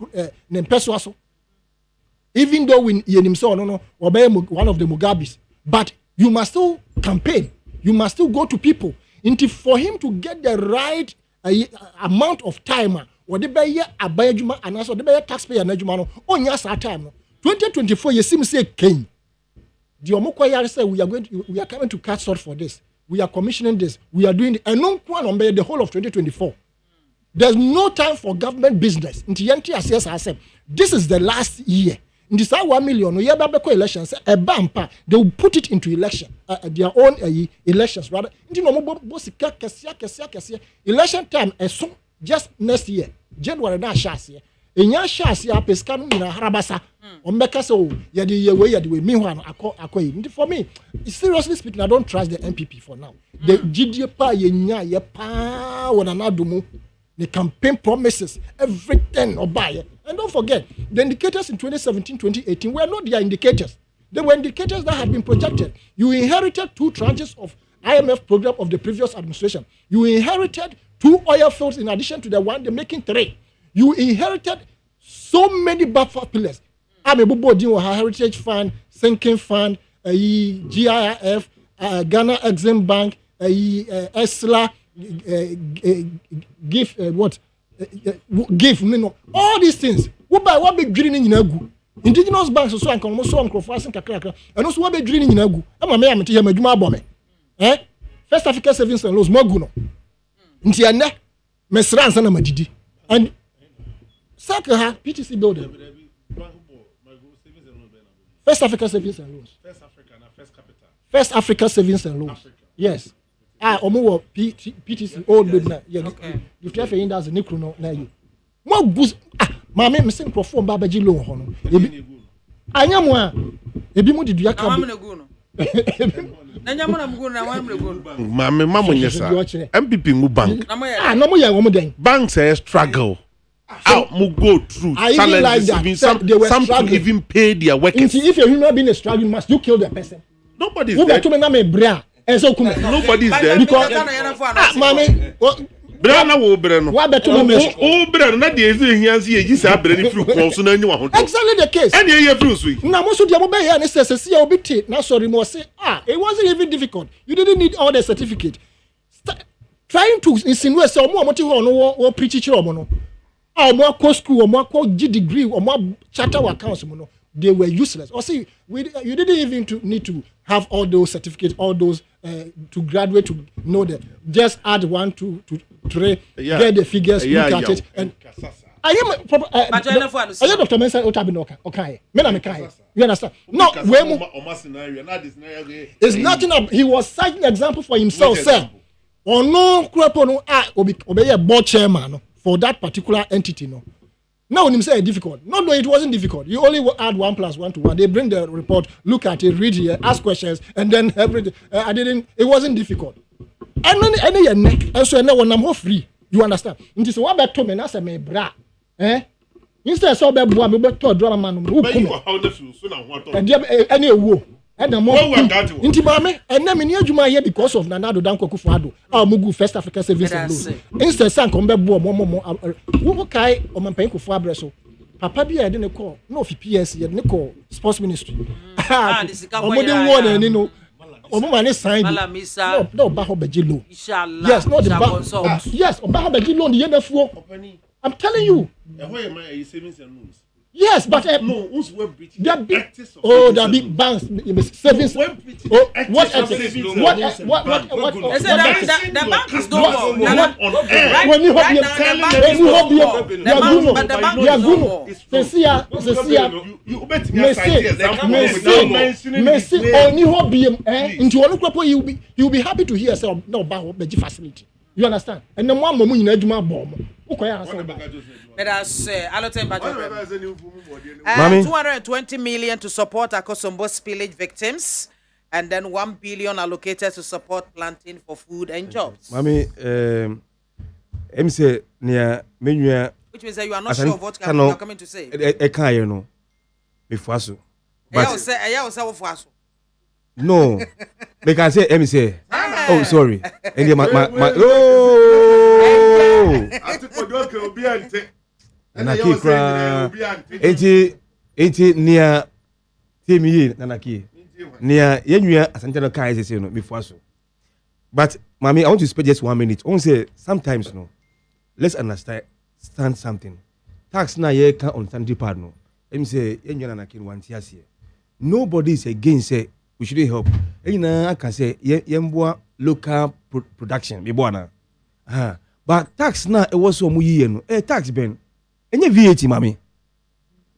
ne peso aso even though when yenim say no obey one of the Mugabes but you must still campaign you must still go to people until for him to get the right amount of time or the be abayadwuma and also the be taxpayer na adwuma no onya sa time no 2024 you seem say ken the omokoya say we are coming to cut short for this we are commissioning this we are doing and no one on the whole of 2024 there's no time for government business until yenti assess ourselves this is the last year in this 1 million no yeba be elections a bampa they will put it into election their own elections rather until no mo sika kesia election time so just next year January na shase enya shase apeska no na harabasa o meka so ye de we me ho akoyi for me seriously speaking I don't trust the MPP for now the GDA pa yenya ye pa wona na domu the campaign promises everything obaye And don't forget, the indicators in 2017, 2018 were not their indicators. They were indicators that had been projected. You inherited 2 tranches of IMF program of the previous administration. You inherited 2 oil fields in addition to the one they're making 3. You inherited so many buffer pillars. I'm a Bobo Heritage Fund, Sinking Fund, GIF, Ghana Exim Bank, ESLA, give all these things. What big drilling in Nagu? Indigenous banks so and almost so and kakra. And also what big drilling in Nagu? I'm a man to Yamajuma Bombe. First Africa Savings and Loans Moguno. Ntiana, Mesran Sana Madidi. And Sakaha, PTC building. First Africa Savings and Loans. First Africa Savings and Loans. Yes. Omo PTC old business. Yeah. You tell me that's a Nikruno na you. Mo boost maame me sen crofo mba baji loan ho no. Anyamo a ebi mu didua ka. Nanya mo na mgu na wan mgu. Maame mamo nyesa. MPP ngu bank. No mo ya wo mo den. Banks struggle. Mu go through challenges like some to even pay their workers. If a human being is struggling, must you kill the person? Nobody's there. Nobody's there because mommy Brana wo brano. Wa beto no mes. O brano na de ezi ehiansi eji sa brani fru kon so na anyi wa ho. Exactly the case. And ye fru so yi. Na mo so de mo be here na se ya obi te na sorry mo say it wasn't even difficult. You didn't need all the certificate. Trying to insinuate say omo te ho no wo preach chire omo no. Omo akọ school, omo akọ G degree, omo charter accounts mo no. They were useless. Or see, you didn't even need to have all those certificates, all those to graduate to know that. Just add 1 to 3, get the figures, look at it, and I am Dr. Mensa Otabinoka. Okay, you understand? No, it's nothing. He was citing an example for himself, sir. Or no, obey a board chairman for that particular entity, no. No, when you say difficult. No, it wasn't difficult. You only add 1 + 1 to 1. They bring the report, look at it, read it, ask questions, and then everything. It wasn't difficult. And then any neck, also no one I'm free. You understand? It is what about to me, say me bra. Instead so be boa me be to drama man. Who come? Any wo. And the more into mame and na me ni adwuma here because of Nanado Danko Kufuado. Mugu First Africa Savings and Loans. Instead san come be bo wo kai o man pen Kufu abreso. Papa bi e de ne call no fi PS ye ne call sports ministry. Omo de won ani no. Omo ma ne sign. No ba ho beji loan. Inshallah. Yes, not the ba. Yes, ba ho beji loan ye na fuo. I'm telling you. Savings and loans. Yes, but no, who's web British? That big banks, savings. What? The bank is no more. When you have you'll be happy to hear say no about facility. You understand? And the one moment you know bomb. Let us say, 220 million to support Akosombo spillage victims, and then 1 billion allocated to support planting for food and jobs. Mami, say near menu. Which means that you are not sure of what you are coming to say. I can't, you know, before so. But I say, no, they can say, say. Oh, sorry. And and I keep near Timmy Nanaki near Yenya Asantana Kai is before so. But mommy, I want to spend just 1 minute. I want to say sometimes no. Let's understand something. Tax na ye can understand the part no. Let me say Yenya Nanaki 1 year. Nobody is against say we should help. I can say yemboa local production. But tax na it was so muye no. Tax ben. Any VAT, mommy.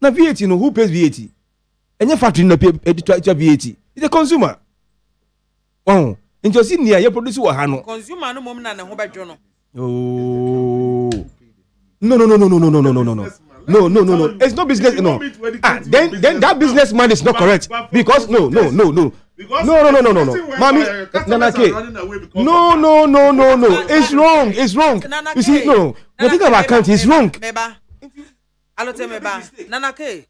Now VAT, no, who pays VAT? Any factory no pay VAT. It's a consumer. Oh, in just in here, you produce what hano. Consumer no moment and home journal. Oh, no. It's no business, no. Then that businessman is not correct because no. Mommy, Nanake. No. It's wrong. You see, no. The thing about account is wrong. Alote meba. Nana ke.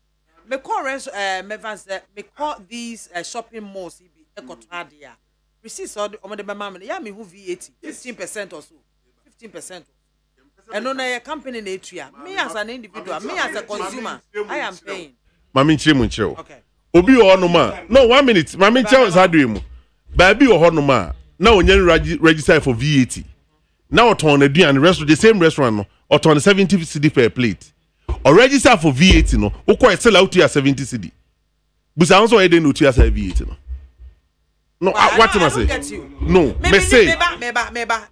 Me call me call these shopping malls be ekotadia. Receipts or the mama ya me who VAT 15% or so. 15%. And on a company in Atria. Me as an individual, me as a consumer, I am paying. Mami Chimuncho. Okay. Obi or no ma. No 1 minute. Mami Chow Sadrimu. Baby or Honoma. Now when you register for VAT. Now on a and the rest of the same restaurant or on 70 cedi per plate. Or register for VAT no. O quite sell out to 70 cedi. But I also I didn't know to VAT no. No, what am I say? No, me say.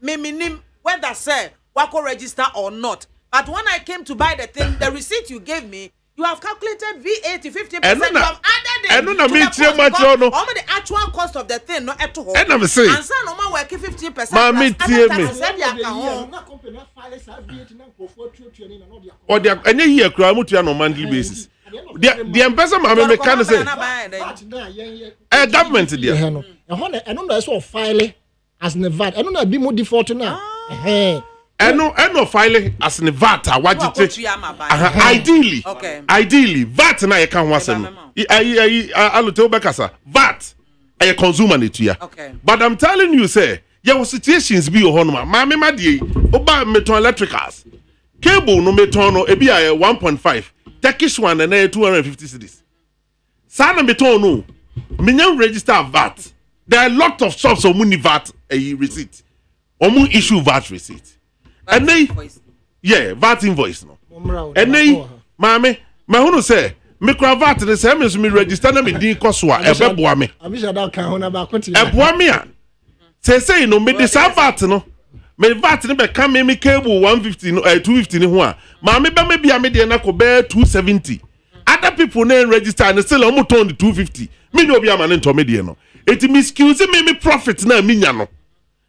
Me whether say wako register or not. But when I came to buy the thing, the receipt you gave me, you have calculated VAT 50%. You have added it. And no, me tell my no. Only the actual cost of the thing, no at all. And I'm saying. And so no man working 15%. Mami tell me. Or the any year cry mutu on a monthly basis. The ambassador mama me can say. Government there. And on the so file as in the VAT. I don't know be more default now. I know filing as in VAT. Ideally, okay. Ideally, VAT na you can want some. I tell Bekasa VAT. I consumer it here. Okay. But I'm telling you, say, your situations be your home. Mama, madi, oba meton electricals. Cable no meton no ebi 1.5. Turkish one and 250 cedis. Sana meton no. Minyan register VAT. There are a lot of shops on money VAT receipt. Omu issue VAT receipt. And they, yeah, VAT invoice no. And they, mame, who say, me cravat the same as me register na me din koswa ebe boa me. Abisha da kan ho na ba kwenti. E boa me a. Say no me the VAT no. Me VAT ne be kan me cable 150 no 250 ne ho a. Mame be me bia me de na ko be 270. Other people na register and still am turn the 250. Me no bia man nto me de no. It me excuse me profit na me nya no.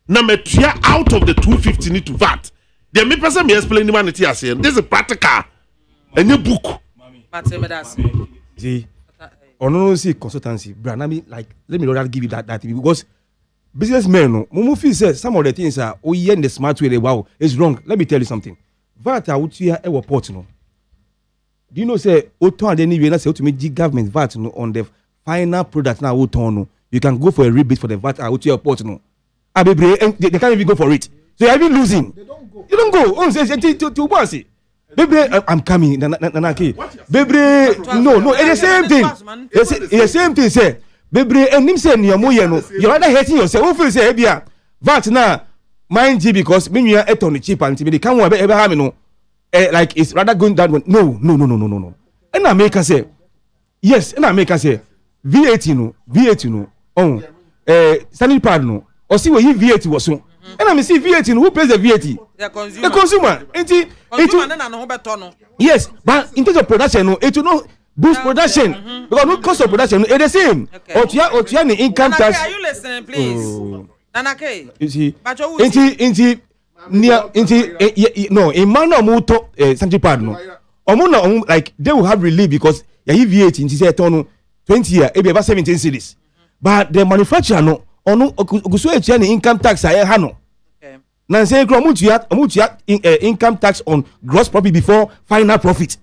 Na me tua out of the 250 need to VAT. The me person me explain the man it here say this is practical. Any book. See, or no see consultancy, brand. I mean, like, let me not give you that because businessmen, no, Mumufi says some of the things are in the smart way. Wow, it's wrong. Let me tell you something. VAT out here our port, no. Do you know say Oton and anyway? That's to me government VAT no on the final product now Oton no. You can go for a rebate for the VAT out here port no. They can't even go for it. So you're even losing. They don't go. You don't go. Oh, say to boss. Baby, I'm coming. Nanaki. Baby, no. It's the same thing. It's the same thing. Say, baby, and him say you're rather hating yourself. Who feel say, "Ebia, VAT na mind you because when you are at on the cheap and they can't ever have no, like it's rather going that one. No. And I make her say, yes. And I make her say, VAT no. Oh, standing pad no. Or see where you VAT was so. And I see VAT who pays the VAT? The consumer. Yes, but in terms of production, no, it will not boost production because no cost of production is the same. Or the income tax. Are you listening, please? Nanake. You see, no, in manner moto Sanji pad no. Omuna like they will have relief because you VAT in say 20 year, it be about 17 cities. But the manufacturer no. Ono okuso etia ni income tax aye ha no. Okay. Na say kro mutua income tax on gross profit before final profit.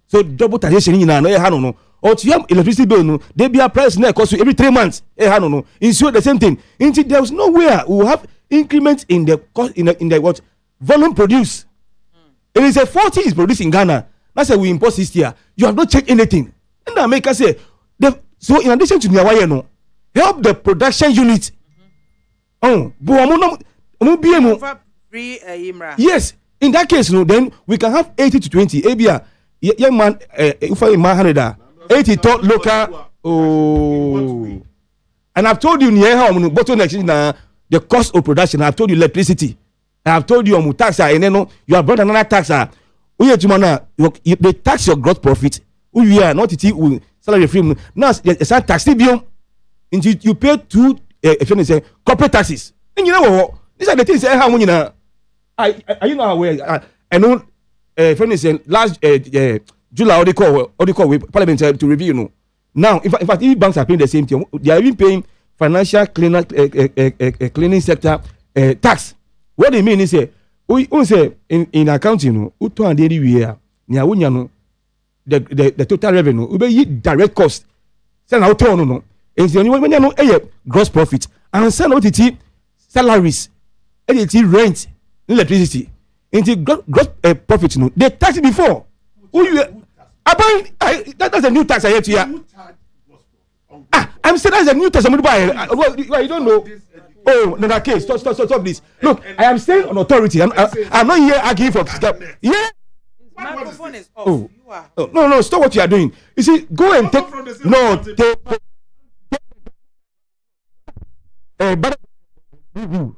So double taxation ni na no ha no. Otua electricity bill no, they be a price na cost every 3 months. Ha no. Insure the same thing. Until there was nowhere we will have increment in the cost in the what volume produce. It is a 40 is produced in Ghana. That's why we import this year. You have not checked anything. And I make us say so in addition to Niawaye no help the production unit. Yes, in that case, no, then we can have 80 to 20. Abia, young man, if I am 80 top local. Oh, and I've told you near how bottleneck na the cost of production. I've told you electricity. I've told you tax and then you have brought another tax. They tax your gross profit. We are not it salary free. Now it's a tax bill. You pay two corporate taxes. And you know what? These are the things how many are you not aware? I know for instance last July or they call with Parliament to review you know. Now in fact even banks are paying the same thing. They are even paying financial cleaning sector tax. What they mean is we say in accounting no uto and everywhere nya wonya no the total revenue ube yi direct cost say na hotel no enti oni when no gross profit and say na otiti salaries editi rent electricity enti gross profit no they tax before that's a new tax I hear to you. I'm saying that's a new tax. You don't know. Oh, no, that case. Stop this. Look, I am saying on authority. I'm not here arguing for. Yeah. Microphone is off. No, stop what you are doing. You see, go and take. No, but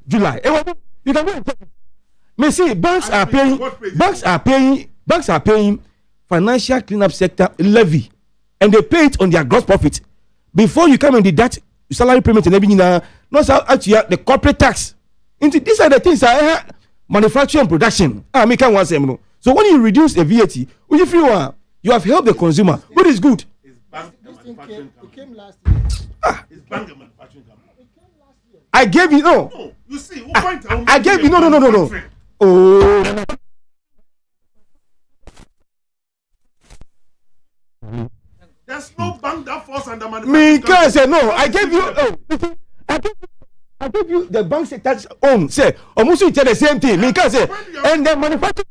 July. You can go and take it. Me see, banks are paying financial cleanup sector levy, and they pay it on their gross profit before you come and deduct salary payment and everything. Not actually the corporate tax. These are the things that manufacturing and production. Make one say no. So when you reduce the VAT, if you have helped the consumer, what is good? It came last year. It's bank and manufacturing company. I gave you no. No, you see, I gave you no. Oh. There's no bank that falls under manufacturing. Me can't say no. I gave you. I gave you the bank say tax own. Say almost you tell the same thing. Me can't say and the manufacturing.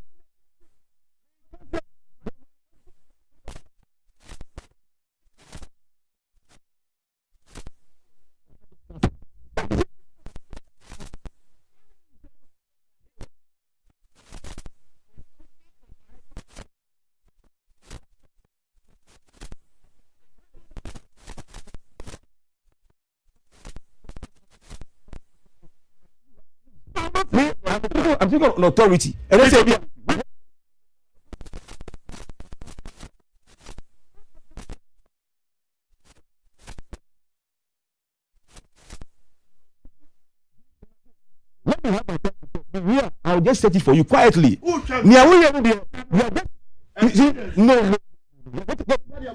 I'm thinking on authority. And they say, let me have my time. I'll just set it for you quietly. No.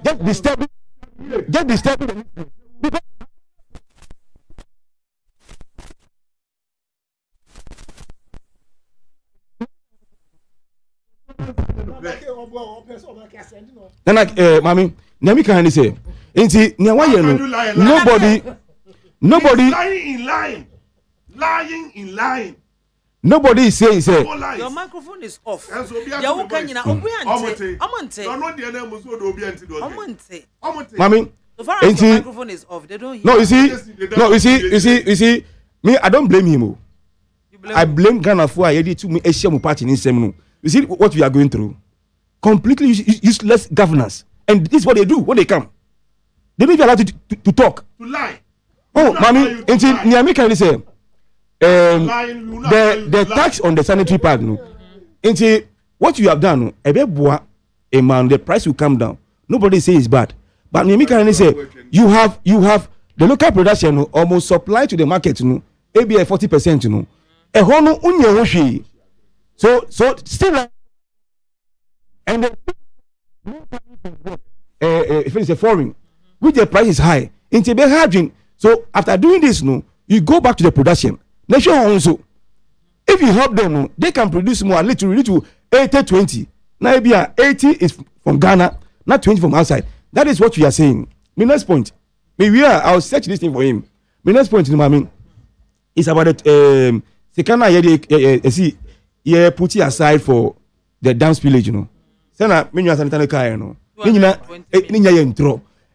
Just disturbing. Mami, Nami can say, nobody lying in line. Nobody is saying, your microphone is off. Mami, so far as your microphone is off, they don't hear. No, you see, me, I don't blame him. I blame Ghana for I to me Asia party in Semino. You see what we are going through? Completely useless governance. And this is what they do when they come. They don't even allow to talk. To lie. Oh, Mami, until Niami can say the tax on the sanitary pad, no. Until what you have done, the price will come down. Nobody say it's bad. But Niami can say you have the local production almost supply to the market, maybe 40%, So still and if it's a foreign, which the price is high, into be harding. So after doing this, you go back to the production. Nation also, if you help them, they can produce more, literally to 80-20. Now maybe 80 is from Ghana, not 20 from outside. That is what we are saying. My next point, I'll search this thing for him. My next point, is about the see, put it aside for the dam spillage, Sana, menu sanitary car, because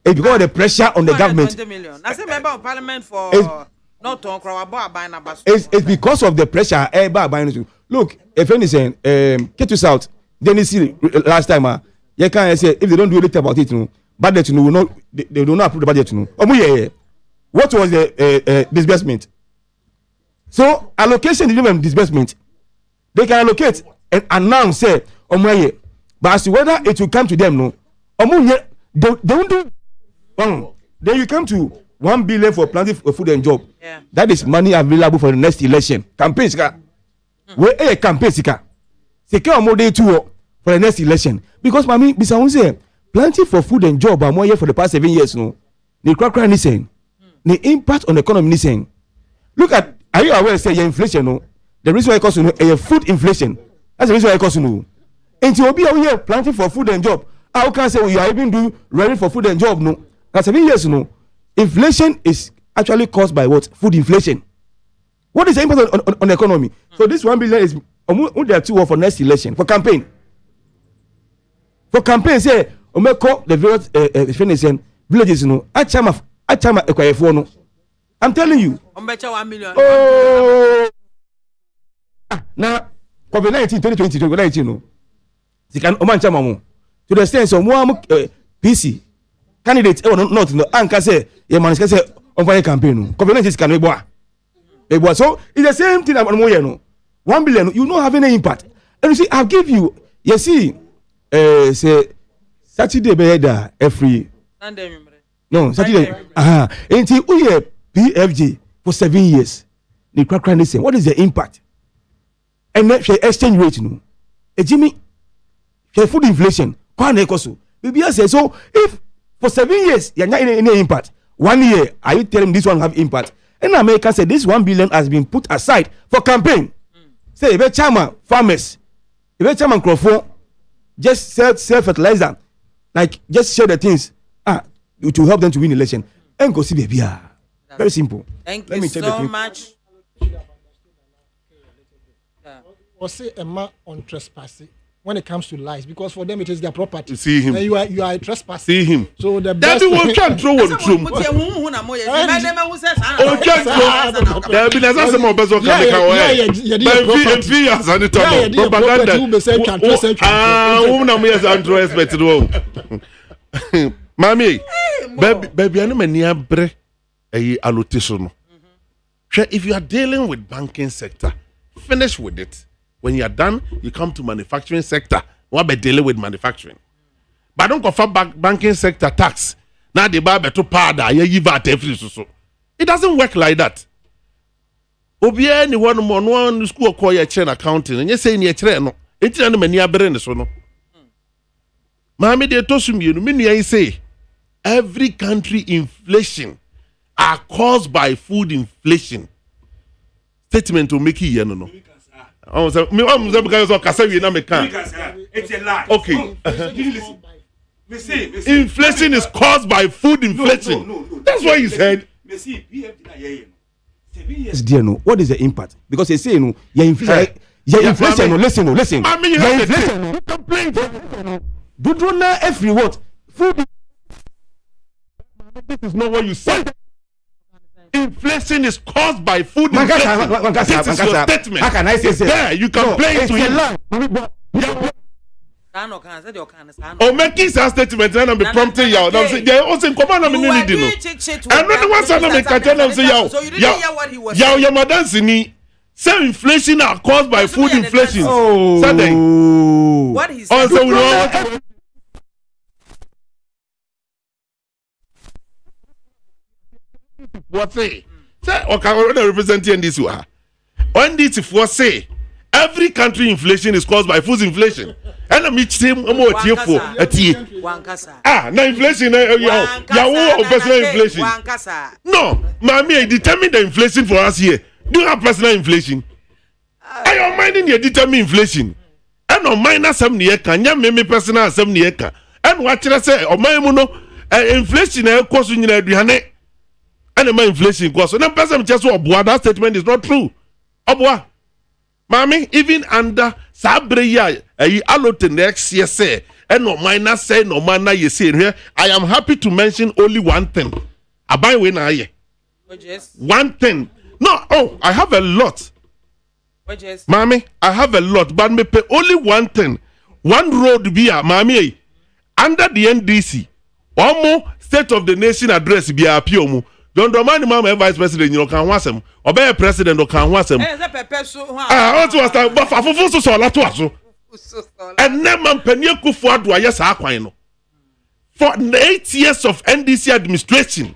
of the pressure on the government. 20 million. I say member of parliament for not to it's because of the pressure. Look, if anything, Ketu South, then you see last time, you can't say if they don't do anything about it, budget will not, they do not approve the budget. What was the disbursement? So allocation is disbursement. They can allocate and announce but as to whether it will come to them, they won't do. Then you come to 1 billion for planting food and job. Yeah. That is money available for the next election. Campaign where a campaign secure more day too for the next election. Because Mami, Bisa say planting for food and job are more here for the past 7 years. The crack saying the impact on the economy saying. Look at, are you aware say inflation? The reason why it costs food inflation. That's the reason why it costs And to be here planting for food and job. How can I say you are even do ready for food and job? No. Now 7 years, no. Inflation is actually caused by what? Food inflation. What is the impact on the economy? So this 1 billion is there two for next election for campaign. For campaign, say Omeko the various villages, you know. Achama AKWAFO, no. I'm telling you. 1 million. Oh. Now COVID-19 2020 COVID-19, no. They can Chama mo. To the extent so more PC candidates not no anka say your man say on fire campaign. COVID-19 can be boy. So it's the same thing about more, no. 1 billion, you don't have any impact. And you see, I'll give you, you see, say Saturday be there every Sunday. No, Saturday. Until we PFG for 7 years. The crack say, what is the impact? And then exchange rate, no. Jimmy, food inflation. Maybe I say so. If for 7 years you're not any impact, 1 year are you telling this one have impact? And America said this 1 billion has been put aside for campaign. Say if a chairman farmers, if a chairman crop just sell fertilizer, like just share the things. To help them to win election. And go see baby. Very simple. Thank you so much. Or say a man on trespassing when it comes to lies, because for them it is their property. You see him. Then you are a trespasser. See him. So the best. That one can't throw one true. Oh, can't throw. There be there's some more bezo can come. Mami, baby, I know many abre allocation. If you are dealing with banking sector, finish with it. When you are done, you come to manufacturing sector. What be dealing with manufacturing? But don't go for banking sector tax. Now they buy better powder. You VAT every so. It doesn't work like that. Obi anyone one school call your chain accounting and you say you train no. It's not many abre so no. Mami de tosum you no say every country inflation are caused by food inflation. Statement to make it no. It's a lie. Okay. Inflation is caused by food inflation. No. That's what he said. What is the impact? Because they say no, your inflation. Listen. I mean, your inflation. Complain. Do not every what food. This is not what you said. Inflation is caused by food inflation. This is your statement. How can I say that? Yeah, you complain to him. Oh, making that statement and I'm be prompting you. I'm saying, yeah, also in command I'm in need to know. And not the one son I'm catching them say, so you didn't hear what he was saying. Your madam sini. Say inflation are caused by food inflation. Oh, what he said. What say? Say, okay, representing this one. When this for say, every country inflation is caused by food inflation. And I'm team more for a tea. Now inflation, personal inflation. No, mommy, determine the inflation for us here. Do you have personal inflation? Are you minding your determine inflation? And on minus some near can you make personal some near can? And what I say, or my mono inflation, course in your and the inflation cost. So, that person just that statement is not true. Obwa, mommy, even under Sabreya, allote next year say, and no minus say, no manner you say here. I am happy to mention only one thing. I buy when I one thing. No, I have a lot. Mommy, I have a lot, but me pay only one thing. One road via mommy under the NDC. Omo State of the Nation address be a piomu. Don't mind the vice president, you know, can was him. Or be a president or can was him. Also was that but for so lot to and then man penye kufu do yes akwan no. For 8 years of NDC administration.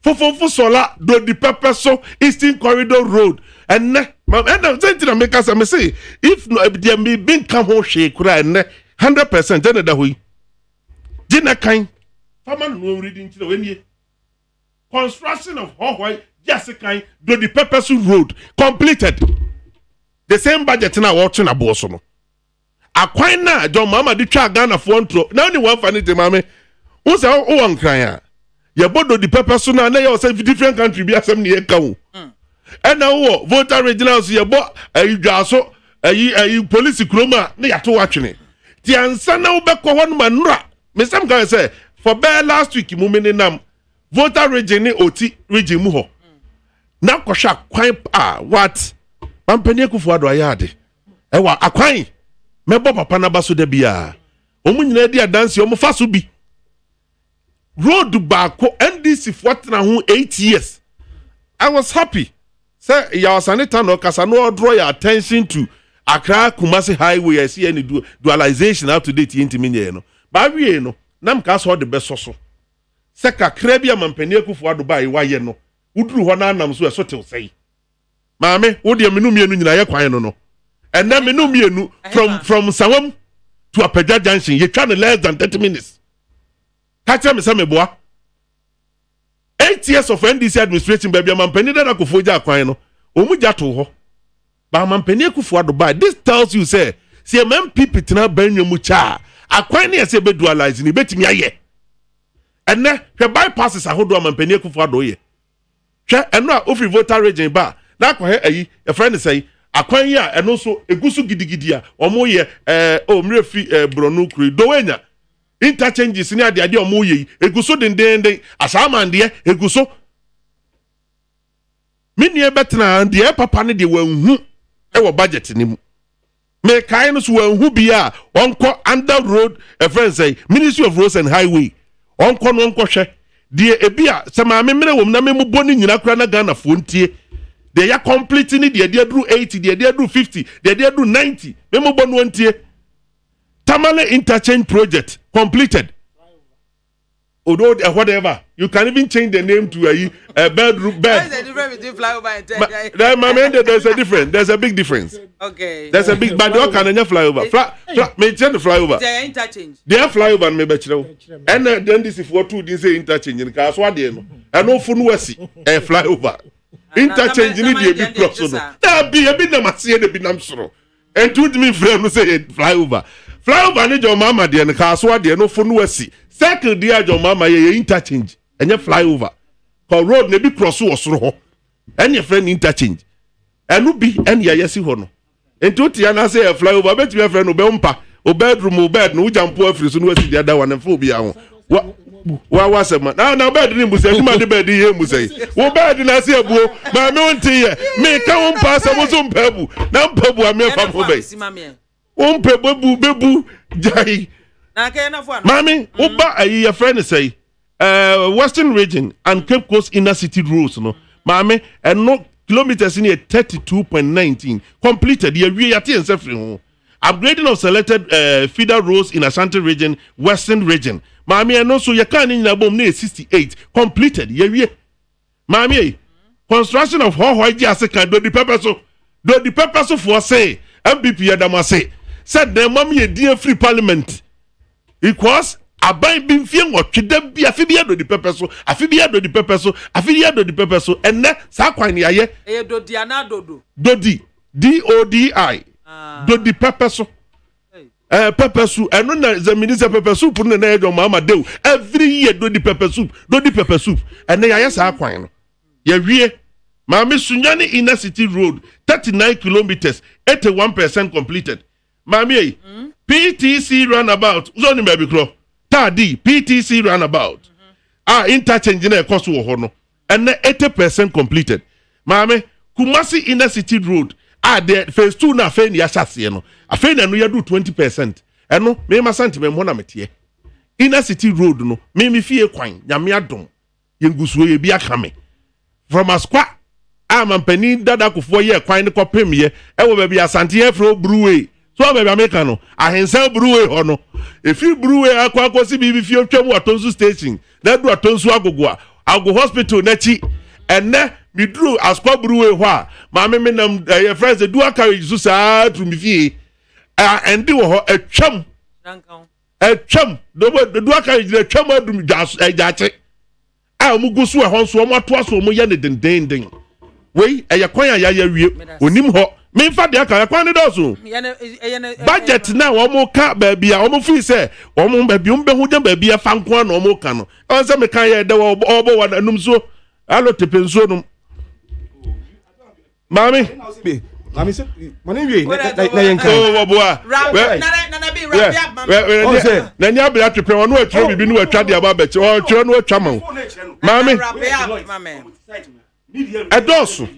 For solar do the pepper so Eastern Corridor Road and I'm saying to make us say if no there may been come home shake kura and 100% then that way. Jina kind Faman no reading to the when construction of Hawaii Jessica do the Peppersu Road completed. The same budget now watching a boss. akwan na John Mama di twa Ghana fo ntro na ni wan fa ne de mame wo se wo won kran a ye bodo di pepper so na ye say different country bi asem ne ye ka wo na wo voter regionals ye bo dwaso police kroma ne yato watwene ti ansa na wo be ko hon ma nra me sam kan say for bear last week mu me nam voter region ne oti region mu ho na kwhwa kwan what pampani akufo ado ayade ewa akwan mebo papa na baso da bia omu nyina di adanse omu faso bi road baako NDC fortna ho 8 years I was happy say ya sanita no kasa no draw your attention to Accra Kumasi highway I see any dualization out to date intiminye no ba wie no nam ka so the best so se kakra bia mampani akufo ado ba ye no uduru ho na anam so eso tew sei maame wo de menu mienu nyina ye kwan no and then menu mienu from Sawam to Apeja Junction you try less than 30 minutes catch me say me boa 8 years of NDC administration baby mampani da akufo ja kwan no omu ja to ho ba mampani akufo ado ba this tells you say MPP tena banyo mu cha akwan ne se be dualize ni betimi aye enne hwe bypasses ahodo mampani akufo ado ye hwe eno a ofri voter region ba na akwa ayi a friend say akwan ya eno so egusu gidigidi a omo ye mrefi bronu kuri do wenya interchanges ni ade omo ye egusu dendenden asamande egusu minnie betena de papa ne de wanhu wo budget ni mu me kai no so wanhu bia onko under road a friend say Ministry of Roads and Highway onko no onko hwe de ebia se ma memre wom na memu boni nyina kura na Ghana fo ntie de ya complete ni de dru 80 de dru 50 de dru 90 memu bonu ntie Tamale interchange project completed although whatever you can even change the name to a bedroom bed. What's the difference between flyover and interchange? There's a difference. There's a big difference. Okay. There's a big, but they can flyover. Me change the flyover. They interchange. They flyover me betchelo. And then this is for two. They say interchange. In case what they know. And no fun wesi a flyover. Interchange ni dey big cross so no. Na be na masie de bi nam soro. And two me friend no say flyover. Flyover ni John Mama de in case what they no fun wesi. Circle dia John Mama ye interchange. Enye flyover. Ko road ne bi cross wo soro ho. Enye friend interchange. Enu bi enye yesi ho no. Enti oti ana say flyover betimi a friend no be mpa. O bedroom o bed no ujampo afiri so no wasi dia da wan fo bi a ho. Wa sema na bed ni musa kuma de bed ye musa wo bed na se abuo ma me wonte ye me ka won pa sa wo so mpabu na mpabu a me fa fo be won mpabu bebu jai na ka na fo mami wo ba ayi your friend say Western region and Cape Coast inner city roads no mami and no kilometers in 32.19 completed ye wi yate ensefri ho upgrading of selected feeder roads in Ashanti region Western region Mami and also you can't in the bomb 68 completed. Ye Mami construction of how Jessica do the purpose for say MPP Adama say said the mommy a dear free parliament. It was a by being fearing what should them be a fibia do the purpose so a fibia do the purpose so a fibia do the purpose so and that Saquani aye do Diana do Dodi DODI do the purpose so pepper soup and no the minister pepper soup no na John Mama do every year do the pepper soup and then yes akwan ye wie Mami Sunyani inner city road 39 kilometers 81% completed Mami PTC roundabout zone me be kro tadi PTC roundabout interchange na cost wo ho no and 80% completed Mami Kumasi inner city road the phase 2 na fe ni asase no afe na no yadu 20% eno me ma santime mo na metie inner city road no me fie kwan nyame adom yengusuo ye bi aka me from Askwa amampani dada kofo ye kwan ne kopem ye ewo ba bi asante afro brewery so ba bi ameka no ahensa brewery ho no efi brewery akwakosi bi fie otwam Atonsu station na du Atonsu agogo hospital na chi enne mi dru Askwa brewery ho a ma me nam ye friends do carry so sa to mi fie endi wo ho atwam do carry atwam adum jache mugusu ho so mo to aso mo ye ne dendenden wei eye kwan ya wie onim ho Me fa de aka kwan do so. Budget na wo mo ka ba bia wo mo fi say wo mo ba bi wo be hu ja ba bia fa nko na wo mo ka no. O se me kan ye de wo obo wa num so. Alo tepe nso num. Mami se mani wi na yenka. Oh boa. Na be wrap mami. O se na nya bra tepe wo no atwa bibi no atwa de aba be che o twa no atwa ma. Mami. Edoso.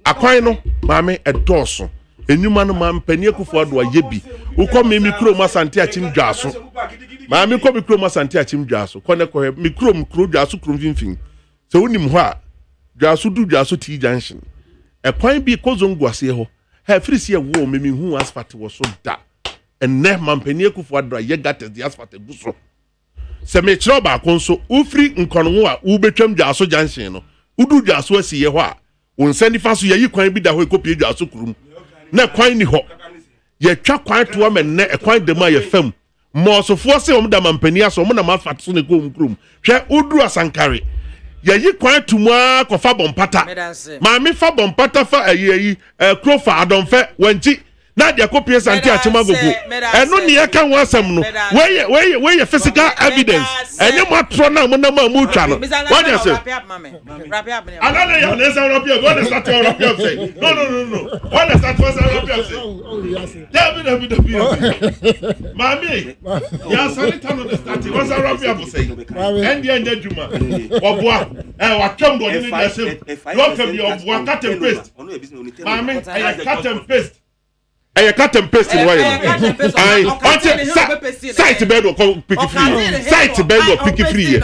Akwan no mami edoso. Enyuma no mam panie kufu ado ayebi. Ukọ me mikro masante achim dwaso. Mami kọ mikro masante achim dwaso. Kọ ne kọ mikro dwaso krom finfin. Se wonim ho a dwaso du dwaso T junction. Ekwan bi kozongu ase ho. Ha frisi e wo me hu asphalt wo so da. Enne mam panie kufu ado ye gata the asphalt gu so. Se me kiro ba konso ufri nkono a ubetwam dwaso junction no. Udu dwaso asiye ho a wonsani fa so yayi kwan bi da ho ekopie dwaso krum na kwan ni ho ye twa kwan to amenne ekwan de ma ye fam mo sofo se om da mampani aso mo na mafat so ne ko krum hwe udu asankare yayi kwan to mu akofa bompata ma me fa bompata fa ayi krofa adonfe wanti na dia kopie santi achima gogo eno ne yaka wasam no we ye physical evidence enye matro na mo na mu twa no what you say anana ya na say wrap up what is that wrap up say no what is that wrap up say David mami ya sanita no start what's that wrap up say end the juma oboa wa twam do ni na say you can be oboa cut and paste mami I cut and paste I cut and paste in way. Site bed or pick free. Site bed or pick free.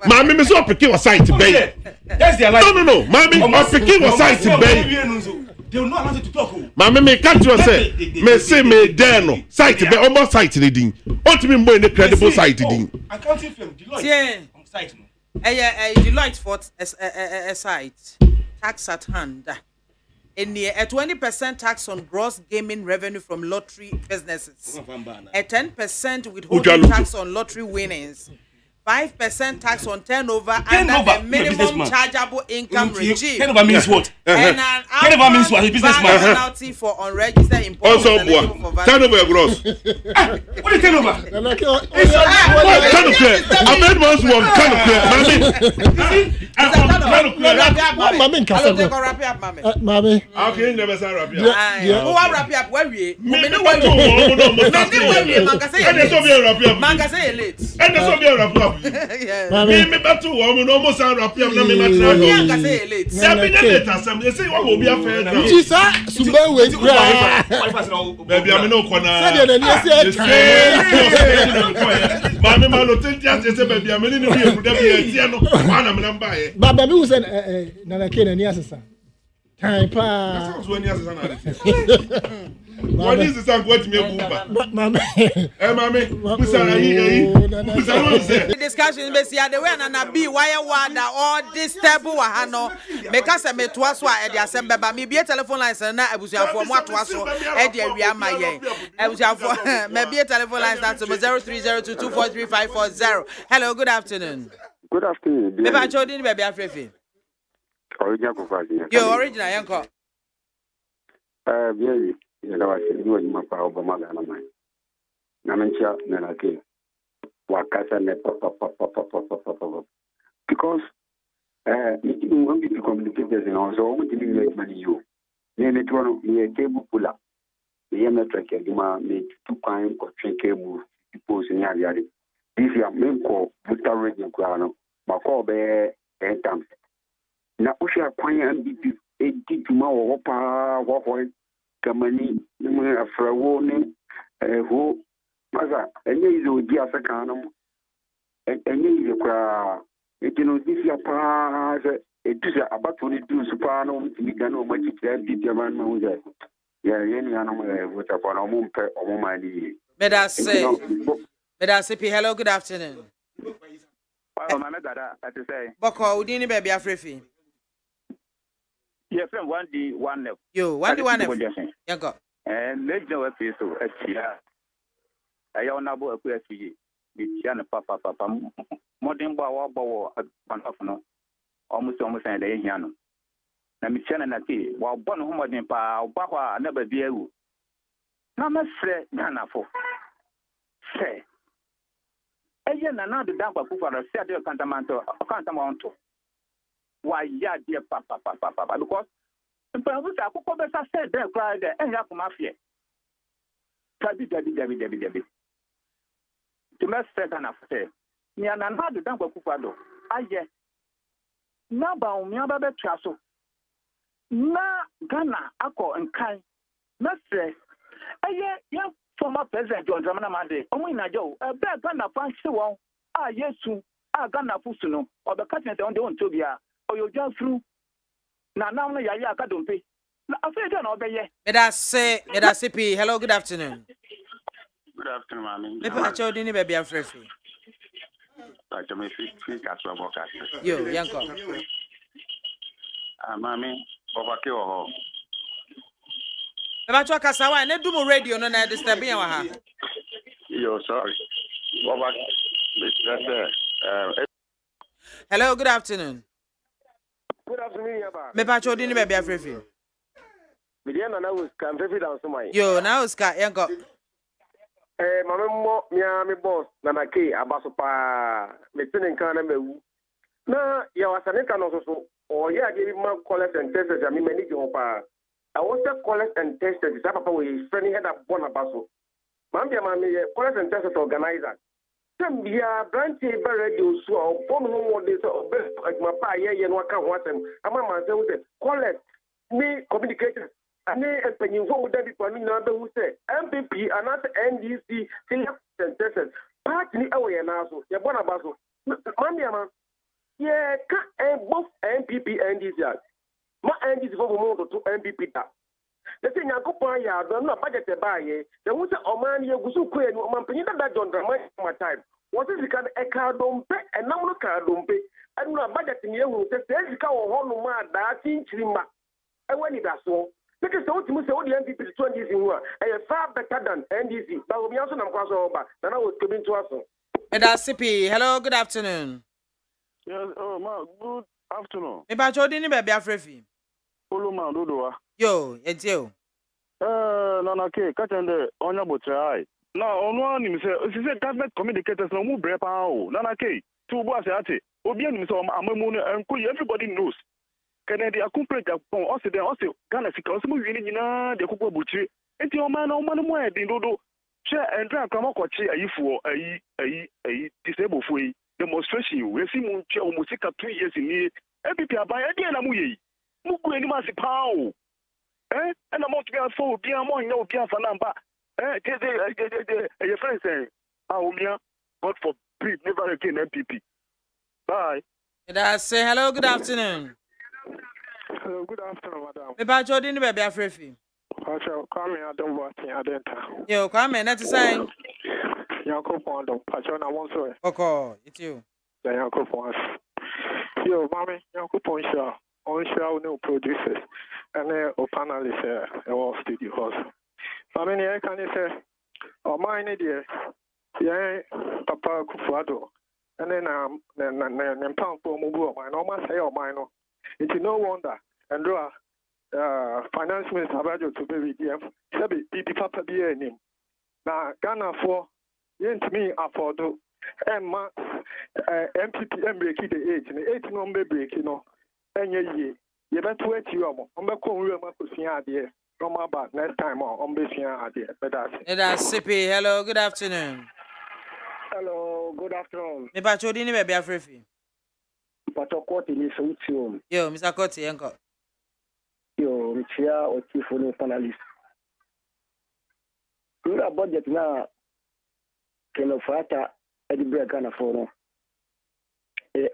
Mammy, Miss Opiki was site bed. No. Mammy, Opiki was site bed. They will not allow you to talk. Mammy, may cut you say, may say, may dare no. Site bed, almost site reading. What do you mean by the credible site reading? I can't see film. Deloitte. Site. Deloitte for a site. Tax at hand. And a 20% tax on gross gaming revenue from lottery businesses, a 10% withholding tax on lottery winnings, 5% tax on turnover under the minimum chargeable income regime. Turnover means what? And an penalty for unregistered imports. Also, turnover gross. What is turnover? Okay, never say wrap up. Who wrap up? Where we? Me better woman almost wrap up. Na me matter. Say what will be a fair. Baby, I'm no corner. Mami malo tentia say baby, I'm in the Baba mi usen na na kena ni asesa. Time pa. What is this and what me buba? Mami. Mami, musara yi. The discussion be see the way na be why wada all this table wa ha no. Make us me to aso a e dey asem beba me be telephone lines na abusuafo mo ato aso e dey wiama yen. Abusuafo me be telephone lines na to 0302243540. Hello, good afternoon. Good afternoon. Me ba chodi ni baby afrefe. Original Kofaji. Yo, original yanko. Bien, je la wasi ni wani mapa Obama ga na mai. Na mencha na na ke. Wakasa ne papa. Because it won't be complicated and also we didn't make money you. Ne ne tuano ni table pula. Ni me treke di ma me tu kan ko treke mu people ni ari. This year me ko buta region kwa no. Ma ko be entam. Na usha kwanya mbibi edi tuma wo pa wo ho kamani ni afrawo ni ho maza enye izo di afeka no enye izo kwa etino disia pa se etusa abato ni du supa no mi gano ma chitra mbibi man ma uja ya yeni ana mo vota pa no mo mpe o mo mali Medase P, hello, good afternoon. Mama dada ati say Boko udini baby afrefi. Yes, from 1D 1F. Yo, 1D 1F. Yanko. Let's know what is so chia. I own abo a queer to you. It's papa. Modern bow panofno. Almost and the Yano. na michana na ke wa bon ho modin pa oba ho na ba bia wu na mesre Ghana fo se eye na na de dagba ku fara se ade kantamanto wa ya de papa because mpangu sa akụkọ besa se de kra de ehya kuma fie tabi to mesre Ghana fo se ni na na de dagba ku fado aye na ba o mi aba betua so na Ghana akọ nkan mesre eye ya former president John Dramana Mande omo inajo ebe Ghana fansi won a Yesu a Ghana fusu no obeka tete on de on tobia oyoja fru na now no yaya aka dompe na afa de na obeye Meda say P. Hello, good afternoon. Good afternoon, mami. Me pa cho di ni baby afrefi. Pacho me fi kaswa boka. Yo, yanko. Mami, baba ke ho. Me pa cho kasawa na dumu radio no na disturb yan wa ha. Yo, sorry. Baba, hello, good afternoon. Good afternoon, Yaba. Me pa cho di ni baby afrefi. Midiana na uska mfefi da nsomai. Yo, na uska yanko. Mame mo mi boss na na ke abaso pa metene nkan na mewu. Na ya wasanita no so o ya ge ma collect and test ya mi mani jo pa. I want to collect and test the papa we friendly head up bona baso. Mambia mami collect and test organizer. Sambia branch be radio so o bono no mo de so be ma pa ye no aka ho asem. Ama man say we collect me communication ani espanyinfo mu dabi kwani na be wu say MPP anat NDC select and test party ni ewe na so ye bona baso. Mambia ma ye ka both MPP NDC ma NDC for mo to MPP ta. The thing Yankopon ya don't know budget buy. The was a man ye gusu queen, man penny that don't my time. What is the kind of car don't pay and now look at don't pay. I don't know budget in you who says the car or no man that in Chima. I want it as so. Because so to say all the NDP 20 years in war, I far better than NDC. But we also not cross over. Then I was coming to us. And that's CP. Hello, good afternoon. Yes, oh ma, good afternoon. Me pa cho di ni baby afrefi. Oluma Dodowa. Yo, it's you. Nana K, Katende, Onya Butrai. Now, on one him say government communicators no mu brepa o. Nana K, two boys ate. Obian him so amamu and everybody knows. Kennedy akumpre Japan, also Ghana sika, also mu yini nyina de kokwa buchi. Enti o man mo e din dodo. Che endra krama kwachi ayi disable foi. Demonstration we see mu che o musika 2 years ni. MPP aban e na mu yi. Mu ku eni ma si pa o. And I'm not going to be a more no Pia Fanamba. Your friend saying, God forbid, never again MPP. Bye. And I say hello, good afternoon. Hello, good afternoon, madam. Me pa cho di ni baby afrefi. Pacho, come here, I don't want to adenta. Yo, come in, that's saying. Yankopon, Pacho, na one so. Okay, it's you. The Yankopon. Yo, mommy, Yankopon, sure. On show no producers and o panelists our studio house. I mean, I can say, oh, my idea, yeah, Papa Kufuado, and then pound for Mubu, my normal say, oh, mine. It's no wonder, and draw finance minister Abajo to be with them, Sabi, Papa be a name. Now, Ghana for, yen to me, afford Emma MPP break the 8, and the 8 number break, you know. Enye ye better wait you on be kon we ma ko fian ade no ma ba next time on be fian ade that's CP. Hello, good afternoon. Hello, good afternoon. Me pa cho di ni baby afrefi. Pato Koti ni so tiom. Yo, Mr. Koti enko. Yo, mchia o chifu ni panelist. Your budget na keno fata edi break na for no.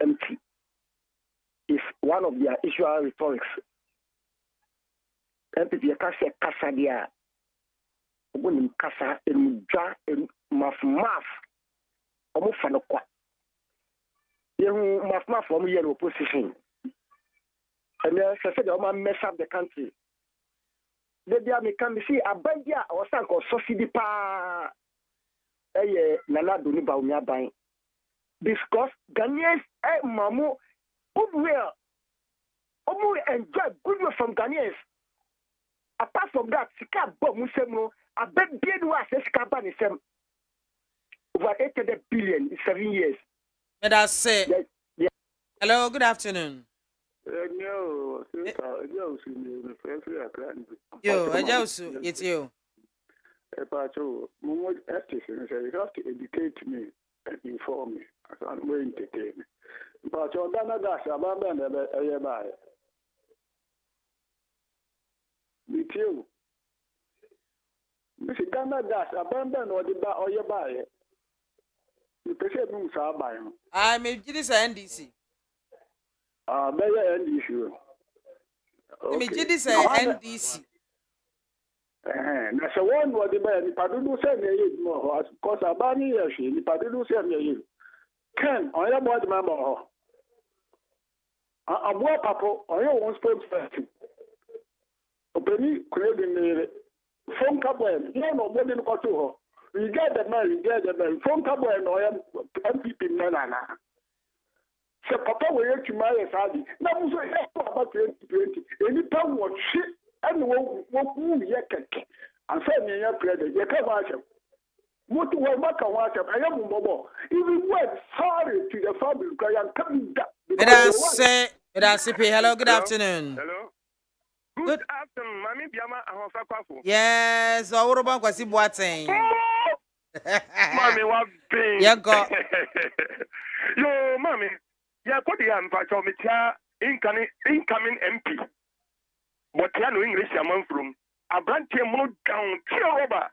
Empty. Is one of their usual rhetorics. MPP kasa dia. Obunim kasa emudwa maf. Omo fa no kwa. Yehu maf from here opposition. And say they all mess up the country. They me can be see abadia or sanko subsidy pa nana do ni ba umia ban. Because Ghanaians mamu goodwill enjoy good from Ghanaians. Apart from that, Sika Bomusemo, a big deal was a Skabanism over 800 billion in 7 years. Let us say, hello, good afternoon. Yo, it's you. You have to educate me and inform me. I'm going to entertain me. But you're going to dash about them. With you. Mr. Ghana dash abandon or the bar or your buy. You can say moves are by him. I may this NDC. Better NDC. Me this NDC. Na se one what the man padulu say me more because abani yashi ni padulu say me Ken on your board member abua papo on your one spokesperson obeni kuledi me phone cabo no body no to ho we get the man phone cabo no MPP nana se papa we you marry sadi na muso about 2020 any time what shit and won't yet. And send me your credit. You can't watch him. What do I make a watch him? I am mobile. Even when sorry to the family, I am coming back. Hello, good afternoon. Hello. Good afternoon, Mami BIAMAH AKWAFO. Yes, what about Kwasi Boateng? Mami, what big? Yeah, go. Yo, Mami, yeah, put the incoming MP. But you know English among from a branch more down to rubber.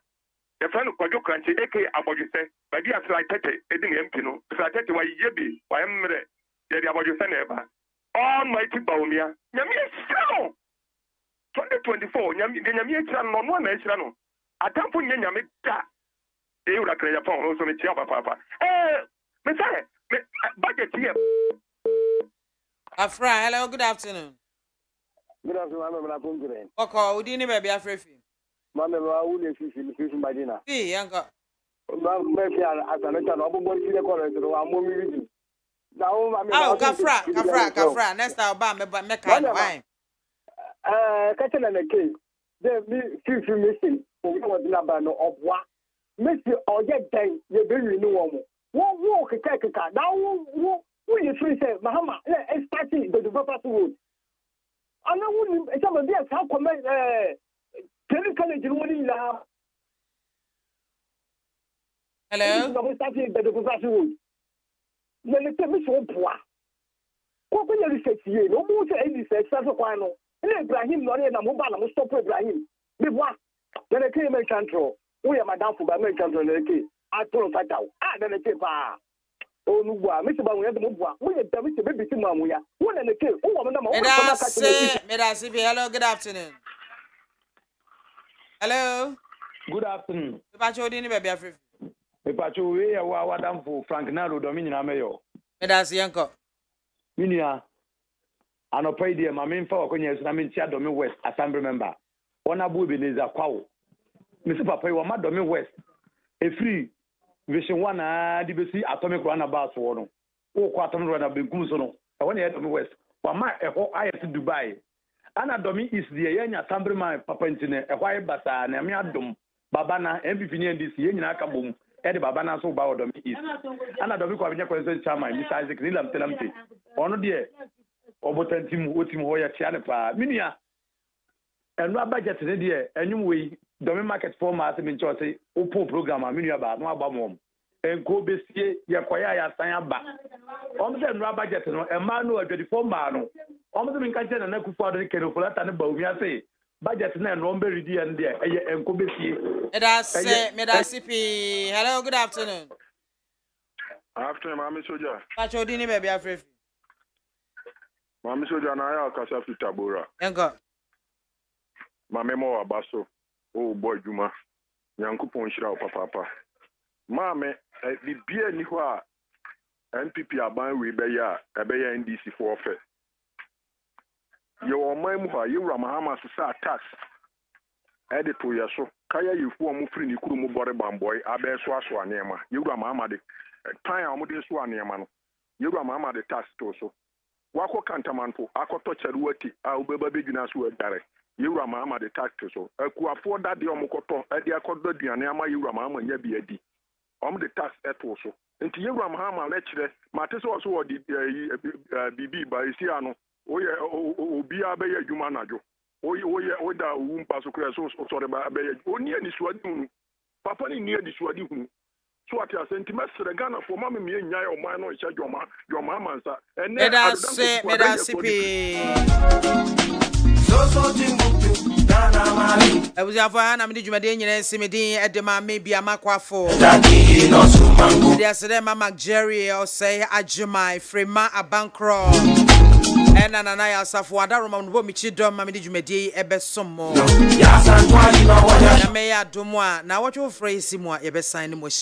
The friend of Kwajo Crunchy, aka about you say, but you have like Edding Empino, Flatete, why you be, why I'm ready, about you say never. Almighty Baumia, Yami 2024, Yami on one nation. I don't put Yami that. They would have created a phone also with Chapa Papa. Messiah, budget here. Afra, hello, good afternoon. Good afternoon, I'm going. Okay, we didn't baby afraid. Mamma, I will see my dinner. See, uncle. Maybe as a letter, I'm going to the I'm moving. Now, Kafra, next time, but Meccan, why? Catching a case. There be few missing. What number of what? Missy or get day, you bring renewal. What walk a take a car? Now, who you free say, Mahama, let's start the developer road. I know some of them how come college in one in hello? Then the tell me so poor. What can you research here? No more say any research, that's why no. Ibrahim, no, and I'm mobile, stop Ibrahim. Be what? Then I came in control. We are Madame for my control. I told fight out. Then I came. Oh, no, Mr. Bamuya, we are David, baby, Mamuya. One and the kill. Oh, hello, good afternoon. Hello. Good afternoon. Pacho dini baby afri. Pacho we ya wa dam for Frank Nalo Dominion Amayo. Medasi yanko. Minia. Anopai dia mamin fa okonya na min tia Domi West Assembly member. Ona bu Ebenezer Kwawo. Mr. Papa wa ma Domi West. E free Vision 1 di besi atomic runabout wo no. Wo kwa atomic runabout benkum so no. E wona ya Domi West. Wa ma eho ayet Dubai. Ana Domi is the yenya Assembly man papa ntine eho ayi basa na me adom baba na MPP ni NDC yenyina aka bom. E de baba na so ba Domi is. Ana Domi kwa benya president chairman Mr. Isaac Nilamtelamte. Ono de obotantim wotim ho ya tia ne pa. Minia enu budget ne de enyum we Domi market format me ncho say opo program a minia ba no aba mom. Enko besie ye koya ya san aba. Om se enu budget no e ma no adwadi ba no. Om se minka che na kufu ado kene folata ne ba omi ase budget na no mbe redi en de eye enko besie. Medasi pi. Hello, good afternoon. Afternoon, Mami Soja. Pacho dini baby afri. Mami Soja na ya kasa fitabora. Yanko. Mami mo abaso. Oh boy Juma. Nyankopon hira papa. Mami bibia ni ho a NPP aban we be ya NDC for office. Yo oman mu ha yewura Mahama sa tax. Edit to yeso. Kaya yifu omu free ni kuru mu bore bamboy abe so aso anema. Yewura Mahama de tan a omu de so anema no. Yewura Mahama de tax to so. wako kantamanfo akoto cheruati a ubeba bedwina so adare yewura maama de tax so akuafo da de omokoto ade akodo duane ama yewura maama nya bi adi de tax eto so nti yewura maama lecture mate so so odi bibi ba isi ano oye obi abeya adwuma najo oye oda wumpa so kra so sore ba abeya oni ani suadi hunu papa ni ani suadi hunu so ati asentimasere Ghana for mama me nyae o man no hye dwoma mansa ene meda sipi so Timbuktu Ghana mali Ebuziafo na mede dwumade nyina simedin edema me BIAMAH AKWAFO Dadi no sumangu Dia sede mama Jerry o say ajumai frema abankro ena nana ya safo adaroma no bo michi dom ma mede dwumade ebesom ya santwali no wanya na me ya domo a na wotwe frɛ simu a yebesan ne mo